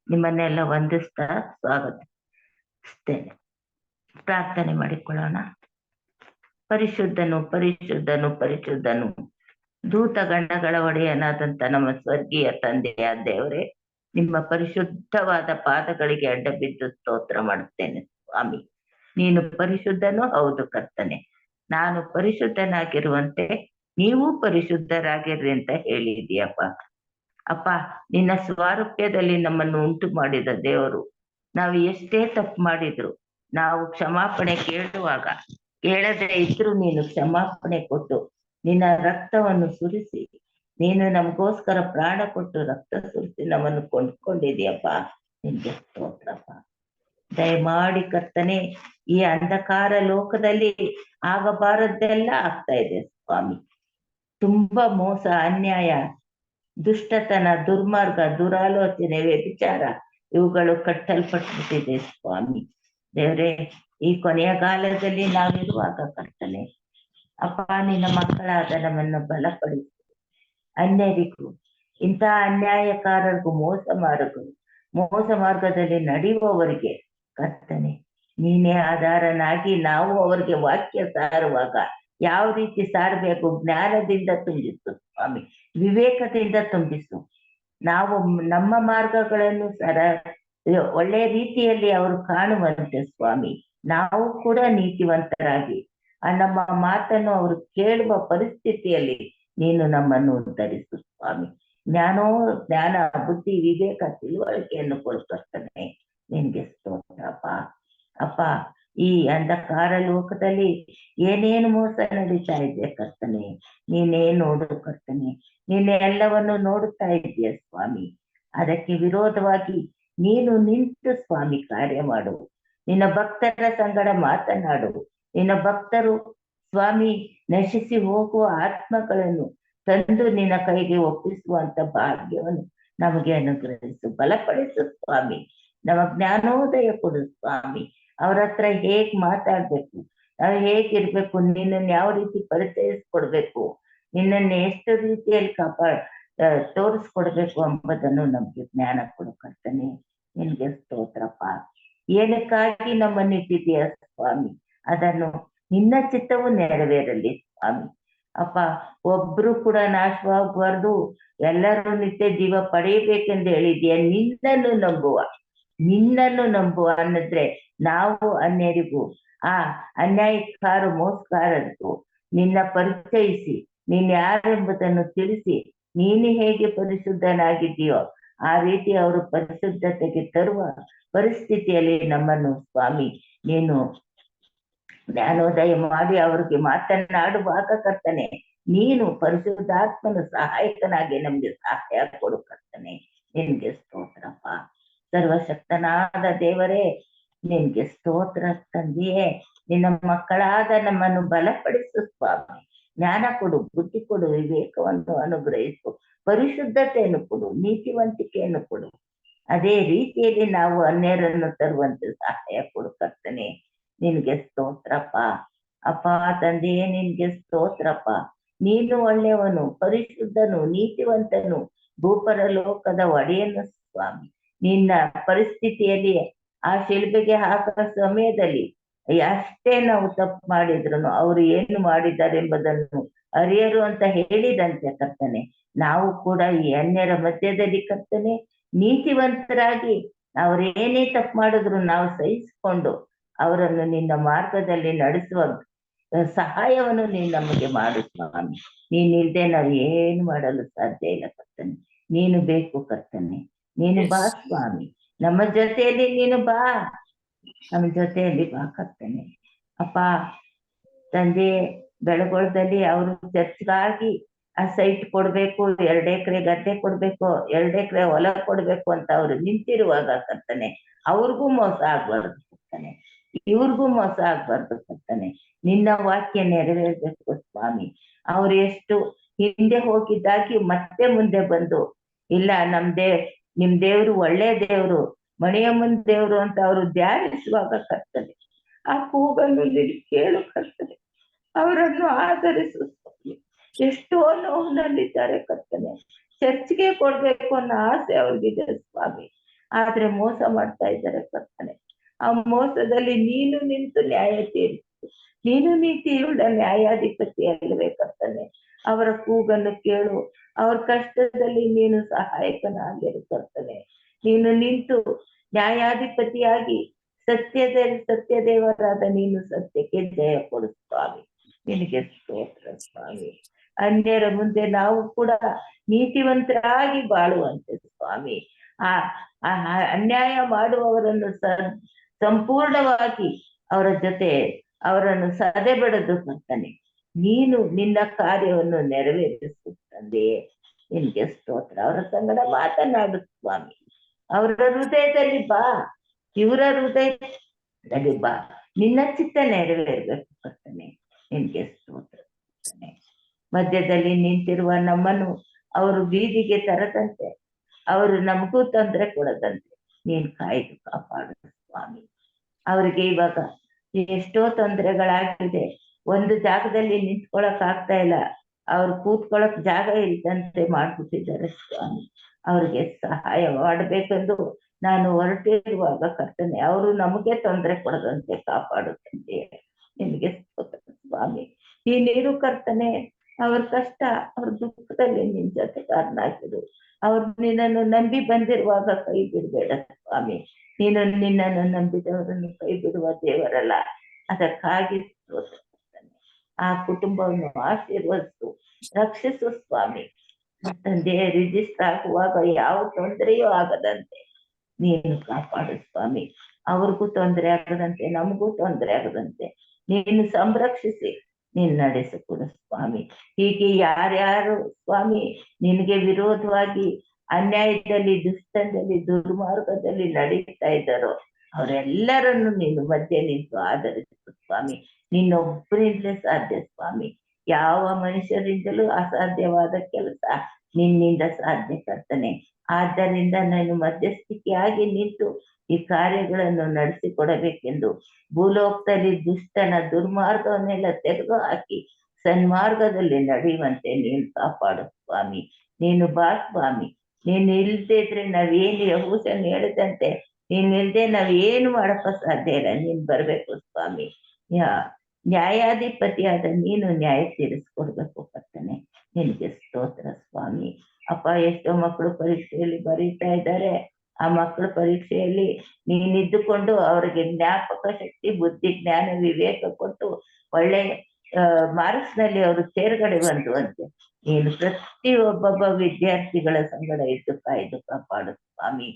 ನಿಮ್ಮನ್ನೆಲ್ಲ ವಂದಿಸ್ತಾ ಸ್ವಾಗತಿಸ್ತೇನೆ. ಪ್ರಾರ್ಥನೆ ಮಾಡಿಕೊಳ್ಳೋಣ. ಪರಿಶುದ್ಧನು ಪರಿಶುದ್ಧನು ಪರಿಶುದ್ಧನು ದೂತ ಗಂಡಗಳ ಒಡೆಯನಾದಂತ ನಮ್ಮ ಸ್ವರ್ಗೀಯ ತಂದೆಯ ದೇವರೇ, ನಿಮ್ಮ ಪರಿಶುದ್ಧವಾದ ಪಾದಗಳಿಗೆ ಅಡ್ಡ ಬಿದ್ದು ಸ್ತೋತ್ರ ಮಾಡುತ್ತೇನೆ ಸ್ವಾಮಿ. ನೀನು ಪರಿಶುದ್ಧನೂ ಹೌದು ಕರ್ತನೆ. ನಾನು ಪರಿಶುದ್ಧನಾಗಿರುವಂತೆ ನೀವು ಪರಿಶುದ್ಧರಾಗಿರ್ರಿ ಅಂತ ಹೇಳಿದೀಯಪ್ಪ. ಅಪ್ಪ, ನಿನ್ನ ಸ್ವಾರೂಪ್ಯದಲ್ಲಿ ನಮ್ಮನ್ನು ಉಂಟು ಮಾಡಿದ ದೇವರು, ನಾವು ಎಷ್ಟೇ ತಪ್ಪು ಮಾಡಿದ್ರು ನಾವು ಕ್ಷಮಾಪಣೆ ಕೇಳದೆ ಇದ್ರು ನೀನು ಕ್ಷಮಾಪಣೆ ಕೊಟ್ಟು ನಿನ್ನ ರಕ್ತವನ್ನು ಸುರಿಸಿ, ನೀನು ನಮಗೋಸ್ಕರ ಪ್ರಾಣ ಕೊಟ್ಟು ರಕ್ತ ಸುರಿಸಿ ನಮ್ಮನ್ನು ಕೊಂಡ್ಕೊಂಡಿದೀಯಪ್ಪ. ನಿನ್ಗೆ ಸ್ತೋತ್ರಪ್ಪ. ದಯಮಾಡಿ ಕರ್ತನೆ, ಈ ಅಂಧಕಾರ ಲೋಕದಲ್ಲಿ ಆಗಬಾರದ್ದೆಲ್ಲ ಆಗ್ತಾ ಇದೆ ಸ್ವಾಮಿ. ತುಂಬಾ ಮೋಸ, ಅನ್ಯಾಯ, ದುಷ್ಟತನ, ದುರ್ಮಾರ್ಗ, ದುರಾಲೋಚನೆ, ವ್ಯಭಿಚಾರ ಇವುಗಳು ಕಟ್ಟಲ್ಪಟ್ಬಿಟ್ಟಿದೆ ಸ್ವಾಮಿ. ದೇವರೇ, ಈ ಕೊನೆಯ ಕಾಲದಲ್ಲಿ ನಾವಿರುವಾಗ ಕರ್ತನೆ ಅಪ್ಪ, ನಿನ್ನ ಮಕ್ಕಳಾದ ನಮ್ಮನ್ನು ಬಲಪಡಿಸಿ. ಅನ್ಯರಿಗೂ ಇಂಥ ಅನ್ಯಾಯಕಾರರಿಗೂ ಮೋಸ ಮಾರ್ಗದಲ್ಲಿ ನಡೆಯುವವರಿಗೆ ಕರ್ತನೆ ನೀನೇ ಆಧಾರನಾಗಿ ನಾವು ಅವರಿಗೆ ವಾಕ್ಯ ಸಾರುವಾಗ ಯಾವ ರೀತಿ ಸಾರಬೇಕು, ಜ್ಞಾನದಿಂದ ತುಂಬಿಸು ಸ್ವಾಮಿ, ವಿವೇಕದಿಂದ ತುಂಬಿಸು. ನಾವು ನಮ್ಮ ಮಾರ್ಗಗಳನ್ನು ಒಳ್ಳೆಯ ರೀತಿಯಲ್ಲಿ ಅವರು ಕಾಣುವಂತೆ ಸ್ವಾಮಿ, ನಾವು ಕೂಡ ನೀತಿವಂತರಾಗಿ ನಮ್ಮ ಮಾತನ್ನು ಅವರು ಕೇಳುವ ಪರಿಸ್ಥಿತಿಯಲ್ಲಿ ನೀನು ನಮ್ಮನ್ನು ಉದ್ಧರಿಸು ಸ್ವಾಮಿ. ಜ್ಞಾನ, ಬುದ್ಧಿ, ವಿವೇಕ, ತಿಳುವಳಿಕೆಯನ್ನು ಕೊಡ್ತಾನೆ. ನಿನ್ಗೆ ಸ್ತೋತ್ರಪ್ಪ. ಅಪ್ಪ, ಈ ಅಂಧಕಾರ ಲೋಕದಲ್ಲಿ ಏನೇನು ಮೋಸ ನಡೀತಾ ಇದೆ ಕರ್ತನೆ, ನೀನೇ ನೋಡು ಕರ್ತನೆ. ನೀನೆ ಎಲ್ಲವನ್ನು ನೋಡುತ್ತಾ ಇದೆಯ ಸ್ವಾಮಿ. ಅದಕ್ಕೆ ವಿರೋಧವಾಗಿ ನೀನು ನಿಂತು ಸ್ವಾಮಿ ಕಾರ್ಯ ಮಾಡು. ನಿನ್ನ ಭಕ್ತರ ಸಂಗಡ ಮಾತನಾಡು. ನಿನ್ನ ಭಕ್ತರು ಸ್ವಾಮಿ ನಶಿಸಿ ಹೋಗುವ ಆತ್ಮಗಳನ್ನು ತಂದು ನಿನ್ನ ಕೈಗೆ ಒಪ್ಪಿಸುವಂತ ಭಾಗ್ಯವನ್ನು ನಮಗೆ ಅನುಗ್ರಹಿಸು, ಬಲಪಡಿಸು ಸ್ವಾಮಿ. ನಮ್ಮ ಜ್ಞಾನೋದಯ ಕೊಡು ಸ್ವಾಮಿ. ಅವ್ರ ಹತ್ರ ಹೇಗ್ ಮಾತಾಡ್ಬೇಕು, ನಾವು ಹೇಗಿರ್ಬೇಕು, ನಿನ್ನನ್ನು ಯಾವ ರೀತಿ ಪರಿಚಯಿಸ್ಕೊಡ್ಬೇಕು, ನಿನ್ನನ್ನು ಎಷ್ಟು ರೀತಿಯಲ್ಲಿ ತೋರಿಸ್ಕೊಡ್ಬೇಕು ಎಂಬುದನ್ನು ನಮ್ಗೆ ಜ್ಞಾನ ಕೊಡು ಕರ್ತನೆ. ನಿನ್ಗೆ ಸ್ತೋತ್ರಪ್ಪ. ಏನಕ್ಕಾಗಿ ನಮ್ಮನ್ನು ಇಟ್ಟಿದೆಯ ಸ್ವಾಮಿ, ಅದನ್ನು ನಿನ್ನ ಚಿತ್ತವು ನೆರವೇರಲಿ ಸ್ವಾಮಿ. ಅಪ್ಪ, ಒಬ್ರು ಕೂಡ ನಾಶವಾಗಬಾರ್ದು, ಎಲ್ಲರೂ ನಿತ್ಯ ಜೀವ ಪಡೆಯಬೇಕೆಂದು ಹೇಳಿದೆಯ. ನಿನ್ನನ್ನು ನಂಬುವ ಅನ್ನದ್ರೆ ನಾವು ಅನ್ಯರಿಗೂ ಅನ್ಯಾಯಕಾರ ಮೋಸಗಾರರಿಗೂ ನಿನ್ನ ಪರಿಚಯಿಸಿ, ನೀನ್ ಯಾರೆಂಬುದನ್ನು ತಿಳಿಸಿ, ನೀನು ಹೇಗೆ ಪರಿಶುದ್ಧನಾಗಿದ್ದೀಯೋ ಆ ರೀತಿ ಅವರು ಪರಿಶುದ್ಧತೆಗೆ ತರುವ ಪರಿಸ್ಥಿತಿಯಲ್ಲಿ ನಮ್ಮನ್ನು ಸ್ವಾಮಿ ನೀನು ಜ್ಞಾನೋದಯ ಮಾಡಿ ಅವ್ರಿಗೆ ಮಾತನಾಡುವಾಗ ಕರ್ತನೆ ನೀನು ಪರಿಶುದ್ಧಾತ್ಮನ ಸಹಾಯಕನಾಗಿ ನಮ್ಗೆ ಸಹಾಯ ಕೊಡು ಕರ್ತನೆ. ನಿನ್ಗೆ ಸ್ತೋತ್ರಪ್ಪ. ಸರ್ವಶಕ್ತನಾದ ದೇವರೇ, ನಿನ್ಗೆ ಸ್ತೋತ್ರ ತಂದೆಯೇ. ನಿನ್ನ ಮಕ್ಕಳಾದ ನಮ್ಮನ್ನು ಬಲಪಡಿಸು ಸ್ವಾಮಿ. ಜ್ಞಾನ ಕೊಡು, ಬುದ್ಧಿ ಕೊಡು, ವಿವೇಕವನ್ನು ಅನುಗ್ರಹಿಸು, ಪರಿಶುದ್ಧತೆಯನ್ನು ಕೊಡು, ನೀತಿವಂತಿಕೆಯನ್ನು ಕೊಡು. ಅದೇ ರೀತಿಯಲ್ಲಿ ನಾವು ಅನ್ಯರನ್ನು ತರುವಂತೆ ಸಹಾಯ ಕೊಡು ಕರ್ತನೆ. ನಿನ್ಗೆ ಸ್ತೋತ್ರಪ್ಪ. ಅಪ್ಪ ತಂದೆಯೇ, ನಿನ್ಗೆ ಸ್ತೋತ್ರಪ್ಪ. ನೀನು ಒಳ್ಳೆಯವನು, ಪರಿಶುದ್ಧನು, ನೀತಿವಂತನು, ಭೂಪರ ಲೋಕದ ಒಡೆಯನು ಸ್ವಾಮಿ. ನಿನ್ನ ಪರಿಸ್ಥಿತಿಯಲ್ಲಿ ಆ ಶಿಲ್ಬೆಗೆ ಹಾಕುವ ಸಮಯದಲ್ಲಿ ಅಷ್ಟೇ ನಾವು ತಪ್ಪು ಮಾಡಿದ್ರು ಅವರು ಏನು ಮಾಡಿದ್ದಾರೆ ಎಂಬುದನ್ನು ಅರಿಯರು ಅಂತ ಹೇಳಿದಂತೆ ಕರ್ತನೆ, ನಾವು ಕೂಡ ಈ ಅನ್ಯರ ಮಧ್ಯದಲ್ಲಿ ಕರ್ತನೆ ನೀತಿವಂತರಾಗಿ ಅವರೇನೇ ತಪ್ಪು ಮಾಡಿದ್ರು ನಾವು ಸಹಿಸಿಕೊಂಡು ಅವರನ್ನು ನಿನ್ನ ಮಾರ್ಗದಲ್ಲಿ ನಡೆಸುವ ಸಹಾಯವನ್ನು ನೀನು ನಮಗೆ ಮಾಡು ಸ್ವಾಮಿ. ನೀನಿಲ್ದೆ ನಾವು ಏನು ಮಾಡಲು ಸಾಧ್ಯ ಇಲ್ಲ ಕರ್ತನೆ. ನೀನು ಬೇಕು ಕರ್ತನೆ. ನೀನು ಬಾ ಸ್ವಾಮಿ, ನಮ್ಮ ಜೊತೆಯಲ್ಲಿ ನೀನು ಬಾ, ನಮ್ಮ ಜೊತೆಯಲ್ಲಿ ಬಾ ಕರ್ತನೆ. ಅಪ್ಪ ತಂದೆ, ಬೆಳಗೊಳದಲ್ಲಿ ಅವರು ಚರ್ಚ್ಗಾಗಿ ಆ ಸೈಟ್ ಕೊಡ್ಬೇಕು, 2 ಎಕರೆ ಗದ್ದೆ ಕೊಡ್ಬೇಕು, 2 ಎಕರೆ ಹೊಲ ಕೊಡ್ಬೇಕು ಅಂತ ಅವ್ರು ನಿಂತಿರುವಾಗ ಕರ್ತನೆ ಅವ್ರಿಗೂ ಮೋಸ ಆಗ್ಬಾರ್ದು ಕರ್ತನೆ, ಇವ್ರಿಗೂ ಮೋಸ ಆಗ್ಬಾರ್ದು ಕರ್ತನೆ. ನಿನ್ನ ವಾಕ್ಯ ನೆರವೇರ್ಬೇಕು ಸ್ವಾಮಿ. ಅವ್ರು ಎಷ್ಟು ಹಿಂದೆ ಹೋಗಿದ್ದಾಗಿ ಮತ್ತೆ ಮುಂದೆ ಬಂದು, ಇಲ್ಲ ನಿಮ್ ದೇವ್ರು ಒಳ್ಳೆ ದೇವ್ರು, ಮಣಿಯಮ್ಮನ ದೇವ್ರು ಅಂತ ಅವರು ಧ್ಯಾನಿಸುವಾಗ ಕರ್ತನೆ ಆ ಕೂಗನ್ನು ನೀನು ಕೇಳು ಕರ್ತನೆ. ಅವರನ್ನು ಆಧರಿಸು ಸ್ವಾಮಿ. ಎಷ್ಟೋ ನೋವಿನಲ್ಲಿದ್ದಾರೆ ಕರ್ತನೆ. ಚರ್ಚ್ಗೆ ಕೊಡ್ಬೇಕು ಅನ್ನೋ ಆಸೆ ಅವ್ರಿಗಿದೆ ಸ್ವಾಮಿ, ಆದ್ರೆ ಮೋಸ ಮಾಡ್ತಾ ಇದ್ದಾರೆ ಕರ್ತನೆ. ಆ ಮೋಸದಲ್ಲಿ ನೀನು ನಿಂತು ನ್ಯಾಯ ತೀರಿಸು. ನೀನು ನೀತಿಯುಳ್ಳ ನ್ಯಾಯಾಧಿಪತಿ ಅಲ್ಲವೇ ಕರ್ತನೆ. ಅವರ ಕೂಗನ್ನು ಕೇಳು. ಅವ್ರ ಕಷ್ಟದಲ್ಲಿ ನೀನು ಸಹಾಯಕನಾಗಿರು ಕರ್ತನೆ. ನೀನು ನಿಂತು ನ್ಯಾಯಾಧಿಪತಿಯಾಗಿ ಸತ್ಯದೇವರಾದ ನೀನು ಸತ್ಯಕ್ಕೆ ಜಯ ಕೊಡು ಸ್ವಾಮಿ. ನಿನಗೆ ಸ್ತೋತ್ರ ಸ್ವಾಮಿ. ಅನ್ಯರ ಮುಂದೆ ನಾವು ಕೂಡ ನೀತಿವಂತರಾಗಿ ಬಾಳುವಂತೆ ಸ್ವಾಮಿ. ಆ ಅನ್ಯಾಯ ಮಾಡುವವರನ್ನು ಸಂಪೂರ್ಣವಾಗಿ ಅವರ ಜೊತೆ ಅವರನ್ನು ಸದೆಬಡಿದು ಕರ್ತನೆ ನೀನು ನಿನ್ನ ಕಾರ್ಯವನ್ನು ನೆರವೇರಿಸು ತಂದೆಯೇ. ನಿನ್ಗೆ ಸ್ತೋತ್ರ. ಅವರ ಸಂಗಡ ಮಾತನಾಡು ಸ್ವಾಮಿ. ಅವರ ಹೃದಯದಲ್ಲಿ ಬಾ, ಇವರ ಹೃದಯದಲ್ಲಿ ಬಾ. ನಿನ್ನ ಚಿತ್ತ ನೆರವೇರ್ಬೇಕು ಕರ್ತನೆ. ನಿನ್ಗೆ ಸ್ತೋತ್ರ. ಮಧ್ಯದಲ್ಲಿ ನಿಂತಿರುವ ನಮ್ಮನ್ನು ಅವರು ಬೀದಿಗೆ ತರದಂತೆ, ಅವರು ನಮಗೂ ತೊಂದರೆ ಕೊಡದಂತೆ ನೀನ್ ಕಾಯ್ದು ಕಾಪಾಡು ಸ್ವಾಮಿ. ಅವ್ರಿಗೆ ಇವಾಗ ಎಷ್ಟೋ ತೊಂದರೆಗಳಾಗಿದೆ. ಒಂದು ಜಾಗದಲ್ಲಿ ನಿಂತ್ಕೊಳಕ್ ಆಗ್ತಾ ಇಲ್ಲ. ಅವ್ರು ಕೂತ್ಕೊಳಕ್ ಜಾಗ ಇಲ್ಲದಂತೆ ಮಾಡ್ಬಿಟ್ಟಿದ್ದಾರೆ ಸ್ವಾಮಿ. ಅವ್ರಿಗೆ ಸಹಾಯ ಮಾಡ್ಬೇಕೆಂದು ನಾನು ಹೊರಟಿರುವಾಗ ಕರ್ತನೆ ಅವರು ನಮಗೆ ತೊಂದರೆ ಕೊಡದಂತೆ ಕಾಪಾಡುತ್ತಂತೆ. ನಿಮಗೆ ಸ್ತೋತ್ರ ಸ್ವಾಮಿ. ಈ ನೀರು ಕರ್ತನೆ ಅವ್ರ ಕಷ್ಟ, ಅವ್ರ ದುಃಖದಲ್ಲಿ ನಿನ್ ಜೊತೆಗಾರನಾಗಿರು. ಅವ್ರು ನಿನ್ನನ್ನು ನಂಬಿ ಬಂದಿರುವಾಗ ಕೈ ಬಿಡಬೇಡ ಸ್ವಾಮಿ. ನೀನು ನಿನ್ನನ್ನು ನಂಬಿದವರನ್ನು ಕೈ ಬಿಡುವ ದೇವರಲ್ಲ. ಅದಕ್ಕಾಗಿ ಆ ಕುಟುಂಬವನ್ನು ಆಶೀರ್ವದಿಸು, ರಕ್ಷಿಸು ಸ್ವಾಮಿ. ತಂದೆ ರಿಜಿಸ್ಟರ್ ಆಗುವಾಗ ಯಾವ ತೊಂದರೆಯೂ ಆಗದಂತೆ ನೀನು ಕಾಪಾಡು ಸ್ವಾಮಿ. ಅವ್ರಿಗೂ ತೊಂದರೆ ಆಗದಂತೆ, ನಮಗೂ ತೊಂದರೆ ಆಗದಂತೆ ನೀನು ಸಂರಕ್ಷಿಸಿ ನೀನು ನಡೆಸಿಕೊಡು ಸ್ವಾಮಿ. ಹೀಗೆ ಯಾರ್ಯಾರು ಸ್ವಾಮಿ ನಿನಗೆ ವಿರೋಧವಾಗಿ ಅನ್ಯಾಯದಲ್ಲಿ, ದುಷ್ಟದಲ್ಲಿ, ದುರ್ಮಾರ್ಗದಲ್ಲಿ ನಡೀತಾ ಇದ್ದಾರೋ ಅವರೆಲ್ಲರನ್ನು ನೀನು ಮಧ್ಯೆ ನಿಂತು ಆಧರಿಸು ಸ್ವಾಮಿ. ನಿನ್ನೊಬ್ಬರಿಂದಲೇ ಸಾಧ್ಯ ಸ್ವಾಮಿ. ಯಾವ ಮನುಷ್ಯರಿಂದಲೂ ಅಸಾಧ್ಯವಾದ ಕೆಲಸ ನಿನ್ನಿಂದ ಸಾಧ್ಯ ಕರ್ತನೆ. ಆದ್ದರಿಂದ ನಾನು ಮಧ್ಯಸ್ಥಿಕೆಯಾಗಿ ನಿಂತು ಈ ಕಾರ್ಯಗಳನ್ನು ನಡೆಸಿಕೊಡಬೇಕೆಂದು ಭೂಲೋಕದಲ್ಲಿ ದುಷ್ಟನ ದುರ್ಮಾರ್ಗವನ್ನೆಲ್ಲ ತೆಗೆದು ಹಾಕಿ ಸನ್ಮಾರ್ಗದಲ್ಲಿ ನಡೆಯುವಂತೆ ನೀನು ಕಾಪಾಡು ಸ್ವಾಮಿ. ನೀನು ಬಾ ಸ್ವಾಮಿ. ನೀನು ಇಲ್ದೇ ಇದ್ರೆ ನಾವೇನು ಯೆಹೂಷನು ಹೇಳಿದಂತೆ ನೀನ್ ಇಲ್ದೆ ನಾವೇನು ಮಾಡಕ್ಕ ಸಾಧ್ಯ ಇಲ್ಲ. ನೀನ್ ಬರ್ಬೇಕು ಸ್ವಾಮಿ. ನ್ಯಾಯಾಧಿಪತಿಯಾದ ನೀನು ನ್ಯಾಯ ತೀರಿಸ್ಕೊಡ್ಬೇಕು ಕರ್ತನೆ. ನಿನ್ಗೆ ಸ್ತೋತ್ರ ಸ್ವಾಮಿ. ಅಪ್ಪ ಎಷ್ಟೋ ಮಕ್ಕಳು ಪರೀಕ್ಷೆಯಲ್ಲಿ ಬರೀತಾ ಇದ್ದಾರೆ. ಆ ಮಕ್ಕಳ ಪರೀಕ್ಷೆಯಲ್ಲಿ ನೀನಿದ್ದುಕೊಂಡು ಅವ್ರಿಗೆ ಜ್ಞಾಪಕ ಶಕ್ತಿ, ಬುದ್ಧಿ, ಜ್ಞಾನ, ವಿವೇಕ ಕೊಟ್ಟು ಒಳ್ಳೆ ಮಾರ್ಕ್ಸ್ನಲ್ಲಿ ಅವರು ತೇರ್ಗಡೆ ಬಂದುವಂತೆ ನೀನು ಪ್ರತಿಯೊಬ್ಬೊಬ್ಬ ವಿದ್ಯಾರ್ಥಿಗಳ ಸಂಗಡ ಇದ್ದು ಕಾಯ್ದು ಕಾಪಾಡು ಸ್ವಾಮಿ.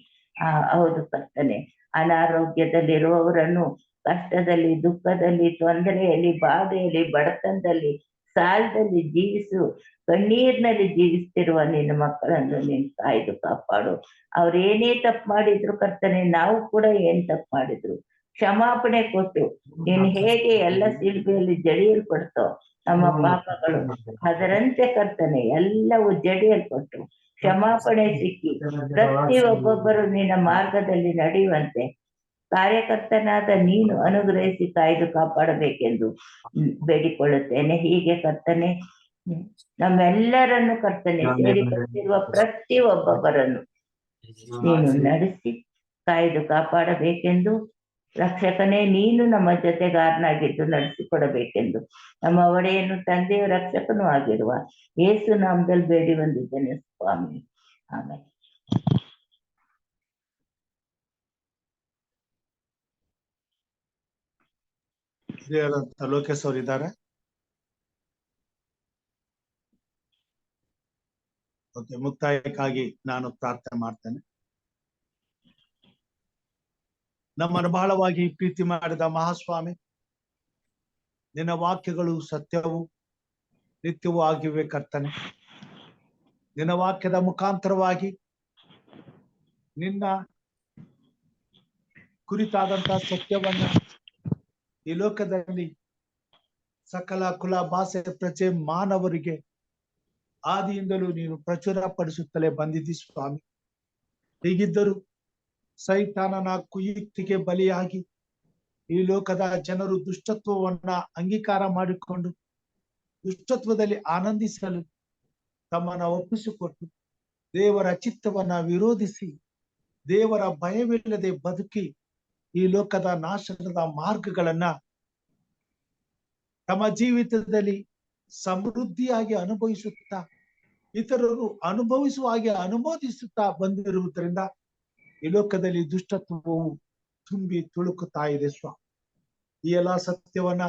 ಹೌದು ಕರ್ತನೆ. ಅನಾರೋಗ್ಯದಲ್ಲಿರುವವರನ್ನು, ಕಷ್ಟದಲ್ಲಿ, ದುಃಖದಲ್ಲಿ, ತೊಂದರೆಯಲ್ಲಿ, ಬಾಧೆಯಲ್ಲಿ, ಬಡತನದಲ್ಲಿ, ಸಾಲದಲ್ಲಿ ಕಣ್ಣೀರಿನಲ್ಲಿ ಜೀವಿಸ್ತಿರುವ ನಿನ್ನ ಮಕ್ಕಳನ್ನು ನೀನು ಕಾಯ್ದು ಕಾಪಾಡು. ಅವ್ರೇನೇ ತಪ್ಪು ಮಾಡಿದ್ರು ಕರ್ತನೆ, ನಾವು ಕೂಡ ಏನ್ ತಪ್ಪು ಮಾಡಿದ್ರು ಕ್ಷಮಾಪಣೆ ಕೊಟ್ಟು ನೀನು ಹೇಗೆ ಎಲ್ಲ ಶಿಲ್ಬೆಯಲ್ಲಿ ಜಡಿಯಲ್ಪಡ್ತೋ ನಮ್ಮ ಪಾಪಗಳು, ಅದರಂತೆ ಕರ್ತನೆ ಎಲ್ಲವೂ ಜಡಿಯಲ್ಪಟ್ಟು ಕ್ಷಮಾಪಣೆ ಸಿಕ್ಕಿ ಪ್ರತಿಯೊಬ್ಬೊಬ್ಬರು ನಿನ್ನ ಮಾರ್ಗದಲ್ಲಿ ನಡೆಯುವಂತೆ ಕಾರ್ಯಕರ್ತನಾದ ನೀನು ಅನುಗ್ರಹಿಸಿ ಕಾಯ್ದು ಕಾಪಾಡಬೇಕೆಂದು ಬೇಡಿಕೊಳ್ಳುತ್ತೇನೆ. ಹೀಗೆ ಕರ್ತನೆ ನಮ್ಮೆಲ್ಲರನ್ನು ಕರ್ತನೆ ಸೇರಿಕೊಂಡಿರುವ ಪ್ರತಿಯೊಬ್ಬೊಬ್ಬರನ್ನು ನೀನು ನಡೆಸಿ ಕಾಯ್ದು ಕಾಪಾಡಬೇಕೆಂದು, ರಕ್ಷಕನೇ ನೀನು ನಮ್ಮ ಜೊತೆಗಾರನಾಗಿದ್ದು ನಡೆಸಿಕೊಡಬೇಕೆಂದು ನಮ್ಮ ಒಡೆಯನ್ನು, ತಂದೆಯ ರಕ್ಷಕನೂ ಆಗಿರುವ ಯೇಸು ನಾಮದಲ್ಲಿ ಬೇಡಿ ಬಂದಿದ್ದೇನೆ ಸ್ವಾಮಿ. ಆಮೇಲೆ ಲೋಕೇಶ್ ಅವರು ಇದ್ದಾರೆ. ಓಕೆ, ಮುಕ್ತಾಯಕ್ಕಾಗಿ ನಾನು ಪ್ರಾರ್ಥನೆ ಮಾಡ್ತೇನೆ. ನಮ್ಮನ್ನು ಬಹಳವಾಗಿ ಪ್ರೀತಿ ಮಾಡಿದ ಮಹಾಸ್ವಾಮಿ, ನಿನ್ನ ವಾಕ್ಯಗಳು ಸತ್ಯವೂ ನಿತ್ಯವೂ ಆಗಿವೆ ಕರ್ತನೆ. ನಿನ್ನ ವಾಕ್ಯದ ಮುಖಾಂತರವಾಗಿ ನಿನ್ನ ಕುರಿತಾದಂತಹ ಸತ್ಯವನ್ನ ಈ ಲೋಕದಲ್ಲಿ ಸಕಲ ಕುಲ ಭಾಷೆ ಪ್ರಜೆ ಮಾನವರಿಗೆ ಆದಿಯಿಂದಲೂ ನೀನು ಪ್ರಚುರ ಪಡಿಸುತ್ತಲೇ ಬಂದಿದ್ದಿ ಸ್ವಾಮಿ. ಹೀಗಿದ್ದರೂ ಸೈತಾನನ ಕುಯುಕ್ತಿಗೆ ಬಲಿಯಾಗಿ ಈ ಲೋಕದ ಜನರು ದುಷ್ಟತ್ವವನ್ನ ಅಂಗೀಕಾರ ಮಾಡಿಕೊಂಡು ದುಷ್ಟತ್ವದಲ್ಲಿ ಆನಂದಿಸಲು ತಮ್ಮನ್ನ ಒಪ್ಪಿಸಿಕೊಟ್ಟು ದೇವರ ಚಿತ್ತವನ್ನ ವಿರೋಧಿಸಿ ದೇವರ ಭಯವಿಲ್ಲದೆ ಬದುಕಿ ಈ ಲೋಕದ ನಾಶನದ ಮಾರ್ಗಗಳನ್ನ ತಮ್ಮ ಜೀವಿತದಲ್ಲಿ ಸಮೃದ್ಧಿಯಾಗಿ ಅನುಭವಿಸುತ್ತಾ ಇತರರು ಅನುಭವಿಸುವ ಹಾಗೆ ಅನುಮೋದಿಸುತ್ತಾ ಬಂದಿರುವುದರಿಂದ ಈ ಲೋಕದಲ್ಲಿ ದುಷ್ಟತ್ವವು ತುಂಬಿ ತುಳುಕುತ್ತಾ ಇದೆ ಸ್ವಾಮಿ. ಈ ಎಲ್ಲಾ ಸತ್ಯವನ್ನ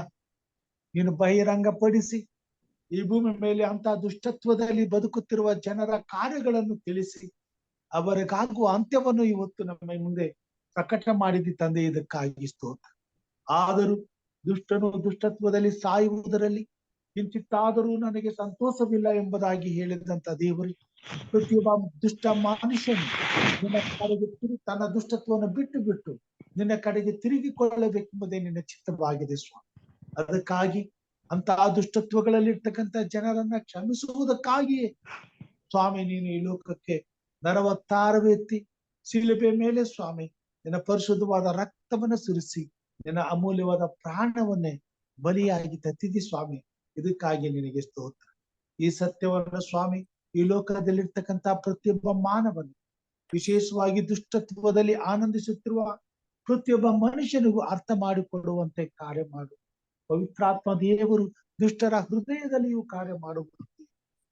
ನೀನು ಬಹಿರಂಗಪಡಿಸಿ ಈ ಭೂಮಿ ಮೇಲೆ ಅಂತ ದುಷ್ಟತ್ವದಲ್ಲಿ ಬದುಕುತ್ತಿರುವ ಜನರ ಕಾರ್ಯಗಳನ್ನು ತಿಳಿಸಿ ಅವರಿಗಾಗುವ ಅಂತ್ಯವನ್ನು ಇವತ್ತು ನಮ್ಮ ಮುಂದೆ ಪ್ರಕಟ ಮಾಡಿದಿ ತಂದೆ. ಇದಕ್ಕಾಗಿ ಸ್ತೋತ್ರ. ಆದರೂ ದುಷ್ಟನು ದುಷ್ಟತ್ವದಲ್ಲಿ ಸಾಯುವುದರಲ್ಲಿ ಕಿಂಚಿತ್ತಾದರೂ ನನಗೆ ಸಂತೋಷವಿಲ್ಲ ಎಂಬುದಾಗಿ ಹೇಳಿದಂತ ದೇವರು ಪ್ರತಿಯೊಬ್ಬ ದುಷ್ಟ ಮನುಷ್ಯನು ನಿನ್ನ ಕಡೆಗೆ ತನ್ನ ದುಷ್ಟತ್ವವನ್ನು ಬಿಟ್ಟು ನಿನ್ನ ಕಡೆಗೆ ತಿರುಗಿಕೊಳ್ಳಬೇಕೆಂಬುದೇ ನಿನ್ನ ಚಿತ್ತವಾಗಿದೆ ಸ್ವಾಮಿ. ಅದಕ್ಕಾಗಿ ಅಂತಹ ದುಷ್ಟತ್ವಗಳಲ್ಲಿರ್ತಕ್ಕಂಥ ಜನರನ್ನ ಕ್ಷಮಿಸುವುದಕ್ಕಾಗಿಯೇ ಸ್ವಾಮಿ ನೀನು ಈ ಲೋಕಕ್ಕೆ ನರವತ್ತಾರವೆತ್ತಿ ಶಿಲುಬೆ ಮೇಲೆ ಸ್ವಾಮಿ ನಿನ್ನ ಪರಿಶುದ್ಧವಾದ ರಕ್ತವನ್ನು ಸುರಿಸಿ ನಿನ್ನ ಅಮೂಲ್ಯವಾದ ಪ್ರಾಣವನ್ನೇ ಬಲಿಯಾಗಿ ತತ್ತಿದಿ ಸ್ವಾಮಿ. ಇದಕ್ಕಾಗಿ ನಿನಗೆ ಸ್ತೋತ್ರ. ಈ ಸತ್ಯವನ್ನ ಸ್ವಾಮಿ ಈ ಲೋಕದಲ್ಲಿರ್ತಕ್ಕಂಥ ಪ್ರತಿಯೊಬ್ಬ ಮಾನವನು ವಿಶೇಷವಾಗಿ ದುಷ್ಟತ್ವದಲ್ಲಿ ಆನಂದಿಸುತ್ತಿರುವ ಪ್ರತಿಯೊಬ್ಬ ಮನುಷ್ಯನಿಗೂ ಅರ್ಥ ಮಾಡಿಕೊಡುವಂತೆ ಕಾರ್ಯ ಮಾಡು. ಪವಿತ್ರಾತ್ಮ ದೇವರು ದುಷ್ಟರ ಹೃದಯದಲ್ಲಿಯೂ ಕಾರ್ಯ ಮಾಡುವಂತೆ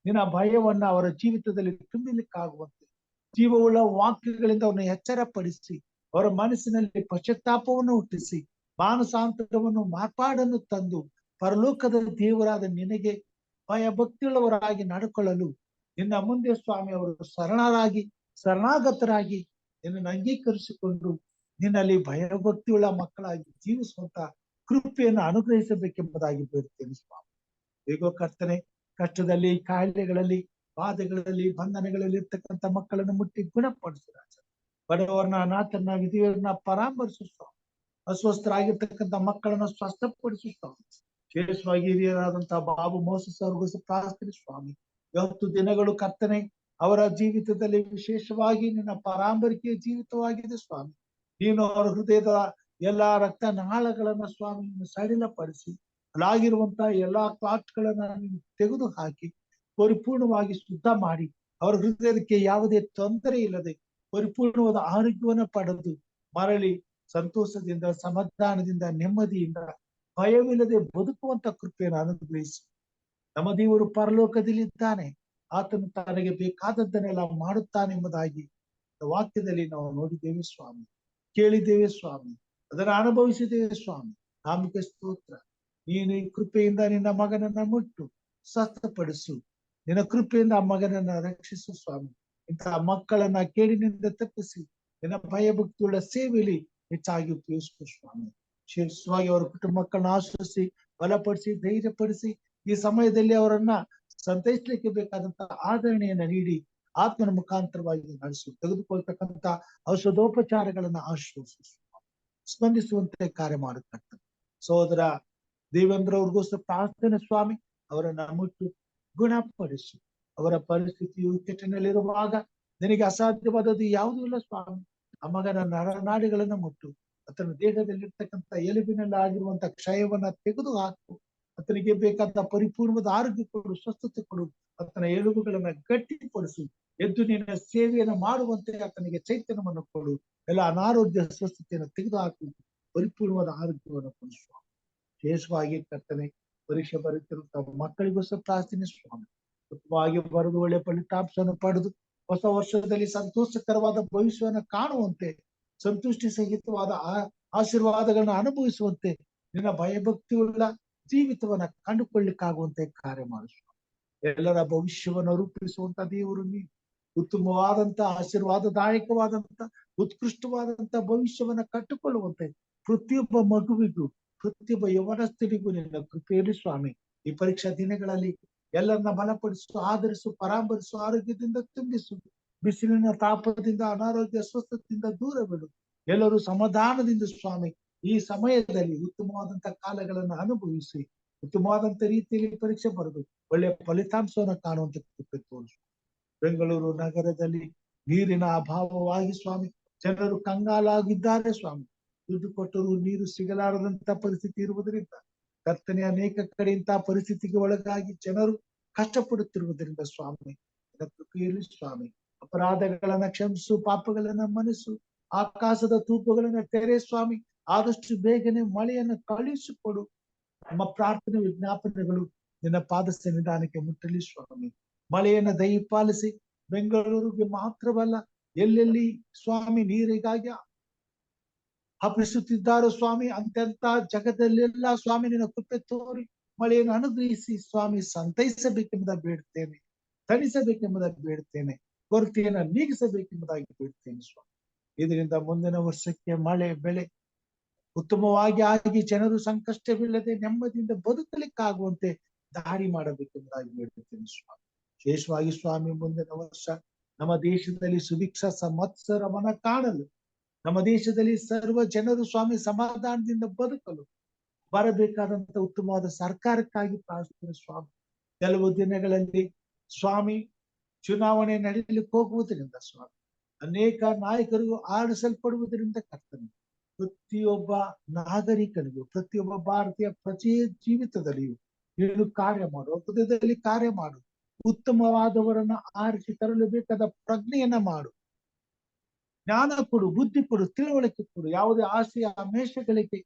ನಿನ್ನ ಭಯವನ್ನ ಅವರ ಜೀವಿತದಲ್ಲಿ ತುಂಬಲಿಕ್ಕಾಗುವಂತೆ ಜೀವವುಳ್ಳ ವಾಕ್ಯಗಳಿಂದ ಅವರನ್ನು ಎಚ್ಚರಪಡಿಸಿ ಅವರ ಮನಸ್ಸಿನಲ್ಲಿ ಪಶ್ಚಾತ್ತಾಪವನ್ನು ಹುಟ್ಟಿಸಿ ಮಾನಸಾಂತರವನ್ನು ಮಾರ್ಪಾಡನ್ನು ತಂದು ಪರಲೋಕದ ದೇವರಾದ ನಿನಗೆ ಭಯ ಭಕ್ತಿಯುಳ್ಳವರಾಗಿ ನಡ್ಕೊಳ್ಳಲು ನಿನ್ನ ಮುಂದೆ ಸ್ವಾಮಿ ಅವರು ಶರಣಾಗತರಾಗಿ ನಿನ್ನನ್ನು ಅಂಗೀಕರಿಸಿಕೊಂಡು ನಿನ್ನಲ್ಲಿ ಭಯಭಕ್ತಿಯುಳ್ಳ ಮಕ್ಕಳಾಗಿ ಜೀವಿಸುವಂತ ಕೃಪೆಯನ್ನು ಅನುಗ್ರಹಿಸಬೇಕೆಂಬುದಾಗಿ ಬೇಡ್ತೇನೆ ಸ್ವಾಮಿ. ಹೇಗೋ ಕರ್ತನೆ, ಕಷ್ಟದಲ್ಲಿ, ಕಾಯಿಲೆಗಳಲ್ಲಿ, ಬಾಧೆಗಳಲ್ಲಿ, ಬಂಧನಗಳಲ್ಲಿ ಇರ್ತಕ್ಕಂಥ ಮಕ್ಕಳನ್ನು ಮುಟ್ಟಿ ಗುಣಪಡಿಸು ರಾಜ. ಬಡವರನ್ನ, ಅನಾಥರನ್ನ, ವಿಧಿಯರನ್ನ ಪರಾಮರ್ಶಿಸು ಸ್ವಾಮಿ. ಅಸ್ವಸ್ಥರಾಗಿರ್ತಕ್ಕಂಥ ಮಕ್ಕಳನ್ನು ಸ್ವಸ್ಥಪಡಿಸು ಸ್ವಾಮಿ. ವಿಶೇಷವಾಗಿ ಹಿರಿಯರಾದಂತಹ ಬಾಬು ಮೋಸಸ್ ಅವ್ರಿಗೂ ಪ್ರಾರ್ಥನೆ ಸ್ವಾಮಿ. 10 ದಿನಗಳು ಕರ್ತನೆ ಅವರ ಜೀವಿತದಲ್ಲಿ ವಿಶೇಷವಾಗಿ ನಿನ್ನ ಪರಾಂಬರಿಕೆಯ ಜೀವಿತವಾಗಿದೆ ಸ್ವಾಮಿ. ನೀನು ಅವರ ಹೃದಯದ ಎಲ್ಲಾ ರಕ್ತ ನಾಳಗಳನ್ನ ಸ್ವಾಮಿ ಸಡಿಲಪಡಿಸಿ ಅಲ್ಲಾಗಿರುವಂತಹ ಎಲ್ಲಾ ಕ್ಲಾಟ್ಗಳನ್ನ ನೀನು ತೆಗೆದು ಹಾಕಿ ಪರಿಪೂರ್ಣವಾಗಿ ಶುದ್ಧ ಮಾಡಿ ಅವರ ಹೃದಯಕ್ಕೆ ಯಾವುದೇ ತೊಂದರೆ ಇಲ್ಲದೆ ಪರಿಪೂರ್ಣವಾದ ಆರೋಗ್ಯವನ್ನು ಪಡೆದು ಮರಳಿ ಸಂತೋಷದಿಂದ, ಸಮಾಧಾನದಿಂದ, ನೆಮ್ಮದಿಯಿಂದ, ಭಯವಿಲ್ಲದೆ ಬದುಕುವಂತ ಕೃಪೆಯನ್ನು ಅನುಗ್ರಹಿಸಿ. ನಮ್ಮ ದೇವರು ಪರಲೋಕದಲ್ಲಿದ್ದಾನೆ, ಆತನು ತನಗೆ ಬೇಕಾದದ್ದನ್ನೆಲ್ಲ ಮಾಡುತ್ತಾನೆ ಎಂಬುದಾಗಿ ವಾಕ್ಯದಲ್ಲಿ ನಾವು ನೋಡಿದ್ದೇವೆ ಸ್ವಾಮಿ, ಕೇಳಿದ್ದೇವೆ ಸ್ವಾಮಿ, ಅದನ್ನು ಅನುಭವಿಸಿದ್ದೇವೆ ಸ್ವಾಮಿ. ನಾಮಿಗೆ ಸ್ತೋತ್ರ. ನೀನು ಈ ಕೃಪೆಯಿಂದ ನಿನ್ನ ಮಗನನ್ನ ಮುಟ್ಟು ಸ್ವಸ್ಥಪಡಿಸು. ನಿನ್ನ ಕೃಪೆಯಿಂದ ಆ ಮಗನನ್ನ ರಕ್ಷಿಸು ಸ್ವಾಮಿ. ಇಂತಹ ಮಕ್ಕಳನ್ನ ಕೇಳಿನಿಂದ ತಪ್ಪಿಸಿ ನಿನ್ನ ಭಯಭಕ್ತಿಯುಳ್ಳ ಸೇವೆಯಲ್ಲಿ ಹೆಚ್ಚಾಗಿ ಉಪಯೋಗಿಸು ಸ್ವಾಮಿ. ವಿಶೇಷವಾಗಿ ಅವರ ಕುಟುಂಬ ಮಕ್ಕಳನ್ನ ಆಶ್ರಯಿಸಿ, ಬಲಪಡಿಸಿ, ಧೈರ್ಯಪಡಿಸಿ ಈ ಸಮಯದಲ್ಲಿ ಅವರನ್ನ ಸಂತೈಸಲಿಕ್ಕೆ ಬೇಕಾದಂತಹ ಆದರಣೆಯನ್ನ ನೀಡಿ ಆತ್ಮನ ಮುಖಾಂತರವಾಗಿ ನಡೆಸು. ತೆಗೆದುಕೊಳ್ತಕ್ಕಂಥ ಔಷಧೋಪಚಾರಗಳನ್ನ ಆಶ್ರಯಿಸು, ಸ್ಪಂದಿಸುವಂತೆ ಕಾರ್ಯ ಮಾಡುತ್ತಂತ ಸಹೋದರ ದೇವೇಂದ್ರ ಅವ್ರಿಗೋಸ್ಕರ ಪ್ರಾರ್ಥನೆ ಸ್ವಾಮಿ. ಅವರನ್ನ ಮುಟ್ಟು ಗುಣಪಡಿಸು. ಅವರ ಪರಿಸ್ಥಿತಿಯು ಕೆಟ್ಟನಲ್ಲಿರುವಾಗ ನಿನಗೆ ಅಸಾಧ್ಯವಾದದ್ದು ಯಾವುದೂ ಇಲ್ಲ ಸ್ವಾಮಿ. ಆ ಮಗನ ನರನಾಡಿಗಳನ್ನ ಮುಟ್ಟು ಆತನ ದೇಹದಲ್ಲಿರ್ತಕ್ಕಂಥ ಎಲುಬಿನಲ್ಲಿ ಆಗಿರುವಂತ ಕ್ಷಯವನ್ನ ತೆಗೆದು ಹಾಕು. ಆತನಿಗೆ ಬೇಕಾದ ಪರಿಪೂರ್ಣವಾದ ಆರೋಗ್ಯ ಕೊಡು, ಸ್ವಸ್ಥತೆ ಕೊಡು. ಆತನ ಎಲುಬುಗಳನ್ನ ಗಟ್ಟಿಪಡಿಸು. ಎದ್ದು ನಿನ್ನ ಸೇವೆಯನ್ನು ಮಾಡುವಂತೆ ಆತನಿಗೆ ಚೈತನ್ಯವನ್ನು ಕೊಡು. ಎಲ್ಲ ಅನಾರೋಗ್ಯ ಸ್ವಸ್ಥತೆಯನ್ನು ತೆಗೆದು ಹಾಕು. ಪರಿಪೂರ್ಣವಾದ ಆರೋಗ್ಯವನ್ನು ಕೊಡು ಸ್ವಾಮಿ. ವಿಶೇಷವಾಗಿ ಕರ್ತನೆ ಪರೀಕ್ಷೆ ಬರುತ್ತಿರುವಂತಹ ಮಕ್ಕಳಿಗೋಸ್ಕರ ಪ್ರಾರ್ಥನೆ ಸ್ವಾಮಿ. ಉತ್ತಮವಾಗಿ ಬರೆದು ಒಳ್ಳೆ ಫಲಿತಾಂಶವನ್ನು ಪಡೆದು ಹೊಸ ವರ್ಷದಲ್ಲಿ ಸಂತೋಷಕರವಾದ ಭವಿಷ್ಯವನ್ನು ಕಾಣುವಂತೆ, ಸಂತುಷ್ಟಿ ಸಹಿತವಾದ ಆಶೀರ್ವಾದಗಳನ್ನ ಅನುಭವಿಸುವಂತೆ, ನಿನ್ನ ಭಯಭಕ್ತಿಯುಳ್ಳ ಜೀವಿತವನ್ನ ಕಂಡುಕೊಳ್ಳಿಕ್ಕಾಗುವಂತೆ ಕಾರ್ಯ ಮಾಡಿಸುವ. ಎಲ್ಲರ ಭವಿಷ್ಯವನ್ನು ರೂಪಿಸುವಂತ ದೇವರು ನೀನು. ಉತ್ತಮವಾದಂತ ಆಶೀರ್ವಾದದಾಯಕವಾದಂತ ಉತ್ಕೃಷ್ಟವಾದಂತ ಭವಿಷ್ಯವನ್ನ ಕಟ್ಟಿಕೊಳ್ಳುವಂತೆ ಪ್ರತಿಯೊಬ್ಬ ಮಗುವಿಗೂ, ಪ್ರತಿಯೊಬ್ಬ ಯವನಸ್ಥರಿಗೂ ನಿನ್ನ ಕೃಪೆಯಲ್ಲಿ ಸ್ವಾಮಿ ಈ ಪರೀಕ್ಷಾ ದಿನಗಳಲ್ಲಿ ಎಲ್ಲರನ್ನ ಬಲಪಡಿಸು, ಆಧರಿಸು, ಪರಾಮರಿಸು, ಆರೋಗ್ಯದಿಂದ ತುಂಬಿಸು. ಬಿಸಿಲಿನ ತಾಪದಿಂದ, ಅನಾರೋಗ್ಯ ಸ್ವಸ್ಥತೆಯಿಂದ ದೂರವಿಡು. ಎಲ್ಲರೂ ಸಮಾಧಾನದಿಂದ ಸ್ವಾಮಿ ಈ ಸಮಯದಲ್ಲಿ ಉತ್ತಮವಾದಂತಹ ಕಾಲಗಳನ್ನು ಅನುಭವಿಸಿ ಉತ್ತಮವಾದಂತ ರೀತಿಯಲ್ಲಿ ಪರೀಕ್ಷೆ ಬರೆದು ಒಳ್ಳೆಯ ಫಲಿತಾಂಶವನ್ನು ಕಾಣುವಂತ ಕೃಪೆ ತೋರಿಸು. ಬೆಂಗಳೂರು ನಗರದಲ್ಲಿ ನೀರಿನ ಅಭಾವವಾಗಿ ಸ್ವಾಮಿ ಜನರು ಕಂಗಾಲಾಗಿದ್ದಾರೆ ಸ್ವಾಮಿ. ದುಡ್ಡು ಕೊಟ್ಟರು ನೀರು ಸಿಗಲಾರದಂತ ಪರಿಸ್ಥಿತಿ ಇರುವುದರಿಂದ ಕರ್ತನೆ ಅನೇಕ ಕಡೆ ಇಂತಹ ಪರಿಸ್ಥಿತಿಗೆ ಒಳಗಾಗಿ ಜನರು ಕಷ್ಟಪಡುತ್ತಿರುವುದರಿಂದ ಸ್ವಾಮಿ ಕೃಪೆಯಲ್ಲಿ ಸ್ವಾಮಿ ಅಪರಾಧಗಳನ್ನ ಕ್ಷಮಿಸು, ಪಾಪಗಳನ್ನ ಮನಸ್ಸು, ಆಕಾಶದ ತೂಪುಗಳನ್ನ ತೆರೆ ಸ್ವಾಮಿ. ಆದಷ್ಟು ಬೇಗನೆ ಮಳೆಯನ್ನು ಕಳುಹಿಸಿಕೊಡು. ನಮ್ಮ ಪ್ರಾರ್ಥನೆ ವಿಜ್ಞಾಪನೆಗಳು ನಿನ್ನ ಪಾದ ಸನ್ನಿಧಾನಕ್ಕೆ ಮುಟ್ಟಲಿ ಸ್ವಾಮಿ. ಮಳೆಯನ್ನ ದಯಪಾಲಿಸಿ ಬೆಂಗಳೂರಿಗೆ ಮಾತ್ರವಲ್ಲ ಎಲ್ಲೆಲ್ಲಿ ಸ್ವಾಮಿ ನೀರಿಗಾಗಿ ಹಬ್ಬಿಸುತ್ತಿದ್ದಾರೋ ಸ್ವಾಮಿ ಅಂತೆಂತ ಜಗದಲ್ಲೆಲ್ಲ ಸ್ವಾಮಿ ನಿನ್ನ ಕೃಪೆ ತೋರಿ ಮಳೆಯನ್ನು ಅನುಗ್ರಹಿಸಿ ಸ್ವಾಮಿ ಸಂತೈಸಬೇಕೆಂಬುದಾಗಿ ಬೇಡ್ತೇನೆ, ತಣಿಸಬೇಕೆಂಬುದಾಗಿ ಬೇಡ್ತೇನೆ, ಕೊರತೆಯನ್ನ ನೀಗಿಸಬೇಕೆಂಬುದಾಗಿ ಬೇಡ್ತೇನೆ ಸ್ವಾಮಿ. ಇದರಿಂದ ಮುಂದಿನ ವರ್ಷಕ್ಕೆ ಮಳೆ ಬೆಳೆ ಉತ್ತಮವಾಗಿ ಆಗಿ ಜನರು ಸಂಕಷ್ಟವಿಲ್ಲದೆ ನೆಮ್ಮದಿಯಿಂದ ಬದುಕಲಿಕ್ಕಾಗುವಂತೆ ದಾರಿ ಮಾಡಬೇಕೆಂಬುದಾಗಿ ಬೇಡ್ತೇನೆ ಸ್ವಾಮಿ. ವಿಶೇಷವಾಗಿ ಸ್ವಾಮಿ ಮುಂದಿನ ವರ್ಷ ನಮ್ಮ ದೇಶದಲ್ಲಿ ಸುಭಿಕ್ಷ ಸಂವತ್ಸರವನ್ನ ಕಾಣಲು, ನಮ್ಮ ದೇಶದಲ್ಲಿ ಸರ್ವ ಜನರು ಸ್ವಾಮಿ ಸಮಾಧಾನದಿಂದ ಬದುಕಲು ಬರಬೇಕಾದಂತ ಉತ್ತಮವಾದ ಸರ್ಕಾರಕ್ಕಾಗಿ ಪ್ರಾರ್ಥನೆ ಸ್ವಾಮಿ. ಕೆಲವು ದಿನಗಳಲ್ಲಿ ಸ್ವಾಮಿ ಚುನಾವಣೆ ನಡೆಯಲಿಕ್ಕೆ ಹೋಗುವುದರಿಂದ ಸ್ವಾಮಿ ಅನೇಕ ನಾಯಕರು ಆರಿಸಲ್ಪಡುವುದರಿಂದ ಕರ್ತನೆ ಪ್ರತಿಯೊಬ್ಬ ನಾಗರಿಕನಿಗೂ ಪ್ರತಿಯೊಬ್ಬ ಭಾರತೀಯ ಪ್ರಜೆಯ ಜೀವಿತದಲ್ಲಿಯೂ ನೀನು ಕಾರ್ಯ ಮಾಡು, ಹೃದಯದಲ್ಲಿ ಕಾರ್ಯ ಮಾಡು, ಉತ್ತಮವಾದವರನ್ನ ಆರಿಸಿ ತರಲು ಬೇಕಾದ ಪ್ರಜ್ಞೆಯನ್ನ ಮಾಡು, ಜ್ಞಾನ ಕೊಡು, ಬುದ್ಧಿ ಕೊಡು, ತಿಳುವಳಿಕೆ ಕೊಡು. ಯಾವುದೇ ಆಸೆಯ ಆಮೇಷಗಳಿಗೆ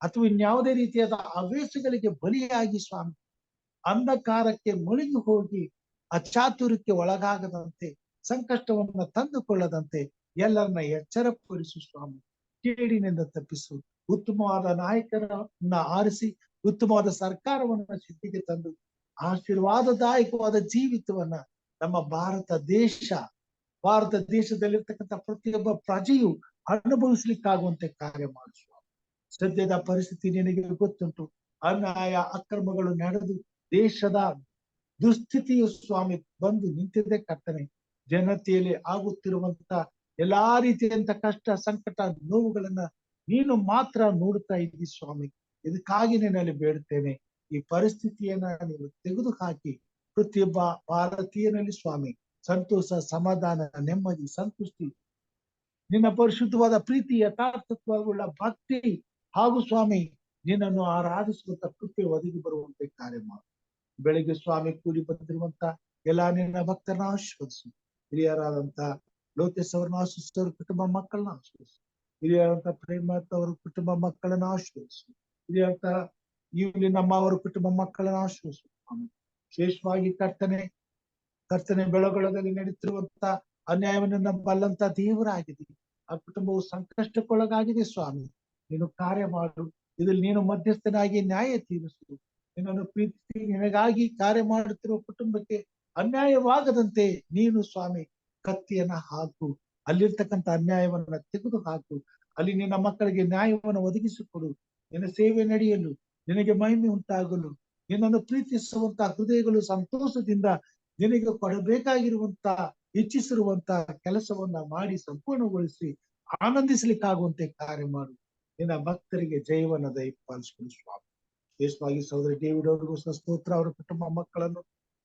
ಅಥವಾ ಇನ್ಯಾವುದೇ ರೀತಿಯಾದ ಆವೇಶಗಳಿಗೆ ಬಲಿಯಾಗಿ ಸ್ವಾಮಿ ಅಂಧಕಾರಕ್ಕೆ ಮುಳುಗಿ ಹೋಗಿ ಅಚಾತುರ್ಯಕ್ಕೆ ಒಳಗಾಗದಂತೆ, ಸಂಕಷ್ಟವನ್ನ ತಂದುಕೊಳ್ಳದಂತೆ ಎಲ್ಲರನ್ನ ಎಚ್ಚರಪಡಿಸು ಸ್ವಾಮಿ. ಕೇಡಿನಿಂದ ತಪ್ಪಿಸು, ಉತ್ತಮವಾದ ನಾಯಕರನ್ನ ಆರಿಸಿ ಉತ್ತಮವಾದ ಸರ್ಕಾರವನ್ನ ಸಿದ್ಧಿಗೆ ತಂದು ಆಶೀರ್ವಾದದಾಯಕವಾದ ಜೀವಿತವನ್ನ ನಮ್ಮ ಭಾರತ ದೇಶದಲ್ಲಿರ್ತಕ್ಕಂಥ ಪ್ರತಿಯೊಬ್ಬ ಪ್ರಜೆಯು ಅನುಭವಿಸ್ಲಿಕ್ಕಾಗುವಂತೆ ಕಾರ್ಯ ಮಾಡು ಸ್ವಾಮಿ. ಸದ್ಯದ ಪರಿಸ್ಥಿತಿ ನಿನಗೆ ಗೊತ್ತುಂಟು. ಅನ್ಯಾಯ ಅಕ್ರಮಗಳು ನಡೆದು ದೇಶದ ದುಸ್ಥಿತಿಯು ಸ್ವಾಮಿ ಬಂದು ನಿಂತಿದೆ ಕರ್ತನೆ. ಜನತೆಯಲ್ಲಿ ಆಗುತ್ತಿರುವಂತ ಎಲ್ಲಾ ರೀತಿಯಂತ ಕಷ್ಟ ಸಂಕಟ ನೋವುಗಳನ್ನ ನೀನು ಮಾತ್ರ ನೋಡ್ತಾ ಇದ್ದಿ ಸ್ವಾಮಿ. ಇದಕ್ಕಾಗಿ ನಿನ್ನಲ್ಲಿ ಬೇಡ್ತೇನೆ, ಈ ಪರಿಸ್ಥಿತಿಯನ್ನ ನೀನು ತೆಗೆದು ಹಾಕಿ ಪ್ರತಿಯೊಬ್ಬ ಭಾರತೀಯನಲ್ಲಿ ಸ್ವಾಮಿ ಸಂತೋಷ, ಸಮಾಧಾನ, ನೆಮ್ಮದಿ, ಸಂತುಷ್ಟಿ, ನಿನ್ನ ಪರಿಶುದ್ಧವಾದ ಪ್ರೀತಿ, ಯಥಾರ್ಥತ್ವವುಳ್ಳ ಭಕ್ತಿ ಹಾಗೂ ಸ್ವಾಮಿ ನಿನ್ನನ್ನು ಆರಾಧಿಸುವಂತ ಕೃಪೆ ಒದಗಿ ಬರುವಂತೆ ಕಾರ್ಯ ಮಾಡು. ಬೆಳಿಗ್ಗೆ ಸ್ವಾಮಿ ಕೂಲಿ ಬಂದಿರುವಂತ ಎಲ್ಲಾ ನಿನ್ನ ಭಕ್ತರನ್ನ ಆಶೀರ್ವದಿಸು. ಹಿರಿಯರಾದಂತ ಲೋಕೇಶ್ ಅವ್ರನ್ನ ಆಶೀರ್ವದಿಸು, ಅವ್ರ ಕುಟುಂಬ ಮಕ್ಕಳನ್ನ ಆಶೀರ್ವದಿಸು. ಹಿರಿಯರಂತ ಪ್ರೇಮತ್ ಅವ್ರ ಕುಟುಂಬ ಮಕ್ಕಳನ್ನ ಆಶೀರ್ವದಿಸು. ಹಿರಿಯರಂತ ಇಲ್ಲಿ ನಮ್ಮ ಅವರ ಕುಟುಂಬ ಮಕ್ಕಳನ್ನ ಆಶೀರ್ವದಿಸು ಸ್ವಾಮಿ. ವಿಶೇಷವಾಗಿ ಕರ್ತನೆ ಬೆಳಗೊಳದಲ್ಲಿ ನಡೀತಿರುವಂತ ಅನ್ಯಾಯವನ್ನು ಬಲ್ಲಂತ ದೇವರಾಗಿದೆ. ಆ ಕುಟುಂಬವು ಸಂಕಷ್ಟಕ್ಕೊಳಗಾಗಿದೆ ಸ್ವಾಮಿ. ನೀನು ಕಾರ್ಯ ಮಾಡು, ಇದ್ರಲ್ಲಿ ನೀನು ಮಧ್ಯಸ್ಥನಾಗಿ ನ್ಯಾಯ ತೀರಿಸು. ನಿನ್ನನ್ನು ಪ್ರೀತಿಸಿ ನಿನಗಾಗಿ ಕಾರ್ಯ ಮಾಡುತ್ತಿರುವ ಕುಟುಂಬಕ್ಕೆ ಅನ್ಯಾಯವಾಗದಂತೆ ನೀನು ಸ್ವಾಮಿ ಕತ್ತಿಯನ್ನ ಹಾಕು, ಅಲ್ಲಿರ್ತಕ್ಕಂಥ ಅನ್ಯಾಯವನ್ನ ತೆಗೆದು ಹಾಕು. ಅಲ್ಲಿ ನಿನ್ನ ಮಕ್ಕಳಿಗೆ ನ್ಯಾಯವನ್ನು ಒದಗಿಸಿಕೊಡು. ನಿನ್ನ ಸೇವೆ ನಡೆಯಲು, ನಿನಗೆ ಮಹಿಮೆ ಉಂಟಾಗಲು, ನಿನ್ನನ್ನು ಪ್ರೀತಿಸುವಂತ ಹೃದಯಗಳು ಸಂತೋಷದಿಂದ ನಿನಗೆ ಕೊಡಬೇಕಾಗಿರುವಂತ ಇಚ್ಛಿಸಿರುವಂತ ಕೆಲಸವನ್ನ ಮಾಡಿ ಸಂಪೂರ್ಣಗೊಳಿಸಿ ಆನಂದಿಸ್ಲಿಕ್ಕಾಗುವಂತೆ ಕಾರ್ಯ ಮಾಡು. ನಿನ್ನ ಭಕ್ತರಿಗೆ ಜಯವನ್ನ ದಯಪಾಲಿಸಿಕೊಡು ಸ್ವಾಮಿ. ವಿಶೇಷವಾಗಿ ಸಹೋದರಿ ಡೇವಿಡ್ ಅವ್ರಿಗೂ ಸ್ತೋತ್ರ, ಅವರ ಕುಟುಂಬ ಮಕ್ಕಳನ್ನು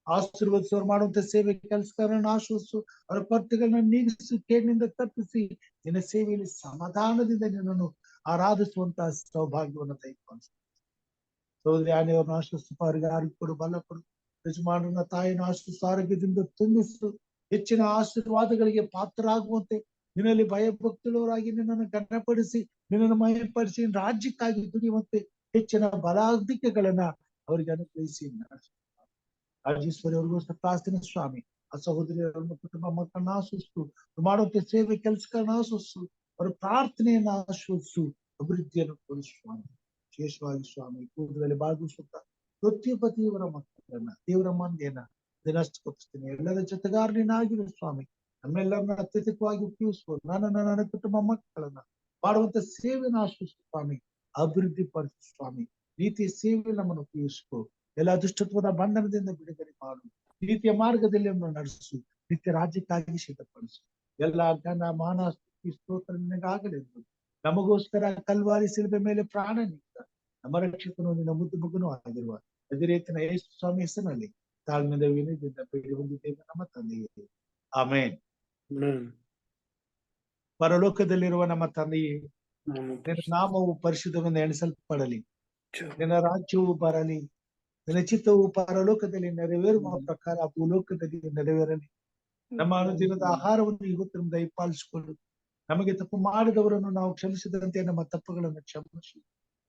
ಆಶೀರ್ವದಿಸೋರು ಮಾಡುವಂತ ಸೇವೆ ಕೆಲಸಗಾರರನ್ನು ಆಶೀರ್ವದಿಸು, ಅವರ ಕೊರತೆಗಳನ್ನ ನೀಗಿಸು, ಕೇಡಿನಿಂದ ತಪ್ಪಿಸಿ ನಿನ್ನ ಸೇವೆಯಲ್ಲಿ ಸಮಾಧಾನದಿಂದ ನಿನ್ನನ್ನು ಆರಾಧಿಸುವಂತಹ ಸೌಭಾಗ್ಯವನ್ನು ದಯಪಾಲಿಸು. ಸಹೋದರಿ ಆನೆಯವ್ರನ್ನ ಆಶೀರ್ವದಿಸು, ಅವರಿಗೆ ಆರೋಗ್ಯ ಕೊಡು, ಬಲ ಕೊಡು. ಯಜಮಾನನ ತಾಯಿನ ಆಶೀರ್ವದಿಸು, ಆರೋಗ್ಯದಿಂದ ತುಂಬಿಸು. ಹೆಚ್ಚಿನ ಆಶೀರ್ವಾದಗಳಿಗೆ ಪಾತ್ರರಾಗುವಂತೆ ನಿನ್ನಲ್ಲಿ ಭಯಭಕ್ತಿಯುಳ್ಳವರಾಗಿ ನಿನ್ನನ್ನು ಘನಪಡಿಸಿ, ನಿನ್ನನ್ನು ಮಹಿಮೆಪಡಿಸಿ ರಾಜ್ಯಕ್ಕಾಗಿ ದುಡಿಯುವಂತೆ ಹೆಚ್ಚಿನ ಬಲಾಧಿಕ್ಯಗಳನ್ನ ಅವರಿಗೆ ಅನುಗ್ರಹಿಸಿ ರಾಜೇಶ್ವರಿ ಅವ್ರಿಗೂ ಪ್ರಾರ್ಥನೆ ಸ್ವಾಮಿ. ಆ ಸಹೋದರಿಯರನ್ನು ಕುಟುಂಬ ಮಕ್ಕಳನ್ನ ಆಶೀರ್ವದಿಸು, ಮಾಡುವಂತೆ ಸೇವೆ ಕೆಲಸಗಳನ್ನ ಆಶೀರ್ವದಿಸು, ಅವರ ಪ್ರಾರ್ಥನೆಯನ್ನ ಆಶೀರ್ವದಿಸು, ಅಭಿವೃದ್ಧಿಯನ್ನು ಕೊಡು ಸ್ವಾಮಿ. ವಿಶೇಷವಾಗಿ ಸ್ವಾಮಿ ಕೂಟದಲ್ಲಿ ಭಾಗವಹಿಸುತ್ತ ಪ್ರತಿಯೊಬ್ಬ ದೇವರ ಮಕ್ಕಳನ್ನ, ದೇವರ ಮಂದಿಯನ್ನ ದಿನಷ್ಟಪಡಿಸ್ತೇನೆ. ಎಲ್ಲರ ಜೊತೆಗಾರನಾಗಿರು ಸ್ವಾಮಿ. ನಮ್ಮೆಲ್ಲರನ್ನ ಅತ್ಯಧಿಕವಾಗಿ ಉಪಯೋಗಿಸುವ ನನ್ನ ಕುಟುಂಬ ಮಕ್ಕಳನ್ನ ಮಾಡುವಂತ ಸೇವೆಯನ್ನು ಆಶೀರ್ವದಿಸು ಸ್ವಾಮಿ. ಅಭಿವೃದ್ಧಿ ಪಡಿಸು ಸ್ವಾಮಿ. ನೀತಿಯ ಸೇವೆ ನಮ್ಮನ್ನು ಉಪಯೋಗಿಸ್ಕೊ. ಎಲ್ಲ ದುಷ್ಟತ್ವದ ಬಂಧನದಿಂದ ಬಿಡುಗಡೆ ಮಾಡು. ನೀತಿಯ ಮಾರ್ಗದಲ್ಲಿ ನಡೆಸು. ನಿತ್ಯ ರಾಜ್ಯಕ್ಕಾಗಿ ಸಿದ್ಧಪಡಿಸು. ಎಲ್ಲ ಘನ ಮಾನ ಸ್ತುತಿ ಸ್ತೋತ್ರ ನಿನಗಾಗಲೆಂದು ನಮಗೋಸ್ಕರ ಕಲ್ವಾರಿ ಶಿಲುಬೆ ಮೇಲೆ ಪ್ರಾಣ ನೀಡಿದ ನಮ್ಮ ರಕ್ಷಕನು ನಿನ್ನ ಮುದ್ದು ಮಗನೂ ಆಗಿರುವ ನಜರೇತಿನ ಯೇಸು ಸ್ವಾಮಿ ಹೆಸರಿನಲ್ಲಿ ತಾಳ್ಮೆಯಿಂದ ವಿನಯದಿಂದ ಬೇಡಿ ಬಂದಿದ್ದೇವೆ ನಮ್ಮ ತಂದೆಯೇ, ಆಮೇನ್. Amen. ಪರಲೋಕದಲ್ಲಿರುವ ನಮ್ಮ ತಂದೆಯೇ, Amen. ನಿನ್ನ ನಾಮವು ಪರಿಶುದ್ಧವೆಂದು ಎಣಿಸಲ್ಪಡಲಿ, Sure. ನಿನ್ನ ರಾಜ್ಯವು ಬರಲಿ, ನಿನ್ನ ಚಿತ್ತವು ಪರಲೋಕದಲ್ಲಿ ನೆರವೇರುವ ಪ್ರಕಾರ ಭೂಲೋಕದಲ್ಲಿ ನೆರವೇರಲಿ. ನಮ್ಮ ಅನುದಿನದ ಆಹಾರವನ್ನು ಇವತ್ತು ನಮ್ಗೆ ದಯಪಾಲಿಸಿಕೊಂಡು, ನಮಗೆ ತಪ್ಪು ಮಾಡಿದವರನ್ನು ನಾವು ಕ್ಷಮಿಸಿದಂತೆ ನಮ್ಮ ತಪ್ಪುಗಳನ್ನು ಕ್ಷಮಿಸಿ,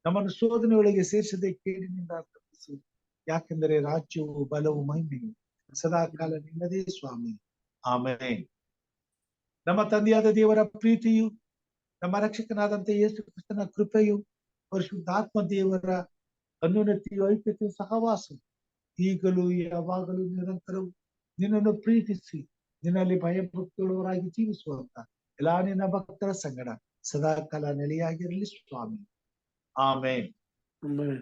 ನಮ್ಮನ್ನು ಶೋಧನೆಯೊಳಗೆ ಸೇರಿಸದೆ ಕೇಡಿನಿಂದ ತಪ್ಪಿಸಿ. ಯಾಕೆಂದರೆ ರಾಜ್ಯವು ಬಲವು ಮಹಿಮೆಯು ಸದಾ ಕಾಲ ನಿನ್ನದೇ ಸ್ವಾಮಿ, ಆಮೇನ್. ನಮ್ಮ ತಂದೆಯಾದ ದೇವರ ಪ್ರೀತಿಯು, ನಮ್ಮ ರಕ್ಷಕನಾದಂತ ಯೇಸು ಕ್ರಿಸ್ತನ ಕೃಪೆಯು, ಪರಿಶುದ್ಧಾತ್ಮ ದೇವರ ಅನ್ಯೋನ್ಯತೆಯು, ಐಕ್ಯತೆಯು, ಸಹವಾಸವು ಈಗಲೂ ಯಾವಾಗಲೂ ನಿರಂತರವು ನಿನ್ನನ್ನು ಪ್ರೀತಿಸಿ ನಿನ್ನಲ್ಲಿ ಭಯಭಕ್ತಿಯುಳ್ಳವರಾಗಿ ಜೀವಿಸುವಂತ ಎಲ್ಲಾ ನಿನ್ನ ಭಕ್ತರ ಸಂಗಡ ಸದಾ ಕಾಲ ನೆಲೆಯಾಗಿರಲಿ ಸ್ವಾಮಿ, ಆಮೇನ್. Amen.